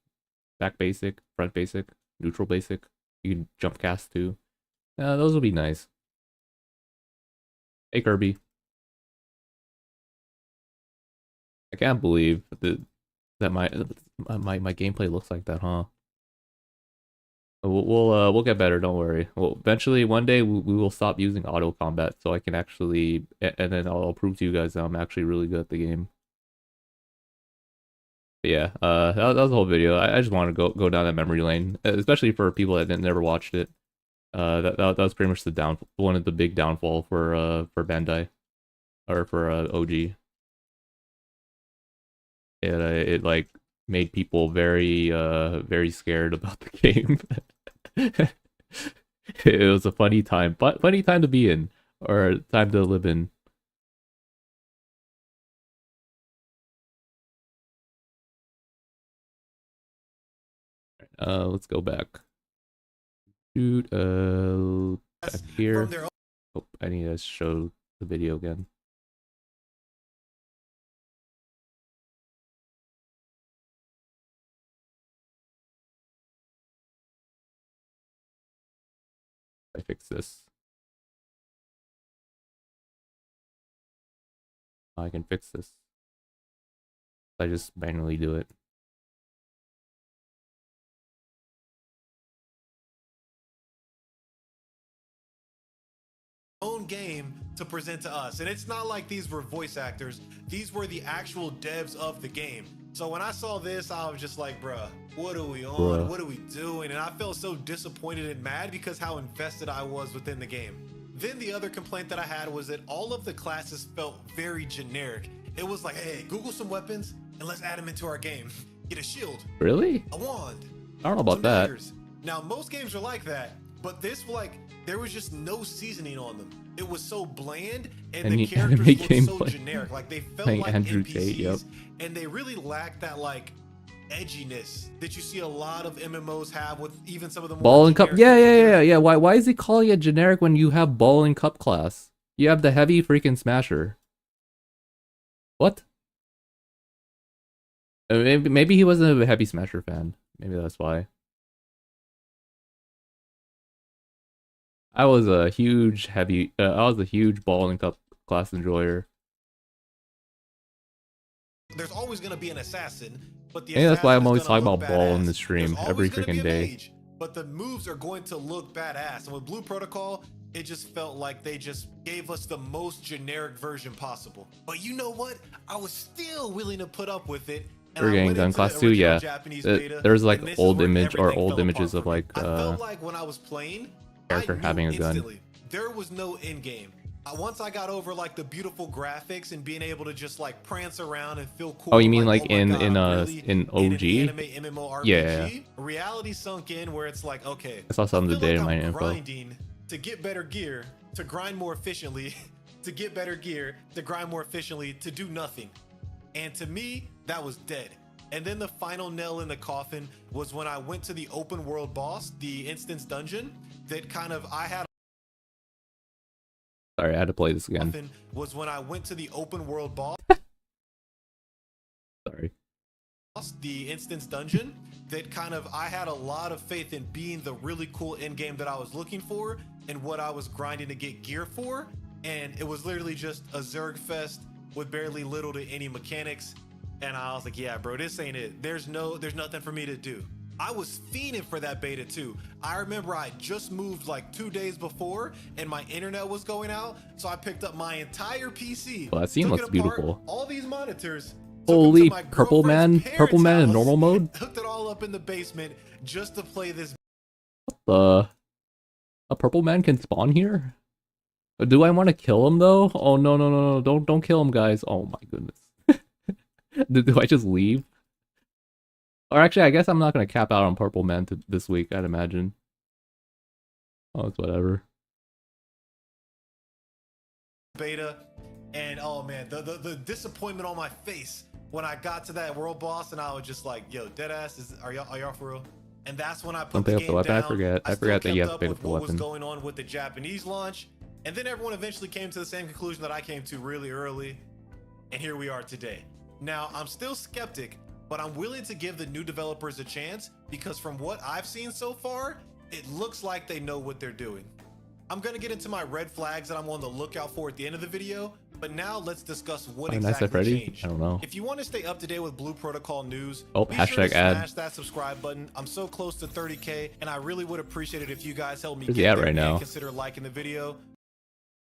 basic, front basic, neutral basic. You can jump cast too. Those would be nice. Hey Kirby. I can't believe that my gameplay looks like that, huh? We'll get better, don't worry. Well, eventually one day we will stop using auto combat so I can actually, and then I'll prove to you guys that I'm actually really good at the game. But yeah, that was the whole video. I just want to go down that memory lane, especially for people that never watched it. That was pretty much one of the big downfall for Bandai, or for OG. It like made people very very scared about the game. It was a funny time to be in, or time to live in. Let's go back. Dude, back here. Oh, I need to show the video again. I fix this. I can fix this. I just manually do it. Own game to present to us, and it's not like these were voice actors. These were the actual devs of the game. So when I saw this, I was just like, bruh, what are we on? Bruh. What are we doing? And I felt so disappointed and mad because how invested I was within the game. Then the other complaint that I had was that all of the classes felt very generic. It was like, hey, Google some weapons and let's add them into our game. get a shield, Really? a wand. I don't know about some that. daggers. Now most games are like that, but this like there was just no seasoning on them. It was so bland, and Any the characters anime looked so gameplay. generic. Like they felt Playing like Andrew NPCs, Tate, yep. and they really lacked that like edginess that you see a lot of MMOs have with even some of the more Ball and cup. generic Yeah, yeah, characters. yeah, yeah. Why is he calling it generic when you have ball and cup class? You have the heavy freaking smasher. What? Maybe he wasn't a heavy smasher fan. Maybe that's why. I was a huge heavy. I was a huge ball and cup class enjoyer. There's always going to be an assassin, but the Maybe that's why I'm assassin's always gonna talking look about ball in badass. the stream There's every always gonna be freaking a day. mage, but the moves are going to look badass. And with Blue Protocol, it just felt like they just gave us the most generic version possible. But you know what? I was still willing to put up with it. And We're I getting went done into class the 2, original yeah. Japanese beta, There's like and this is old where image or everything old fell images apart of like for me. I felt like when I was playing, character I knew having a gun. instantly there was no end game. Once I got over like the beautiful graphics and being able to just like prance around and feel cool. Oh, you mean like oh my in God, in really in an OG? anime MMORPG? Yeah. Reality sunk in where it's like, okay, I saw some feel today like in my I'm info. grinding to get better gear, to grind more efficiently, to get better gear, to grind more efficiently, to do nothing. And to me, that was dead. And then the final nail in the coffin was when I went to the open world boss, the instance dungeon, that kind of I had Sorry, I had to play this again. coffin was when I went to the open world boss, Sorry. the instance dungeon, that kind of I had a lot of faith in being the really cool end game that I was looking for and what I was grinding to get gear for. And it was literally just a Zerg fest with barely little to any mechanics. And I was like, yeah, bro, this ain't it. There's nothing for me to do. I was fiending for that beta too. I remember I just moved like 2 days before and my internet was going out. So I picked up my entire PC. Well, that scene took looks it apart, beautiful. all these monitors. Holy took 'em to my purple man, girlfriend's purple man in parents' normal house, mode. Hooked it all up in the basement just to play this. A purple man can spawn here? Do I want to kill him though? Oh no no no no! Don't kill him, guys! Oh my goodness. do I just leave? Or actually, I guess I'm not gonna cap out on purple man this week. I'd imagine. Oh, it's whatever. Beta, and oh man, the disappointment on my face when I got to that world boss and I was just like, yo, deadass, are y'all for real? And that's when I put Don't the pick up game the weapon. down. I forget still that you kept have to up pick with up the what was weapon. going on with the Japanese launch, and then everyone eventually came to the same conclusion that I came to really early, and here we are today. Now I'm still skeptic, but I'm willing to give the new developers a chance because from what I've seen so far, it looks like they know what they're doing. I'm gonna get into my red flags that I'm on the lookout for at the end of the video, but now let's discuss what Oh, nice exactly Freddy? changed. I don't know. If you want to stay up to date with Blue Protocol news, Oh, be sure hashtag to ad. smash that subscribe button. I'm so close to 30K, and I really would appreciate it if you guys help me Where's get he at there right and now? consider liking the video.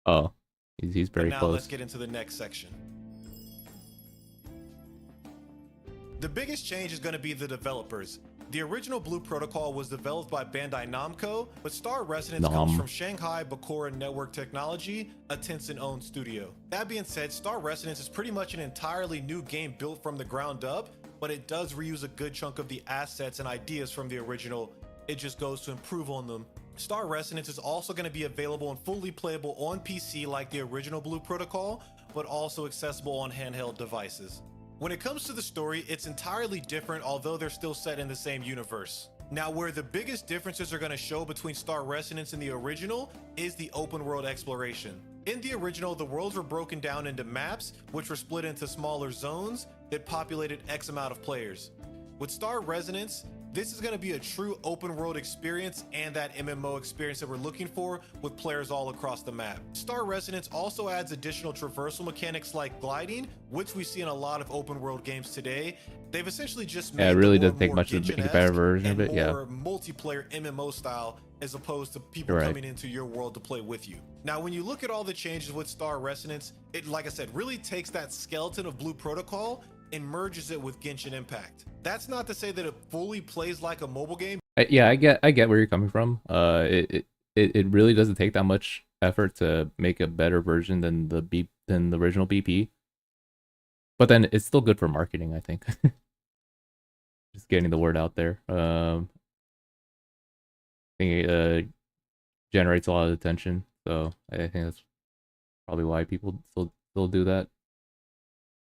Oh, he's very But now close. let's get into the next section. The biggest change is going to be the developers. The original Blue Protocol was developed by Bandai Namco, but Star Residence comes from Shanghai Bakura Network Technology, a Tencent-owned studio. That being said, Star Residence is pretty much an entirely new game built from the ground up, but it does reuse a good chunk of the assets and ideas from the original. It just goes to improve on them. Star Residence is also going to be available and fully playable on PC like the original Blue Protocol, but also accessible on handheld devices. When it comes to the story, it's entirely different, although they're still set in the same universe. Now, where the biggest differences are going to show between Star Residence and the original is the open world exploration. In the original, the worlds were broken down into maps, which were split into smaller zones that populated X amount of players. With Star Residence, this is going to be a true open world experience and that MMO experience that we're looking for with players all across the map. Star Residence also adds additional traversal mechanics like gliding, which we see in a lot of open world games today. They've essentially just made Yeah, it really them doesn't take more much to make a Genshin-esque better version of and it, yeah. more multiplayer MMO style as opposed to people You're right. coming into your world to play with you. Now, when you look at all the changes with Star Residence, it, like I said, really takes that skeleton of Blue Protocol and merges it with Genshin Impact. That's not to say that it fully plays like a mobile game. Yeah, I get where you're coming from. It really doesn't take that much effort to make a better version than the original BP. But then it's still good for marketing, I think. just getting the word out there. I think it generates a lot of attention, so I think that's probably why people still do that.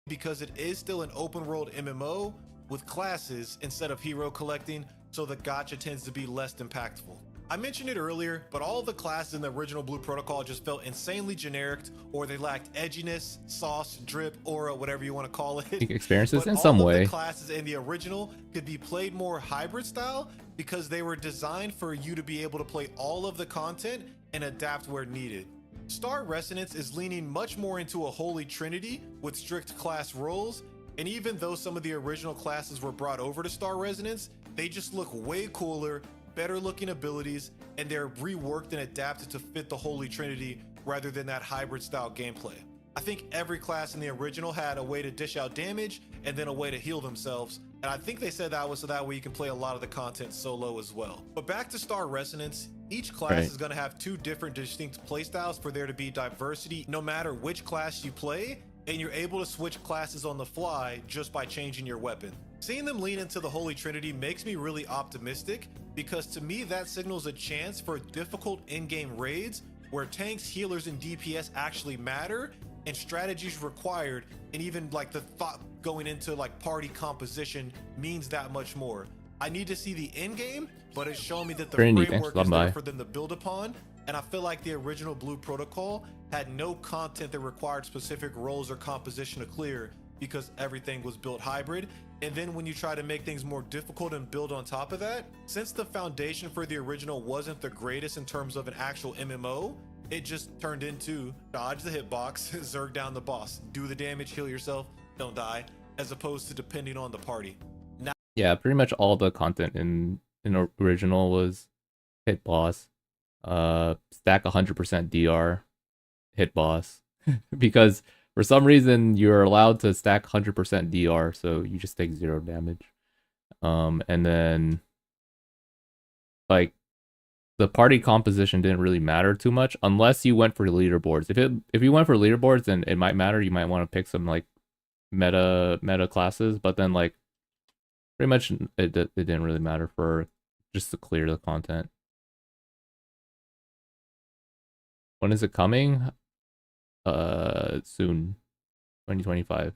Because it is still an open world MMO with classes instead of hero collecting, so the gacha tends to be less impactful. I mentioned it earlier, but all the classes in the original Blue Protocol just felt insanely generic, or they lacked edginess, sauce, drip, aura, whatever you want to call it. Experiences But in all some of way. the classes in the original could be played more hybrid style because they were designed for you to be able to play all of the content and adapt where needed. Star Resonance is leaning much more into a holy trinity with strict class roles, and even though some of the original classes were brought over to Star Resonance, they just look way cooler, better looking abilities, and they're reworked and adapted to fit the holy trinity rather than that hybrid style gameplay. I think every class in the original had a way to dish out damage and then a way to heal themselves, and I think they said that was so that way you can play a lot of the content solo as well. But back to Star Resonance, each class Right. is going to have 2 different distinct playstyles for there to be diversity no matter which class you play, and you're able to switch classes on the fly just by changing your weapon. Seeing them lean into the Holy Trinity makes me really optimistic, because to me that signals a chance for difficult in-game raids where tanks, healers, and DPS actually matter, and strategies required, and even like the thought going into like party composition means that much more. I need to see the end game, but it's showing me that the Trinity, framework thanks, is there bye. for them to build upon, and I feel like the original Blue Protocol had no content that required specific roles or composition to clear because everything was built hybrid. And then when you try to make things more difficult and build on top of that, since the foundation for the original wasn't the greatest in terms of an actual MMO, it just turned into dodge the hitbox, zerg down the boss, do the damage, heal yourself, don't die, as opposed to depending on the party. Yeah, pretty much all the content in original was hit boss, stack 100% DR, hit boss, because for some reason you're allowed to stack 100% DR, so you just take 0 damage. And then like the party composition didn't really matter too much unless you went for leaderboards. If you went for leaderboards, then it might matter. You might want to pick some like meta classes, but then like pretty much it didn't really matter for just to clear the content. When is it coming? Soon, 2025.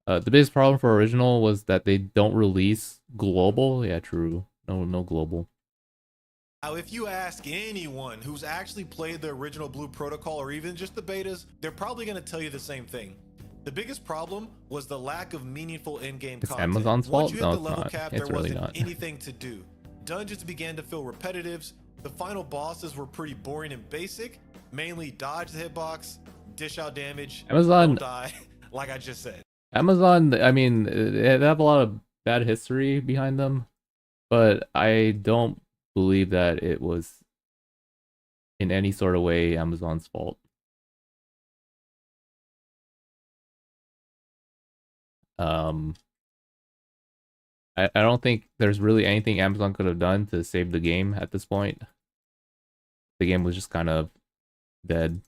The biggest problem for original was that they don't release global. Yeah, true. No global. Now, if you ask anyone who's actually played the original Blue Protocol or even just the betas, they're probably going to tell you the same thing. The biggest problem was the lack of meaningful in-game It's content. Amazon's Once fault? you hit No, the it's level not. cap, It's there really wasn't not. anything to do. Dungeons began to feel repetitive. The final bosses were pretty boring and basic. Mainly dodge the hitbox, dish out damage, Amazon- don't die, like I just said. Amazon, I mean, they have a lot of bad history behind them, but I don't believe that it was in any sort of way Amazon's fault. I don't think there's really anything Amazon could have done to save the game at this point. The game was just kind of dead.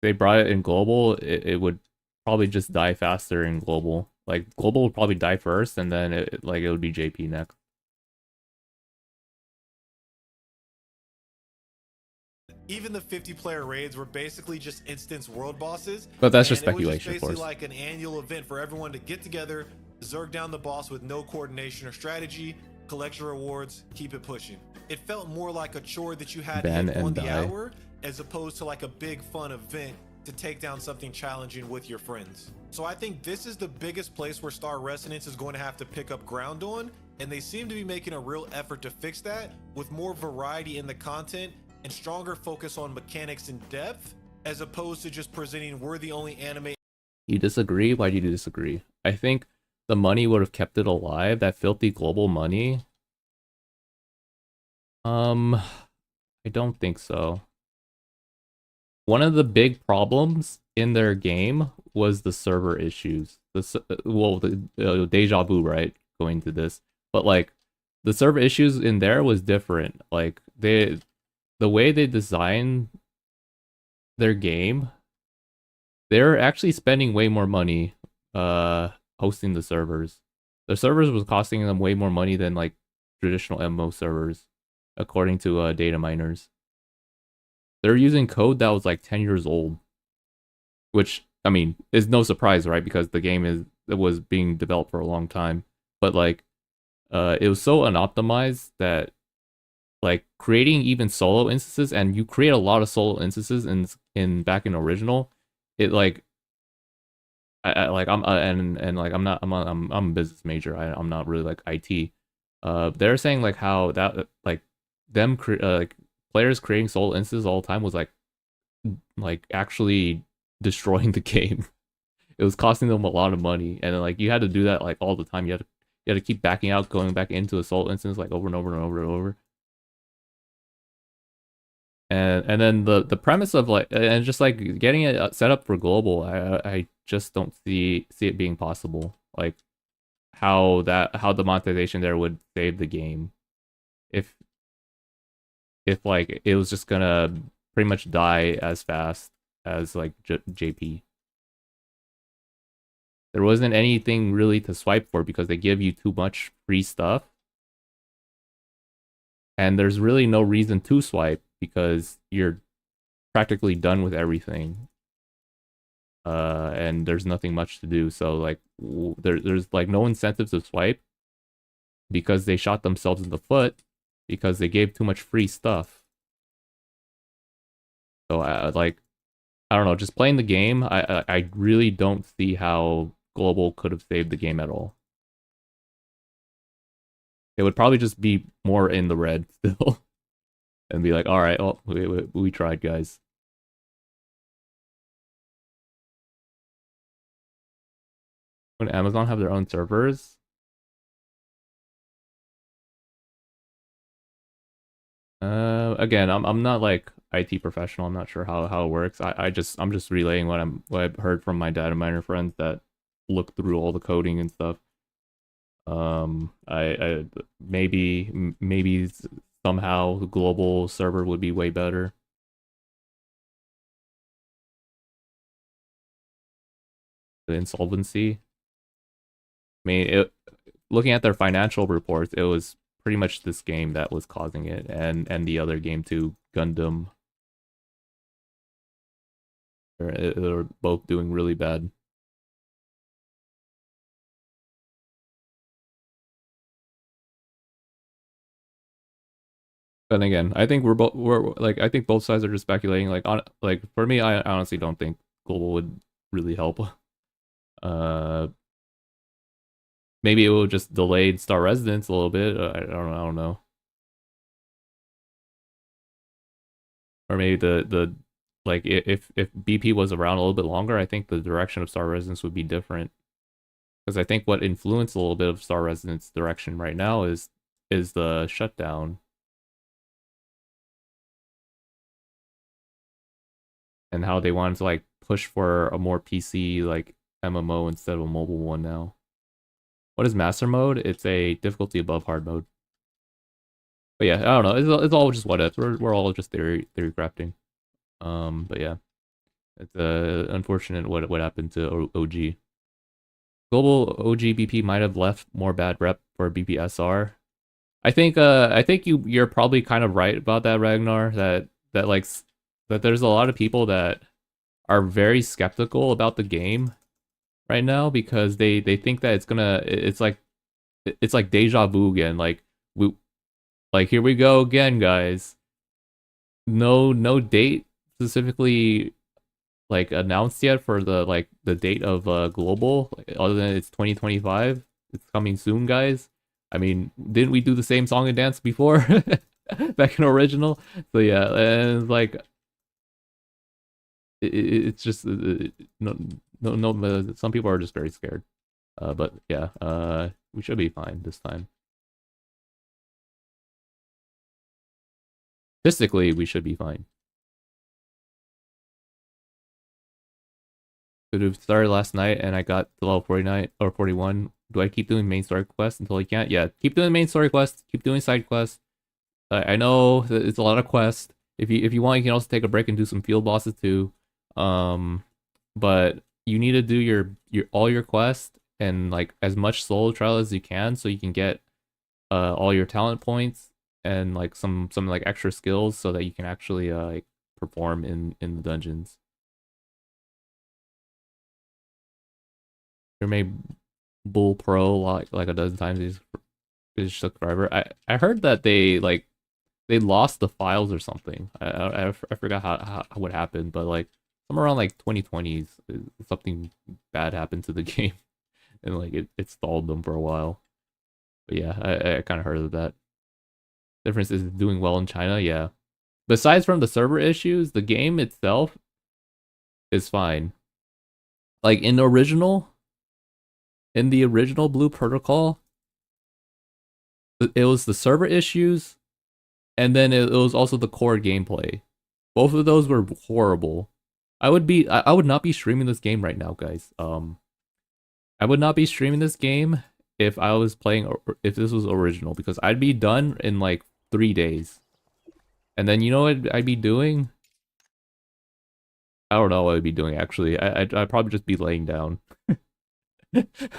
They brought it in global, it would probably just die faster in global. Like global would probably die first, and then it would be JP next. Even the 50-player raids were basically just instance world bosses. But that's just and it was speculation, of basically course. like an annual event for everyone to get together, zerg down the boss with no coordination or strategy, collect your rewards, keep it pushing. It felt more like a chore that you had Ban to hit on and the die. hour, as opposed to like a big fun event to take down something challenging with your friends. So I think this is the biggest place where Star Resonance is going to have to pick up ground on, and they seem to be making a real effort to fix that with more variety in the content and stronger focus on mechanics and depth, as opposed to just presenting we're the only anime. You disagree? Why do you disagree? I think the money would have kept it alive. That filthy global money. I don't think so. One of the big problems in their game was the server issues. The deja vu, right? Going to this, but like the server issues in there was different. Like the way they designed their game, they're actually spending way more money hosting the servers. The servers was costing them way more money than like traditional MMO servers, according to data miners. They're using code that was like 10 years old, which I mean is no surprise, right? Because the game was being developed for a long time, but like it was so unoptimized that like creating even solo instances, and you create a lot of solo instances in back in original, it like I like I'm and like I'm a business major. I'm not really like IT. They're saying like how that like them like players creating solo instances all the time was like actually destroying the game. It was costing them a lot of money, and then, like you had to do that like all the time. You had to keep backing out, going back into a solo instance like over and over and over and over. And then the premise of like and just like getting it set up for global, I just don't see it being possible. Like how the monetization there would save the game if like it was just gonna pretty much die as fast as like JP. There wasn't anything really to swipe for because they give you too much free stuff, and there's really no reason to swipe because you're practically done with everything, and there's nothing much to do. So like there's like no incentive to swipe because they shot themselves in the foot because they gave too much free stuff. So like I don't know, just playing the game, I really don't see how global could have saved the game at all. It would probably just be more in the red still. And be like, all right, well, we tried, guys. When Amazon have their own servers, again, I'm not like IT professional. I'm not sure how it works. I'm just relaying what I've heard from my data miner friends that look through all the coding and stuff. I maybe somehow the global server would be way better. The insolvency. I mean, looking at their financial reports, it was pretty much this game that was causing it, and the other game too, Gundam. They're both doing really bad. But again, I think we're like I think both sides are just speculating. Like for me, I honestly don't think global would really help. Maybe it will just delay Star Residence a little bit. I don't know. Or maybe the like if BP was around a little bit longer, I think the direction of Star Residence would be different. Because I think what influenced a little bit of Star Residence direction right now is the shutdown. And how they wanted to like push for a more PC like MMO instead of a mobile one now. What is master mode? It's a difficulty above hard mode. But yeah, I don't know. It's all just what ifs. We're all just theory crafting. But yeah, it's unfortunate what happened to OG. Global OG BP might have left more bad rep for BPSR. I think you're probably kind of right about that, Ragnar. That there's a lot of people that are very skeptical about the game right now because they think that it's like deja vu again. Like here we go again, guys. No date specifically like announced yet for the date of global, other than it's 2025. It's coming soon, guys. I mean, didn't we do the same song and dance before back in original? So yeah, and like it's just no. Some people are just very scared. But yeah, we should be fine this time. Statistically, we should be fine. Could have started last night and I got to level 49 or 41. Do I keep doing main story quests until I can't? Yeah, keep doing main story quests. Keep doing side quests. I know that it's a lot of quests. If you want, you can also take a break and do some field bosses too. But you need to do your all your quests and like as much solo trial as you can so you can get all your talent points and like some like extra skills so that you can actually like perform in the dungeons. You made Bull Pro like a dozen times. It just took forever. I heard that they lost the files or something. I forgot how what happened, but like somewhere around like 2020s, something bad happened to the game, and like it stalled them for a while. But yeah, I kind of heard of that. Difference is doing well in China, yeah. Besides from the server issues, the game itself is fine. Like in the original Blue Protocol, it was the server issues, and then it was also the core gameplay. Both of those were horrible. I would not be streaming this game right now, guys. I would not be streaming this game if I was playing, if this was original, because I'd be done in like 3 days. And then you know what I'd be doing? I don't know what I'd be doing actually. I'd probably just be laying down.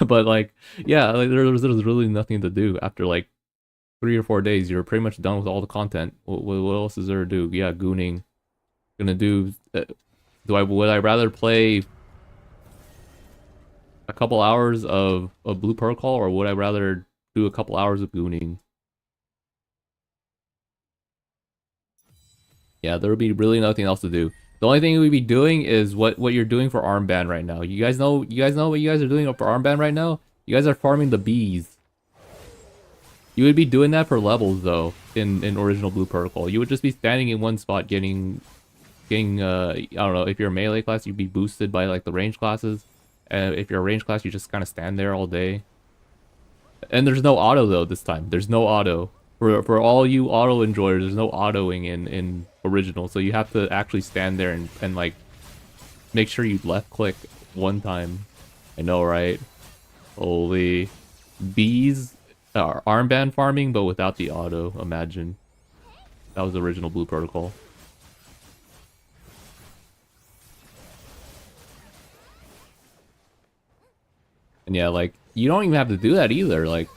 But like, yeah, like there's really nothing to do after like 3 or 4 days. You're pretty much done with all the content. What else is there to do? Yeah, gooning. Gonna do. Would I rather play a couple hours of Blue Protocol, or would I rather do a couple hours of gooning? Yeah, there would be really nothing else to do. The only thing we'd be doing is what you're doing for Armband right now. You guys know what you guys are doing for Armband right now? You guys are farming the bees. You would be doing that for levels though in original Blue Protocol. You would just be standing in one spot getting I don't know, if you're a melee class, you'd be boosted by like the range classes. And if you're a range class, you just kind of stand there all day. And there's no auto though this time. There's no auto. For all you auto enjoyers, there's no autoing in original, so you have to actually stand there and like make sure you left click one time. I know, right? Holy bees are armband farming, but without the auto. Imagine that was the original Blue Protocol. And yeah, like you don't even have to do that either. Like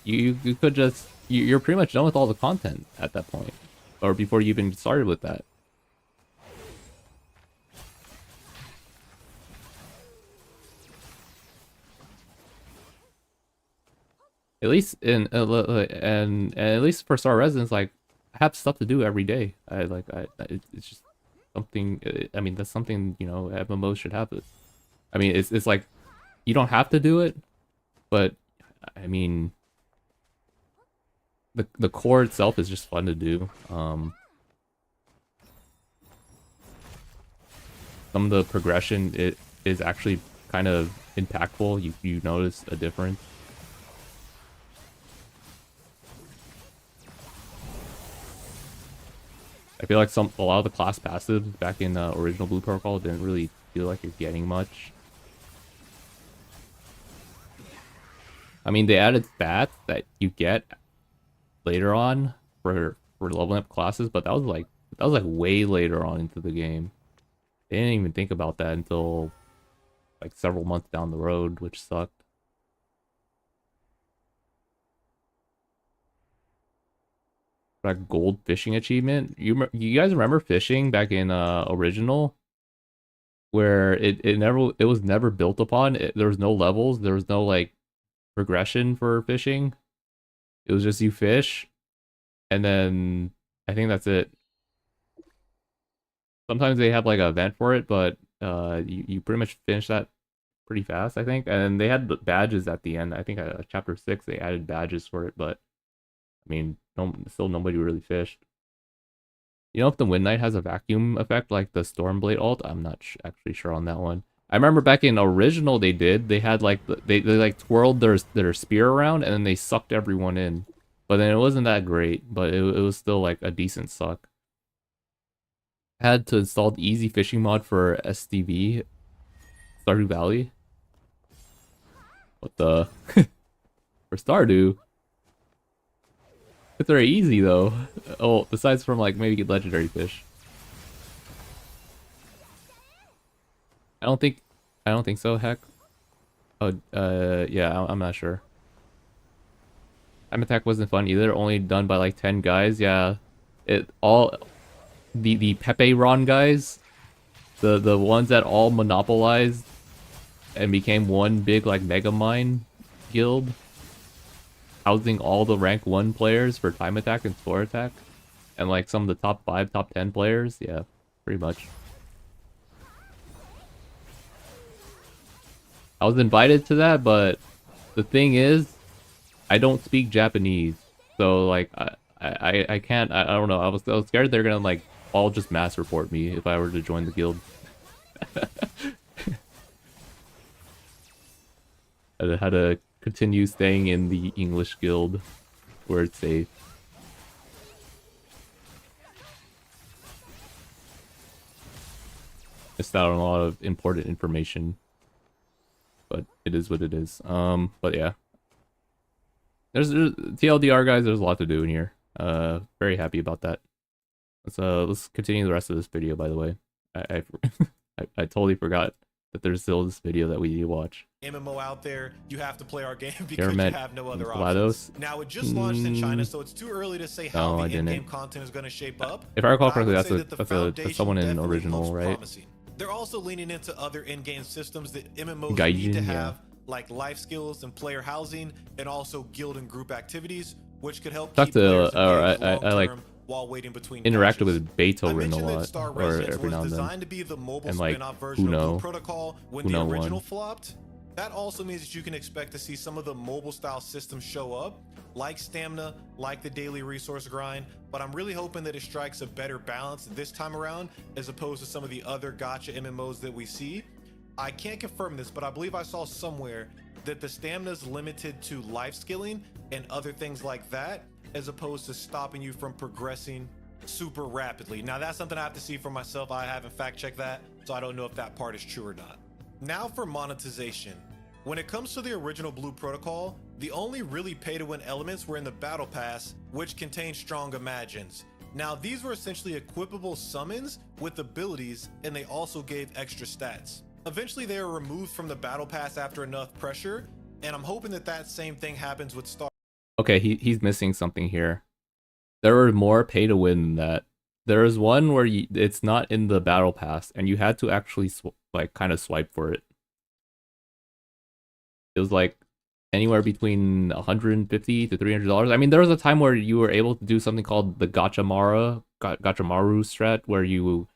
you could just you're pretty much done with all the content at that point, or before you even started with that. At least and at least for Star Residence, like I have stuff to do every day. It's just something. I mean, that's something, you know, MMOs should have. It. I mean, it's like you don't have to do it, but I mean, the core itself is just fun to do. Some of the progression is actually kind of impactful. You notice a difference. I feel like a lot of the class passives back in original Blue Protocol didn't really feel like you're getting much. I mean, they added stats that you get later on for leveling up classes, but that was like way later on into the game. They didn't even think about that until like several months down the road, which sucked. That gold fishing achievement. You guys remember fishing back in original, where it was never built upon. There was no levels. There was no like progression for fishing. It was just you fish, and then I think that's it. Sometimes they have like an event for it, but you pretty much finish that pretty fast, I think. And they had the badges at the end. I think chapter 6 they added badges for it, but I mean, still nobody really fished. You know, if the Wind Knight has a vacuum effect like the Stormblade ult, I'm not actually sure on that one. I remember back in original they had like they like twirled their spear around and then they sucked everyone in. But then it wasn't that great, but it was still like a decent suck. I had to install the easy fishing mod for SDV, Stardew Valley. What the? For Stardew? It's very easy though. Oh, besides from like maybe get legendary fish. I I don't think so. Heck. Oh, yeah, I'm not sure. Time Attack wasn't fun either. Only done by like 10 guys. Yeah, the Pepe Ron guys, the ones that all monopolized and became one big like Megamind guild, housing all the rank 1 players for Time Attack and Score Attack, and like some of the top 5, top 10 players. Yeah, pretty much. I was invited to that, but the thing is, I don't speak Japanese, so like I can't. I don't know. I was scared they're gonna like all just mass report me if I were to join the guild. I had to continue staying in the English guild where it's safe. Missed out on a lot of important information, but it is what it is. But yeah, there's TLDR guys. There's a lot to do in here. Very happy about that. Let's continue the rest of this video. By the way, I totally forgot that there's still this video that we need to watch. MMO out there, you have to play our game because met you have no other GLaDOS? options. Now, it just launched in China, so it's too early to say how No, I the in-game didn't. content is going to shape up. If I recall but correctly, would that's say a that the that's foundation someone in definitely original, looks right? promising. They're also leaning into other in-game systems that MMOs Gaijin, need to yeah. have, like life skills and player housing, and also guild and group activities, which could help Talk keep to, players engaged I like long-term while waiting between interacted patches. with I Beethoven a mentioned that lot, Star or Residence every was now and then. designed to be the mobile And, like, spin-off version of Uno. Blue Protocol when Uno the original won. flopped. That also means that you can expect to see some of the mobile style systems show up, like stamina, like the daily resource grind, but I'm really hoping that it strikes a better balance this time around as opposed to some of the other gacha MMOs that we see. I can't confirm this, but I believe I saw somewhere that the stamina is limited to life skilling and other things like that, as opposed to stopping you from progressing super rapidly. Now that's something I have to see for myself. I haven't fact checked that, so I don't know if that part is true or not. Now for monetization. When it comes to the original Blue Protocol, the only really pay-to-win elements were in the Battle Pass, which contained Strong Imagines. Now these were essentially equipable summons with abilities, and they also gave extra stats. Eventually they were removed from the Battle Pass after enough pressure, and I'm hoping that that same thing happens with Star. Okay, he's missing something here. There were more pay to win than that. There is one where it's not in the battle pass, and you had to actually like kind of swipe for it. It was like anywhere between $150 to $300. I mean, there was a time where you were able to do something called the Gachamaru strat, where you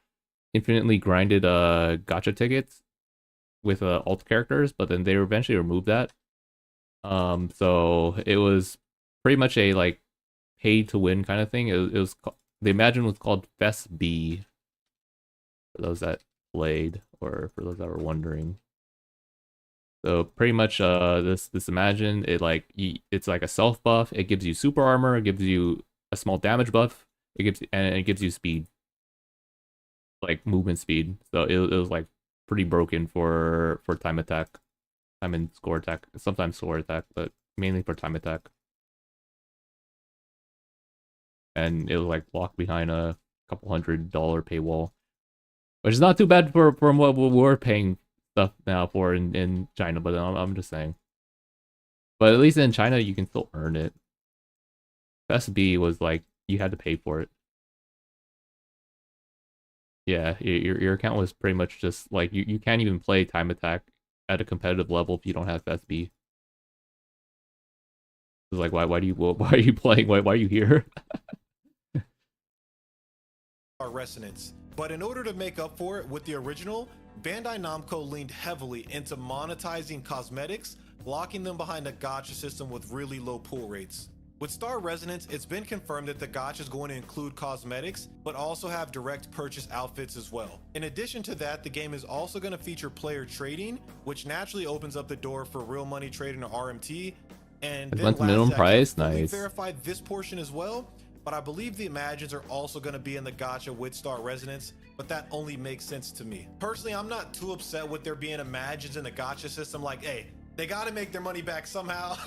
infinitely grinded gacha tickets with alt characters, but then they eventually removed that. So it was pretty much a like pay to win kind of thing. It was the Imagine was called Fest B, for those that played, or for those that were wondering. So pretty much this Imagine, it's like a self buff. It gives you super armor, it gives you a small damage buff, it gives you speed, like movement speed. So it was like pretty broken for time attack, time and score attack, sometimes score attack, but mainly for time attack. And it was like locked behind a couple $100 paywall, which is not too bad from what we're paying stuff now for in China, but I'm just saying. But at least in China you can still earn it. Fest B was like you had to pay for it. Yeah, your account was pretty much just like you can't even play time attack at a competitive level if you don't have Fest B. It's like why are you playing? Why are you here? Resonance. But in order to make up for it with the original, Bandai Namco leaned heavily into monetizing cosmetics, locking them behind a gacha system with really low pull rates. With Star Resonance, it's been confirmed that the gacha is going to include cosmetics, but also have direct purchase outfits as well. In addition to that, the game is also going to feature player trading, which naturally opens up the door for real money trading or RMT. And then Month minimum lastly, I price, can't fully nice. verify this portion as well, but I believe the Imagines are also going to be in the gacha with Star Resonance, but that only makes sense to me. Personally, I'm not too upset with there being Imagines in the gacha system. Like, hey, they got to make their money back somehow.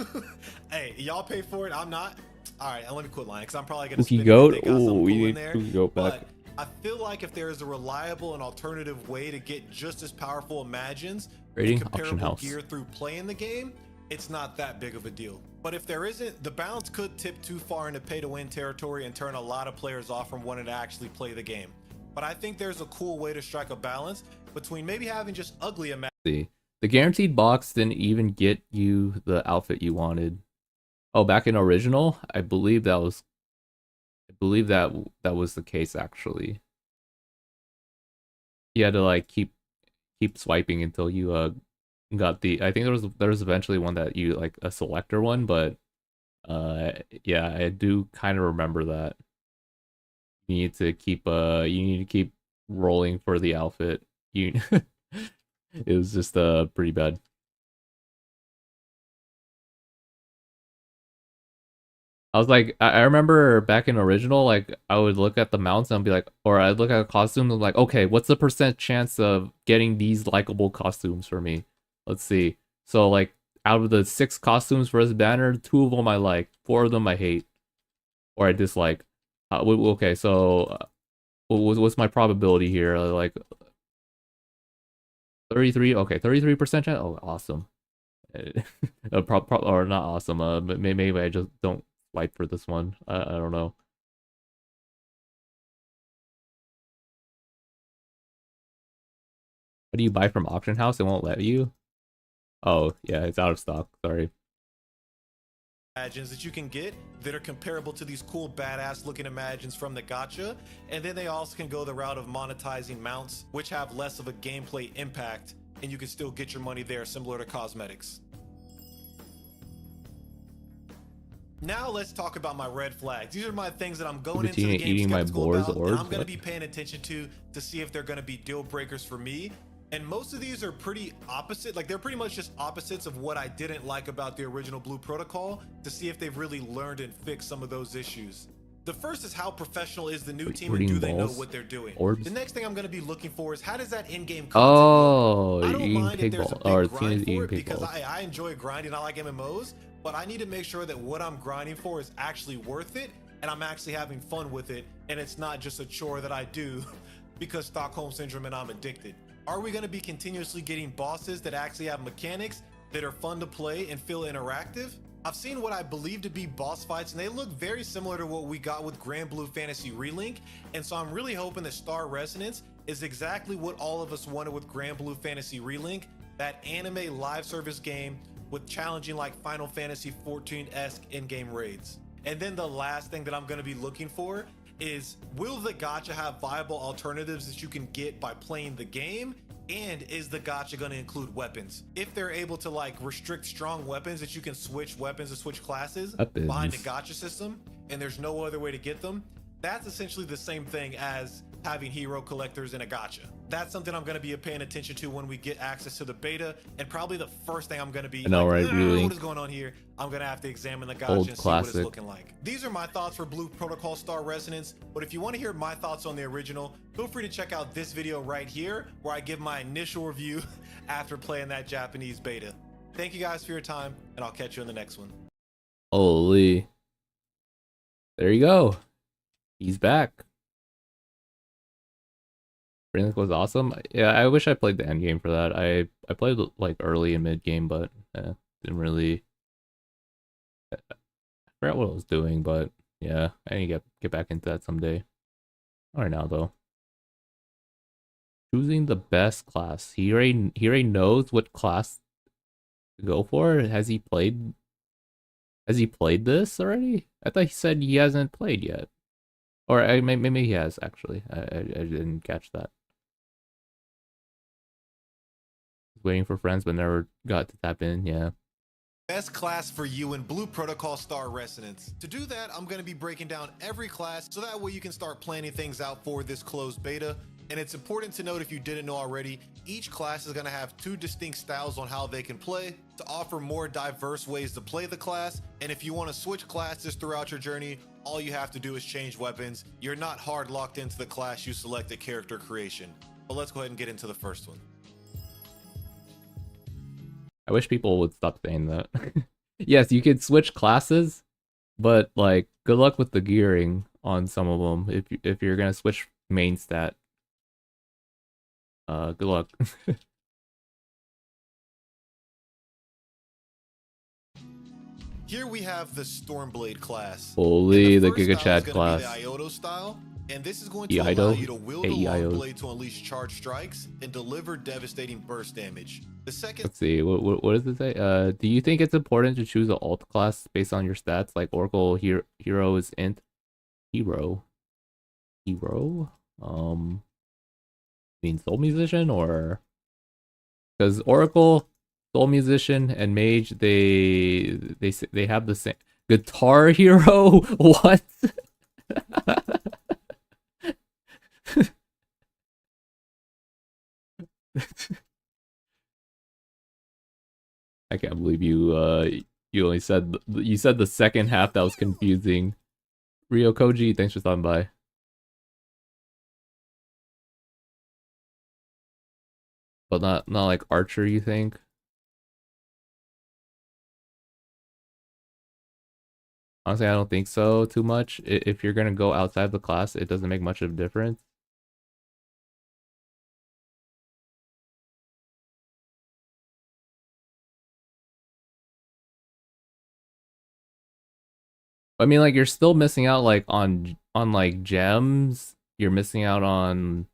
Hey, y'all pay for it. I'm not. All right, and let me quit lying because I'm probably going to Spooky spin it if Goat? they got Ooh, something we cool in need there. Spooky Goat back. But I feel like if there is a reliable and alternative way to get just as powerful Imagines Rating, with Auction comparable House. gear through playing the game, it's not that big of a deal. But if there isn't, the balance could tip too far into pay-to-win territory and turn a lot of players off from wanting to actually play the game. But I think there's a cool way to strike a balance between maybe having just ugly Imagines. See, the guaranteed box didn't even get you the outfit you wanted. Oh, back in original, I believe that was the case actually. You had to like keep swiping until you got the, I think there was eventually one that you like a selector one, but yeah, I do kind of remember that. You need to keep rolling for the outfit. You it was just pretty bad. I was like, I remember back in original, like I would look at the mounts and be like, or I'd look at a costume and like, okay, what's the % chance of getting these likable costumes for me? Let's see. So like out of the 6 costumes for this banner, 2 of them I like, 4 of them I hate, or I dislike. Okay, so what's my probability here? Like 33. Okay, 33% chance. Oh, awesome. Or not awesome. But maybe I just don't swipe for this one. I don't know. What do you buy from Auction House? It won't let you. Oh yeah, it's out of stock. Sorry. Imagines that you can get that are comparable to these cool badass looking Imagines from the gacha, and then they also can go the route of monetizing mounts, which have less of a gameplay impact, and you can still get your money there, similar to cosmetics. Now let's talk about my red flags. These are my things that I'm going into the game eating my skeptical boar's about, and orbs? I'm going What? to be paying attention to see if they're going to be deal breakers for me. And most of these are pretty opposite. Like they're pretty much just opposites of what I didn't like about the original Blue Protocol, to see if they've really learned and fixed some of those issues. The first is how professional is the new team and do they know balls? what they're doing? Orbs? The next thing I'm going to be looking for is how does that in-game content Oh, look? I don't eating mind if pig there's a balls, big or grind Tina's for eating it, pig because balls. I enjoy grinding. I like MMOs, but I need to make sure that what I'm grinding for is actually worth it, and I'm actually having fun with it, and it's not just a chore that I do because Stockholm Syndrome and I'm addicted. Are we going to be continuously getting bosses that actually have mechanics that are fun to play and feel interactive? I've seen what I believe to be boss fights, and they look very similar to what we got with Grand Blue Fantasy Relink, and so I'm really hoping that Star Resonance is exactly what all of us wanted with Grand Blue Fantasy Relink, that anime live service game with challenging like Final Fantasy 14-esque in-game raids. And then the last thing that I'm going to be looking for is, will the gacha have viable alternatives that you can get by playing the game? And is the gacha going to include weapons? If they're able to like restrict strong weapons that you can switch weapons and switch classes Weapons. behind the gacha system, and there's no other way to get them, that's essentially the same thing as having hero collectors in a gacha. That's something I'm going to be paying attention to when we get access to the beta, and probably the first thing I'm going to be I know, right, Relink? what is going on here? I'm going to have to examine the gacha Old and see what it's classic. looking like. These are my thoughts for Blue Protocol Star Resonance, but if you want to hear my thoughts on the original, feel free to check out this video right here where I give my initial review after playing that Japanese beta. Thank you guys for your time, and I'll catch you in the next one. Holy. There you go. He's back. Relink was awesome. Yeah, I wish I played the end game for that. I played like early and mid game, but didn't really. I forgot what I was doing, but yeah, I need to get back into that someday. Not right now though. Choosing the best class. He already knows what class to go for. Has he played this already? I thought he said he hasn't played yet. Or maybe he has actually. I didn't catch that. Waiting for friends but never got to tap in. Yeah. Best class for you in Blue Protocol Star Resonance. To do that, I'm going to be breaking down every class so that way you can start planning things out for this closed beta. And it's important to note, if you didn't know already, each class is going to have 2 distinct styles on how they can play to offer more diverse ways to play the class. And if you want to switch classes throughout your journey, all you have to do is change weapons. You're not hard locked into the class you select at character creation. But let's go ahead and get into the first one. I wish people would stop saying that. Yes, you could switch classes, but like good luck with the gearing on some of them. If you're gonna switch main stat. Good luck. Here we have the Stormblade class. Holy, And the first Giga style is Chad going to be class. the Iodo style, and this is going to allow Eido? you to wield a Hey, long Eidos. blade to unleash charge strikes and deliver devastating burst damage. The second Let's see. What does it say? Do you think it's important to choose an alt class based on your stats? Like Oracle hero is int hero. Mean soul musician or because Oracle, soul musician, and mage they have the same guitar hero. What? I can't believe you only said you said the second half that was confusing. Rio Koji, thanks for stopping by. But not like Archer, you think? Honestly, I don't think so too much. If you're gonna go outside the class, it doesn't make much of a difference. I mean, like you're still missing out like on like gems. You're missing out on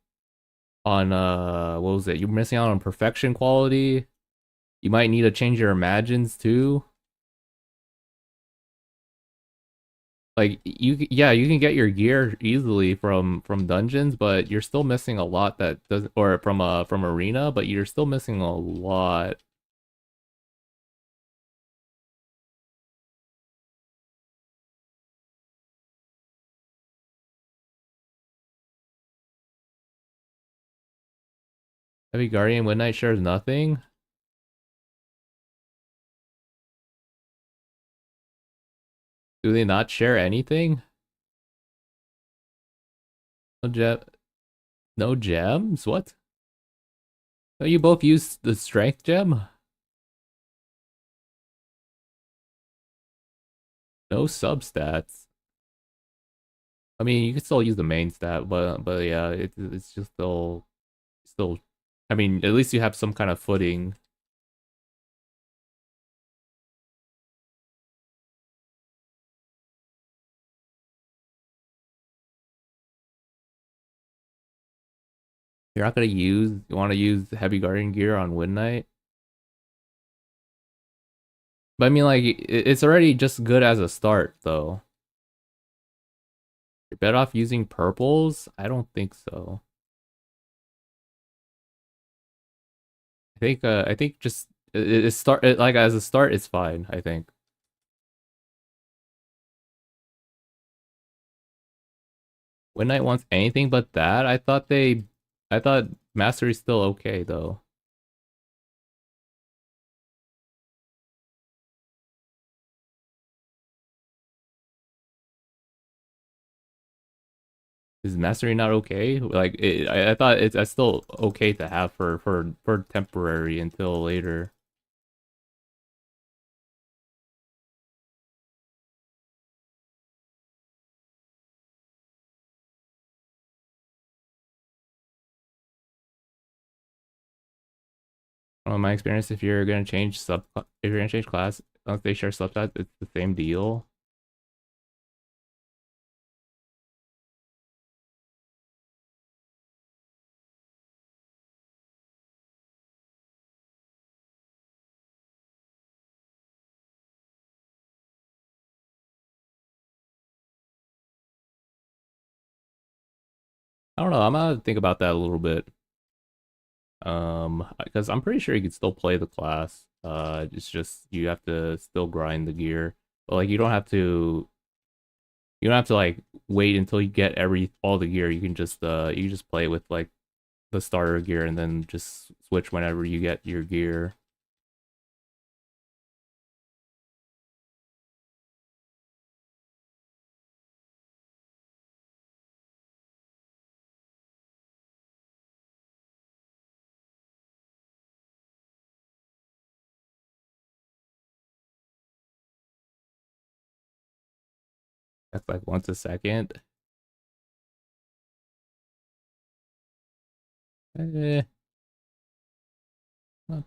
what was it? You're missing out on perfection quality. You might need to change your imagines too. Like yeah, you can get your gear easily from dungeons, but you're still missing a lot that doesn't, or from arena, but you're still missing a lot. Heavy Guardian Midnight shares nothing. Do they not share anything? No gem, no gems? What? Oh, you both use the strength gem? No substats. I mean, you can still use the main stat, but yeah, it's just still. I mean, at least you have some kind of footing. You're not gonna use. You want to use heavy guardian gear on Wind Knight? But I mean, like, it's already just good as a start, though. You're better off using purples? I don't think so. I think just like as a start, it's fine. I think. Wind Knight wants anything but that. I thought Mastery's still okay though. Is Mastery not okay? Like I thought it's still okay to have for temporary until later. From my experience, if you're gonna change if you're gonna change class, unless they share substats, it's the same deal. I don't know. I'm gonna think about that a little bit. Because I'm pretty sure you could still play the class. It's just you have to still grind the gear. But like you don't have to like wait until you get all the gear. You can just play with like the starter gear and then just switch whenever you get your gear. That's like once a second. Eh,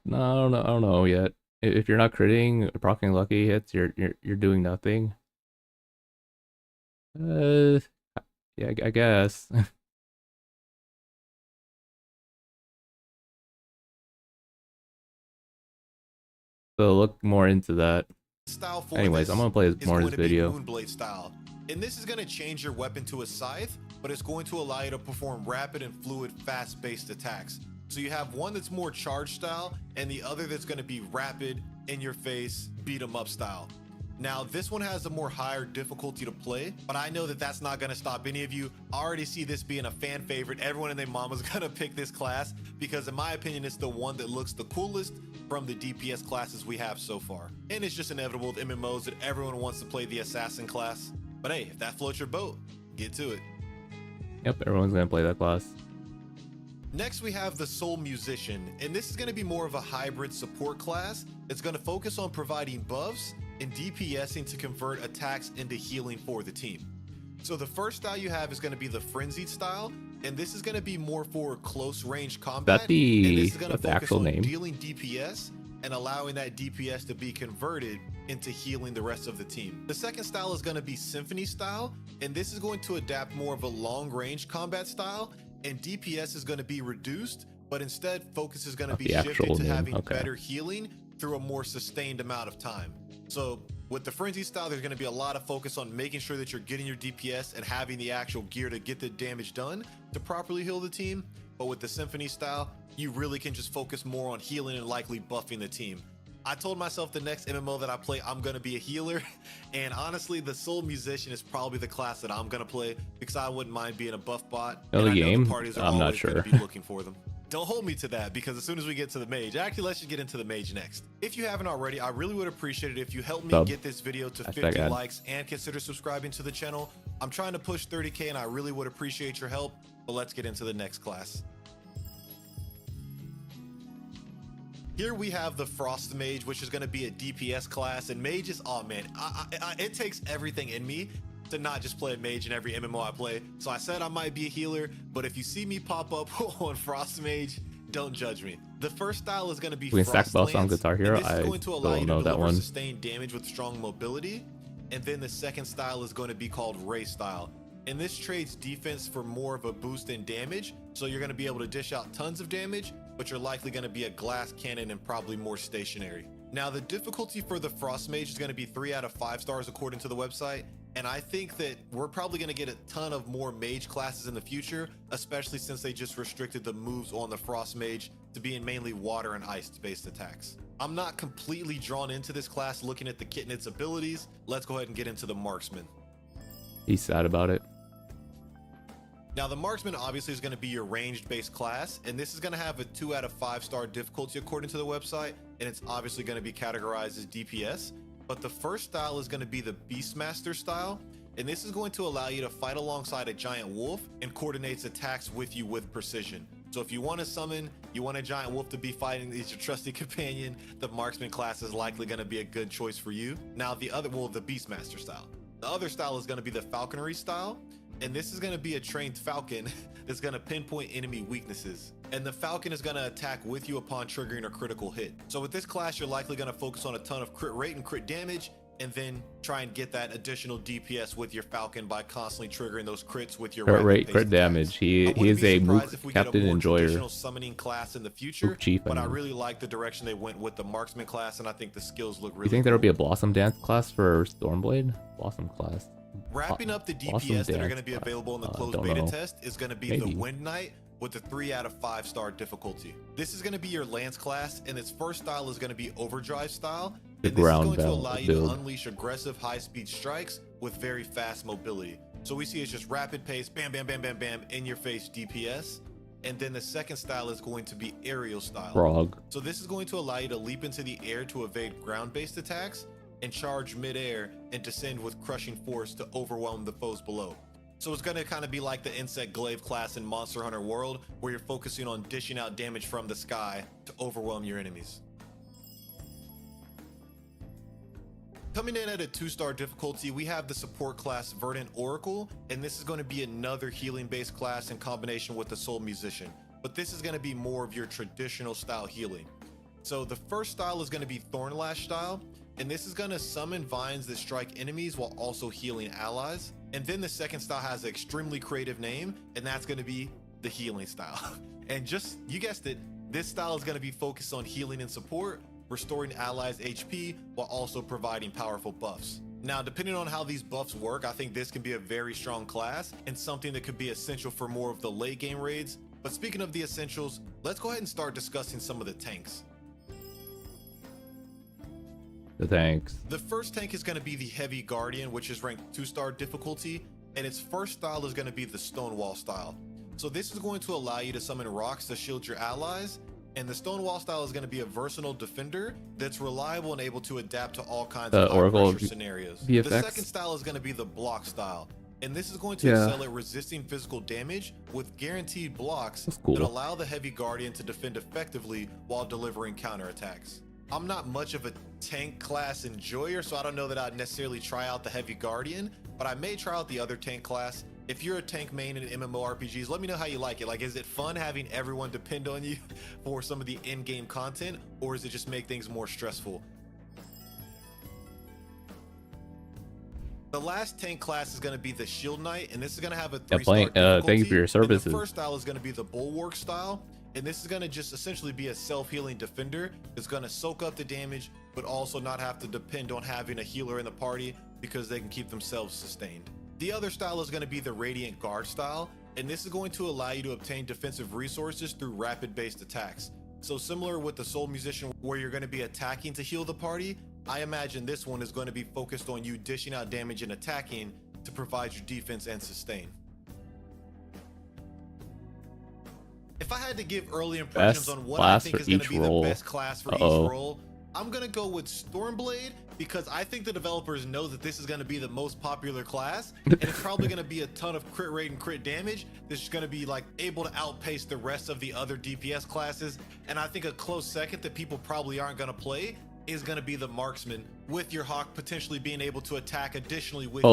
no, I don't know yet. If you're not critting, proccing lucky hits, you're doing nothing. Uh, yeah, I guess. So look more into that. Style for Anyways, this I'm gonna play is more of going this to be video. Moonblade style. And this is going to change your weapon to a scythe, but it's going to allow you to perform rapid and fluid, fast-paced attacks. So you have one that's more charge style, and the other that's going to be rapid, in your face, beat 'em up style. Now, this one has a more higher difficulty to play, but I know that that's not going to stop any of you. I already see this being a fan favorite. Everyone and their mama's going to pick this class because, in my opinion, it's the one that looks the coolest from the DPS classes we have so far. And it's just inevitable with MMOs that everyone wants to play the assassin class. But hey, if that floats your boat, get to it. Yep, everyone's gonna play that class. Next, we have the Soul Musician, and this is going to be more of a hybrid support class. It's going to focus on providing buffs and DPSing to convert attacks into healing for the team. So the first style you have is going to be the Frenzied style, and this is going to be more for close range combat. That the- and this is going to that's the focus actual on name? dealing DPS and allowing that DPS to be converted into healing the rest of the team. The second style is going to be Symphony style, and this is going to adapt more of a long range combat style, and DPS is going to be reduced, but instead focus is going to Not be the shifted actual to name, having okay. better healing through a more sustained amount of time. So with the Frenzy style, there's going to be a lot of focus on making sure that you're getting your DPS and having the actual gear to get the damage done to properly heal the team. But with the Symphony style, you really can just focus more on healing and likely buffing the team. I told myself the next MMO that I play, I'm going to be a healer. And honestly, the Soul Musician is probably the class that I'm going to play because I wouldn't mind being a buff bot. Know and the I know game? the parties are I'm not always going to sure. be looking for them. Don't hold me to that because as soon as we get to the mage, actually, let's just get into the mage next. If you haven't already, I really would appreciate it if you help me Sub. get this video to Hashtag 50 ad. likes and consider subscribing to the channel. I'm trying to push 30K and I really would appreciate your help, but let's get into the next class. Here we have the Frost Mage, which is going to be a DPS class, and mage is, oh man, it takes everything in me to not just play a mage in every MMO I play. So I said I might be a healer, but if you see me pop up on Frost Mage, don't judge me. The first style is going to be We can Frost stack buffs on Lance, Guitar Hero. and this is I going to allow don't you know to that deliver one. sustained damage with strong mobility. And then the second style is going to be called Ray style. And this trades defense for more of a boost in damage. So you're going to be able to dish out tons of damage, but you're likely going to be a glass cannon and probably more stationary. Now, the difficulty for the Frost Mage is going to be 3 out of 5 stars according to the website. And I think that we're probably going to get a ton of more mage classes in the future, especially since they just restricted the moves on the Frost Mage to being mainly water and ice based attacks. I'm not completely drawn into this class looking at the kit and its abilities. Let's go ahead and get into the Marksman. He's sad about it. Now, the Marksman obviously is going to be your ranged-based class, and this is going to have a 2 out of 5 star difficulty according to the website, and it's obviously going to be categorized as DPS. But the first style is going to be the Beastmaster style, and this is going to allow you to fight alongside a giant wolf and coordinates attacks with you with precision. So if you want to summon, you want a giant wolf to be fighting as your trusty companion, the Marksman class is likely going to be a good choice for you. Now, the Beastmaster style. The other style is going to be the Falconry style. And this is going to be a trained falcon that's going to pinpoint enemy weaknesses. And the falcon is going to attack with you upon triggering a critical hit. So with this class, you're likely going to focus on a ton of crit rate and crit damage, and then try and get that additional DPS with your falcon by constantly triggering those crits with your Crit rapid rate, pace crit attacks. damage. He I wouldn't is be a surprised Mook if we get a Captain more Enjoyer. traditional summoning class in the future, Mook Chief, but I mean. really like the direction they went with the Marksman class, and I think the skills look really You think there cool. will be a Blossom Dance class for Stormblade? Blossom class. Wrapping up the Awesome DPS that are dance going to be class. available in the closed Don't beta know. test is going to be Maybe. the Wind Knight with a 3 out of 5 star difficulty. This is going to be your Lance class, and its first style is going to be Overdrive style. The And this is ground going to belt allow you build. to unleash aggressive high-speed strikes with very fast mobility. So we see it's just rapid pace, bam, bam, bam, bam, bam, in your face DPS. And then the second style is going to be Aerial style. Frog. So this is going to allow you to leap into the air to evade ground-based attacks and charge mid-air and descend with crushing force to overwhelm the foes below. So it's going to kind of be like the Insect Glaive class in Monster Hunter World, where you're focusing on dishing out damage from the sky to overwhelm your enemies. Coming in at a 2-star difficulty, we have the support class Verdant Oracle, and this is going to be another healing-based class in combination with the Soul Musician. But this is going to be more of your traditional style healing. So the first style is going to be Thornlash style, and this is going to summon vines that strike enemies while also healing allies. And then the second style has an extremely creative name, and that's going to be the healing style. And just, you guessed it, this style is going to be focused on healing and support, restoring allies HP while also providing powerful buffs. Now, depending on how these buffs work, I think this can be a very strong class and something that could be essential for more of the late game raids. But speaking of the essentials, let's go ahead and start discussing some of the tanks. The tanks. The first tank is going to be the Heavy Guardian, which is ranked 2-star difficulty, and its first style is going to be the Stonewall style. So this is going to allow you to summon rocks to shield your allies, and the Stonewall style is going to be a versatile defender that's reliable and able to adapt to all kinds of high-pressure scenarios. VFX. The second style is going to be the Block style, and this is going to excel at resisting physical damage with guaranteed blocks that allow the Heavy Guardian to defend effectively while delivering counterattacks. I'm not much of a tank class enjoyer, so I don't know that I'd necessarily try out the Heavy Guardian, but I may try out the other tank class. If you're a tank main in MMORPGs, let me know how you like it. Like, is it fun having everyone depend on you for some of the in-game content, or does it just make things more stressful? The last tank class is going to be the Shield Knight, and this is going to have a 3-star difficulty. Thank you for your services. And the first style is going to be the Bulwark style, and this is going to just essentially be a self-healing defender that's going to soak up the damage, but also not have to depend on having a healer in the party because they can keep themselves sustained. The other style is going to be the Radiant Guard style, and this is going to allow you to obtain defensive resources through rapid-based attacks. So similar with the Soul Musician, where you're going to be attacking to heal the party, I imagine this one is going to be focused on you dishing out damage and attacking to provide you defense and sustain. If I had to give early impressions on what I think is going to be the best class for each role, I'm going to go with Stormblade, because I think the developers know that this is going to be the most popular class, and it's probably going to be a ton of crit rate and crit damage that's just going to be like able to outpace the rest of the other DPS classes. And I think a close second that people probably aren't going to play is going to be the Marksman, with your Hawk potentially being able to attack additionally with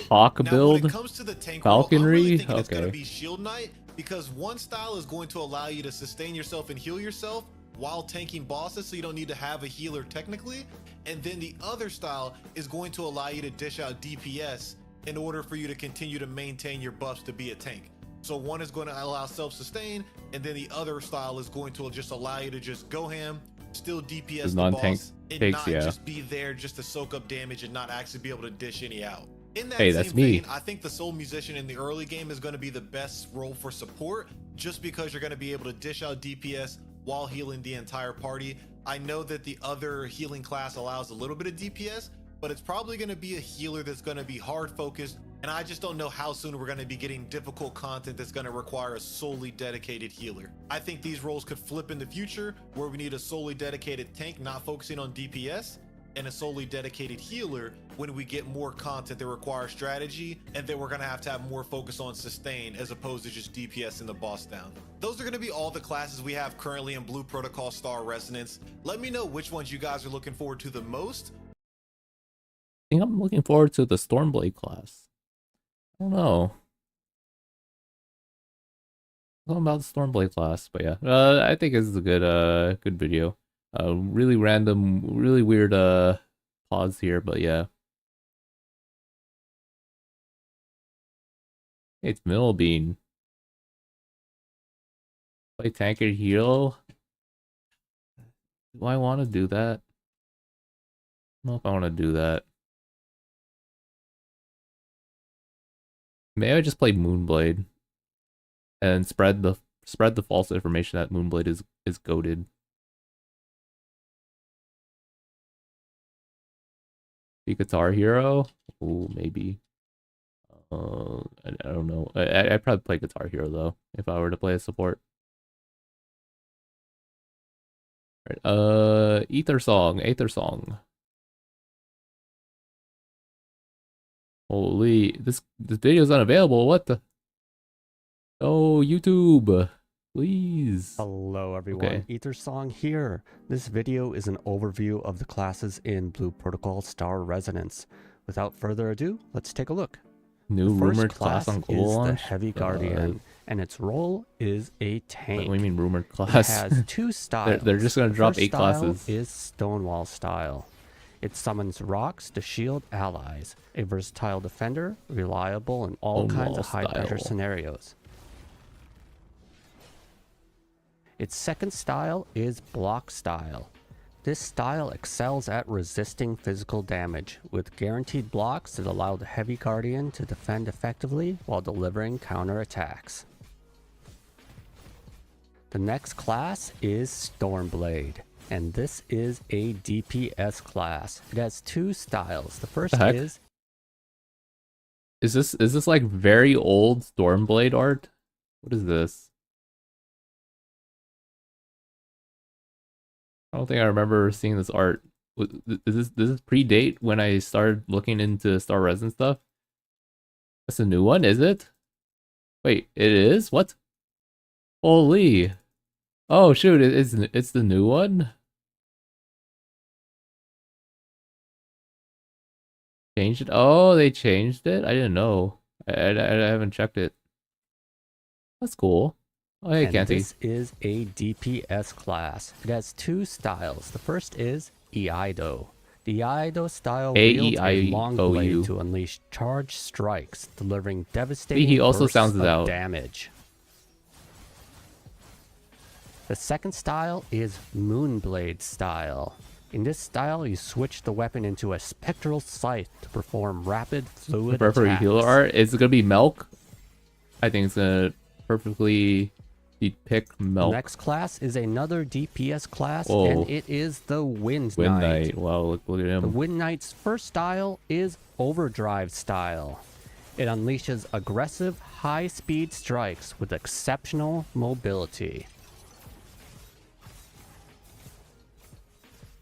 Hawk now, build. when it comes to the tank Falconry. role, I'm really thinking it's going to be Shield Knight, because one style is going to allow you to sustain yourself and heal yourself while tanking bosses, so you don't need to have a healer technically. And then the other style is going to allow you to dish out DPS in order for you to continue to maintain your buffs to be a tank. So one is going to allow self-sustain, and then the other style is going to just allow you to just go ham, still DPS the boss, and not just be there just to soak up damage and not actually be able to dish any out. In that same vein, I think the Soul Musician in the early game is going to be the best role for support, just because you're going to be able to dish out DPS while healing the entire party. I know that the other healing class allows a little bit of DPS, but it's probably going to be a healer that's going to be hard focused, and I just don't know how soon we're going to be getting difficult content that's going to require a solely dedicated healer. I think these roles could flip in the future, where we need a solely dedicated tank not focusing on DPS, and a solely dedicated healer when we get more content that requires strategy, and then we're going to have more focus on sustain as opposed to just DPS in the boss down. Those are going to be all the classes we have currently in Blue Protocol Star Resonance. Let me know which ones you guys are looking forward to the most. I think I'm looking forward to the Stormblade class. I don't know. Something about the Stormblade class, but yeah, I think this is a good video. Really random, really weird pause here, but yeah. It's Millbean. Play tanker heal. Do I want to do that? I don't know if I want to do that. Maybe I just play Moonblade and spread the false information that Moonblade is goated. Be Guitar Hero? Oh, maybe. I don't know. I'd probably play Guitar Hero though if I were to play a support. Right. Aether Song. Holy, this video's unavailable. What the? Oh, YouTube. Please. Hello everyone, Okay. Ethersong here. This video is an overview of the classes in Blue Protocol Star Resonance. Without further ado, let's take a look. New The first rumored class on global is the launch. Heavy Guardian, and its role is a tank. What do you mean rumored It class? has two styles. they're just gonna The drop first 8 style classes. is Stonewall style. It summons rocks to shield allies. A versatile defender, reliable in all kinds of Stonewall high-pressure style. scenarios. Its second style is Block style. This style excels at resisting physical damage, with guaranteed blocks that allow the Heavy Guardian to defend effectively while delivering counterattacks. The next class is Stormblade, and this is a DPS class. It has two styles. The first heck? is Is this like very old Stormblade art? What is this? I don't think I remember seeing this art. Does this predate when I started looking into Star Resin stuff? That's a new one, is it? Wait, it is? What? Holy! Oh shoot! It's the new one. Changed it? Oh, they changed it. I didn't know. I haven't checked it. That's cool. Oh hey, and Canty. this is a DPS class. It has two styles. The first is Iaido. The Iaido style wields a long A-E-I-O-U. blade to unleash charged strikes, delivering devastating he also bursts sounds it of out. damage. The second style is Moonblade style. In this style, you switch the weapon into a spectral scythe to perform rapid fluid Preferably attacks. healer art. Is it gonna be Milk? I think it's gonna perfectly depict The Milk. next class is another DPS class, Whoa. and it is the Wind Wind Knight. Knight. Wow, look at The him. Wind Knight's first style is Overdrive style. It unleashes aggressive, high-speed strikes with exceptional mobility.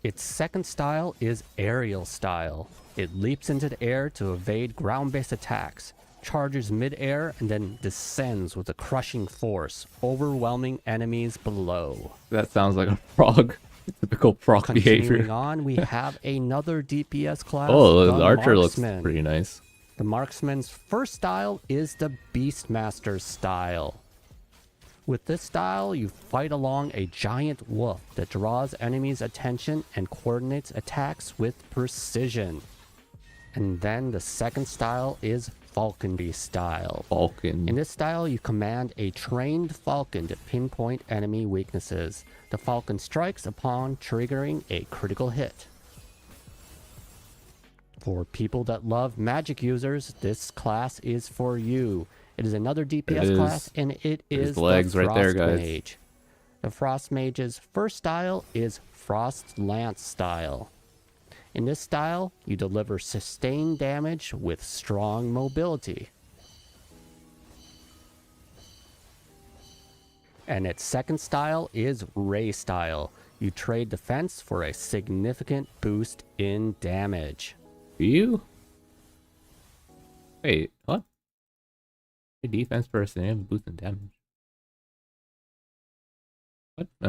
Its second style is Aerial style. It leaps into the air to evade ground-based attacks, charges mid-air, and then descends with a crushing force, overwhelming enemies below. That sounds like a frog. Typical frog Continuing behavior. on, we have another DPS class, Oh, the the archer looks Marksman. pretty nice. The Marksman's first style is the Beastmaster style. With this style, you fight along a giant wolf that draws enemies' attention and coordinates attacks with precision. And then the second style is Falcon Beast style. Falcon. In this style, you command a trained falcon to pinpoint enemy weaknesses. The falcon strikes upon triggering a critical hit. For people that love magic users, this class is for you. It is another DPS is. class, and it There's is the legs the right there, Frost guys. Mage. The Frost Mage's first style is Frost Lance style. In this style, you deliver sustained damage with strong mobility. And its second style is Ray style. You trade defense for a significant boost in damage. Do you? Wait, what? A defense person and boost in damage. What? I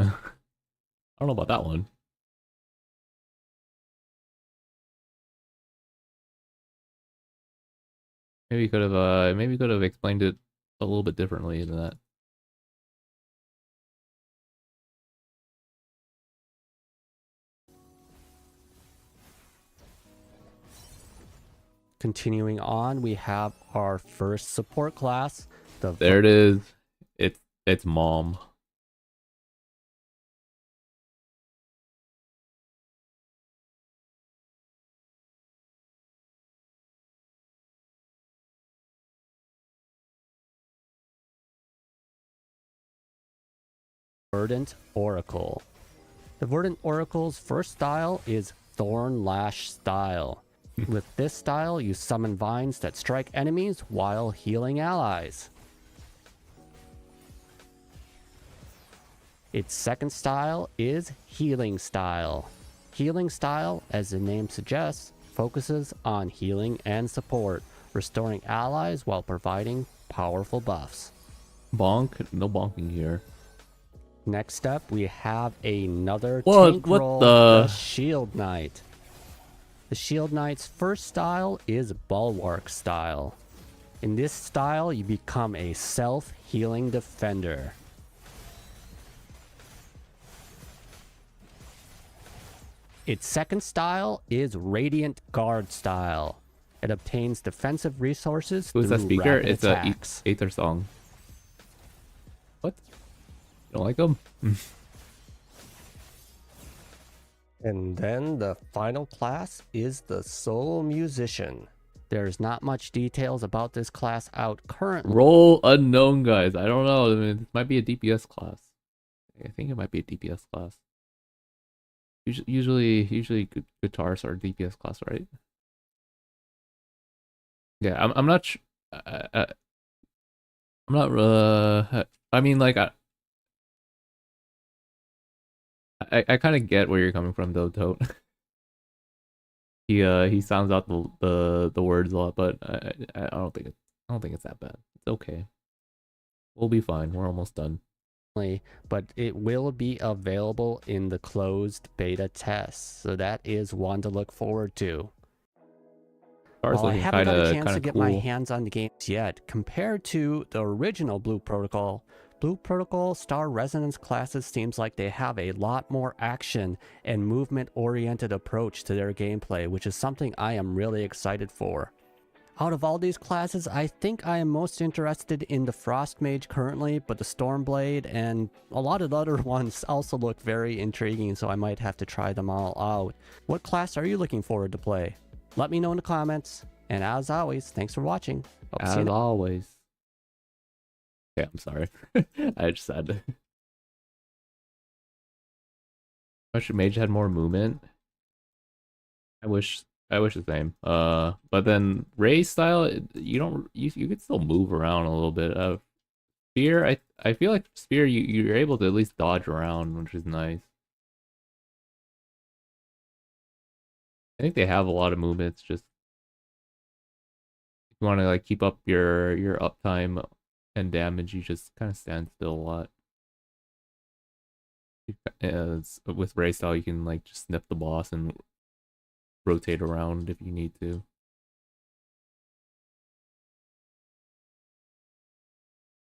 don't know about that one. Maybe could have explained it a little bit differently than that. Continuing on, we have our first support class, the There it is. It's Mom. Verdant Oracle. The Verdant Oracle's first style is Thorn Lash style. With this style, you summon vines that strike enemies while healing allies. Its second style is Healing style. Healing style, as the name suggests, focuses on healing and support, restoring allies while providing powerful buffs. Bonk? No bonking here. Next up, we have another What- tank what role, the- Shield Knight. The Shield Knight's first style is Bulwark style. In this style, you become a self-healing defender. Its second style is Radiant Guard style. It obtains defensive resources Who's through that speaker? rapid It's attacks. a Aether song. What? You don't like them? And then the final class is the Solo Musician. There's not much details about this class out currently. Role unknown, guys. I don't know. I mean, it might be a DPS class. I think it might be a DPS class. Usually guitarists are DPS class, right? Yeah, I'm not. I'm not. I mean, like, I kind of get where you're coming from, though, Tote. He sounds out the words a lot, but I don't think it's that bad. It's okay. We'll be fine. We're almost done. But it will be available in the closed beta test, so that is one to look forward to. While I haven't got a chance to get my hands on the games yet, compared to the original Blue Protocol Star Resonance classes seems like they have a lot more action and movement-oriented approach to their gameplay, which is something I am really excited for. Out of all these classes, I think I am most interested in the Frost Mage currently, but the Stormblade and a lot of the other ones also look very intriguing, so I might have to try them all out. What class are you looking forward to play? Let me know in the comments, and as always, thanks for watching. Hope to see you As next- always. Okay, I'm sorry. I just had to. I wish Mage had more movement. I wish the same. But then Ray style, you could still move around a little bit. Spear, I feel like Spear you're able to at least dodge around, which is nice. I think they have a lot of movements. Just if you want to like keep up your uptime and damage, you just kind of stand still a lot. With Ray style, you can like just snip the boss and rotate around if you need to.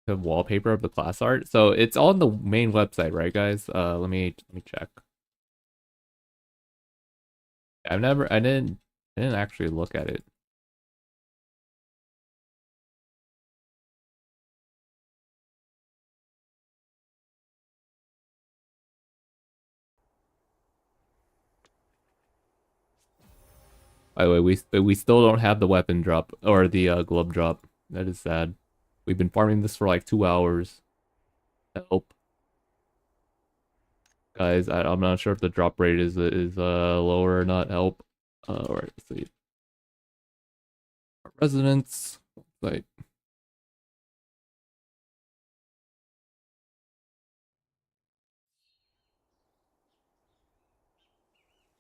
The wallpaper of the class art, so it's on the main website, right, guys? Let me check. I didn't actually look at it. By the way, we still don't have the weapon drop or the glove drop. That is sad. We've been farming this for like 2 hours. Help, guys. I'm not sure if the drop rate is lower or not. Help. Alright, let's see. Residents. Like.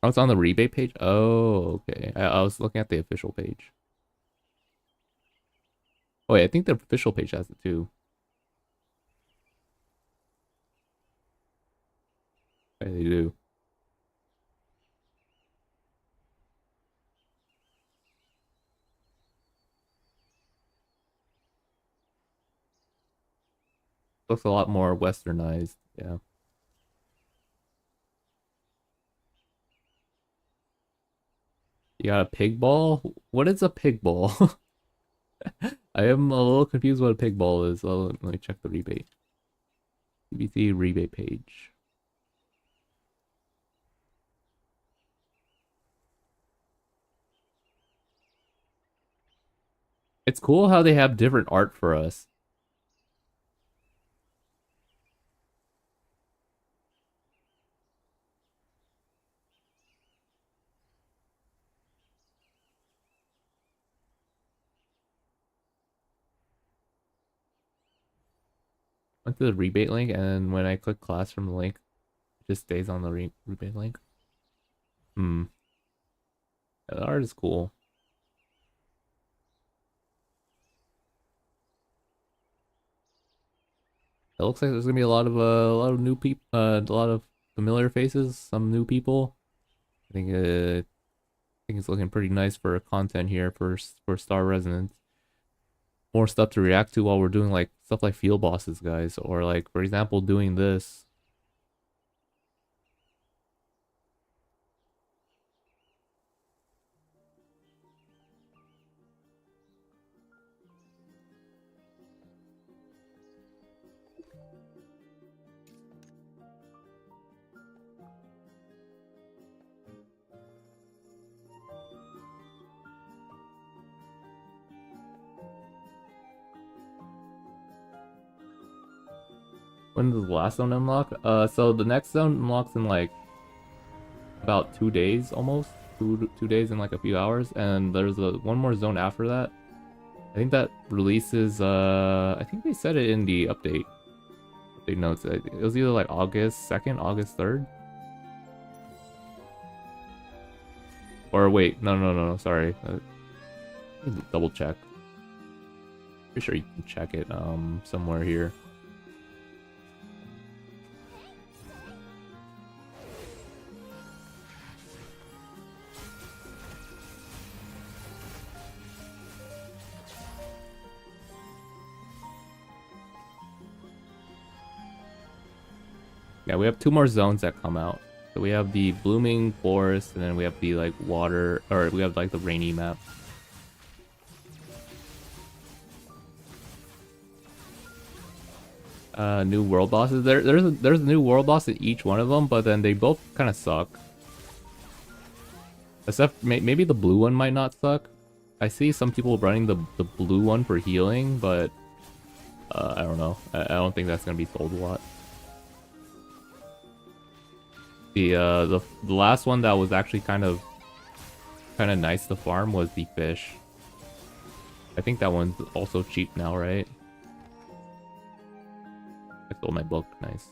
Oh, it's on the rebate page? Oh, okay. I was looking at the official page. Oh, wait, I think the official page has it too. Yeah, they do. Looks a lot more westernized, yeah. You got a pig ball? What is a pig ball? I am a little confused what a pig ball is. Let me check the rebate. CBC rebate page. It's cool how they have different art for us. Went to the rebate link, and when I click class from the link, it just stays on the rebate link. Yeah, the art is cool. It looks like there's gonna be a lot of new people, a lot of familiar faces, some new people. I think it's looking pretty nice for content here for Star Resonance. More stuff to react to while we're doing like stuff like field bosses, guys, or like for example doing this. When does the last zone unlock? So the next zone unlocks in like about 2 days almost. Two days in like a few hours, and there's one more zone after that. I think that releases I think they said it in the update notes. It was either like August 2nd, August 3rd. Or wait, no, sorry. Double check. Pretty sure you can check it somewhere here. Yeah, we have 2 more zones that come out. So we have the blooming forest, and then we have the like water, or we have like the rainy map. New world bosses. There's a new world boss in each one of them, but then they both kind of suck. Except maybe the blue one might not suck. I see some people running the blue one for healing, but I don't know. I don't think that's gonna be sold a lot. The last one that was actually kind of nice to farm was the fish. I think that one's also cheap now, right? I stole my book, nice.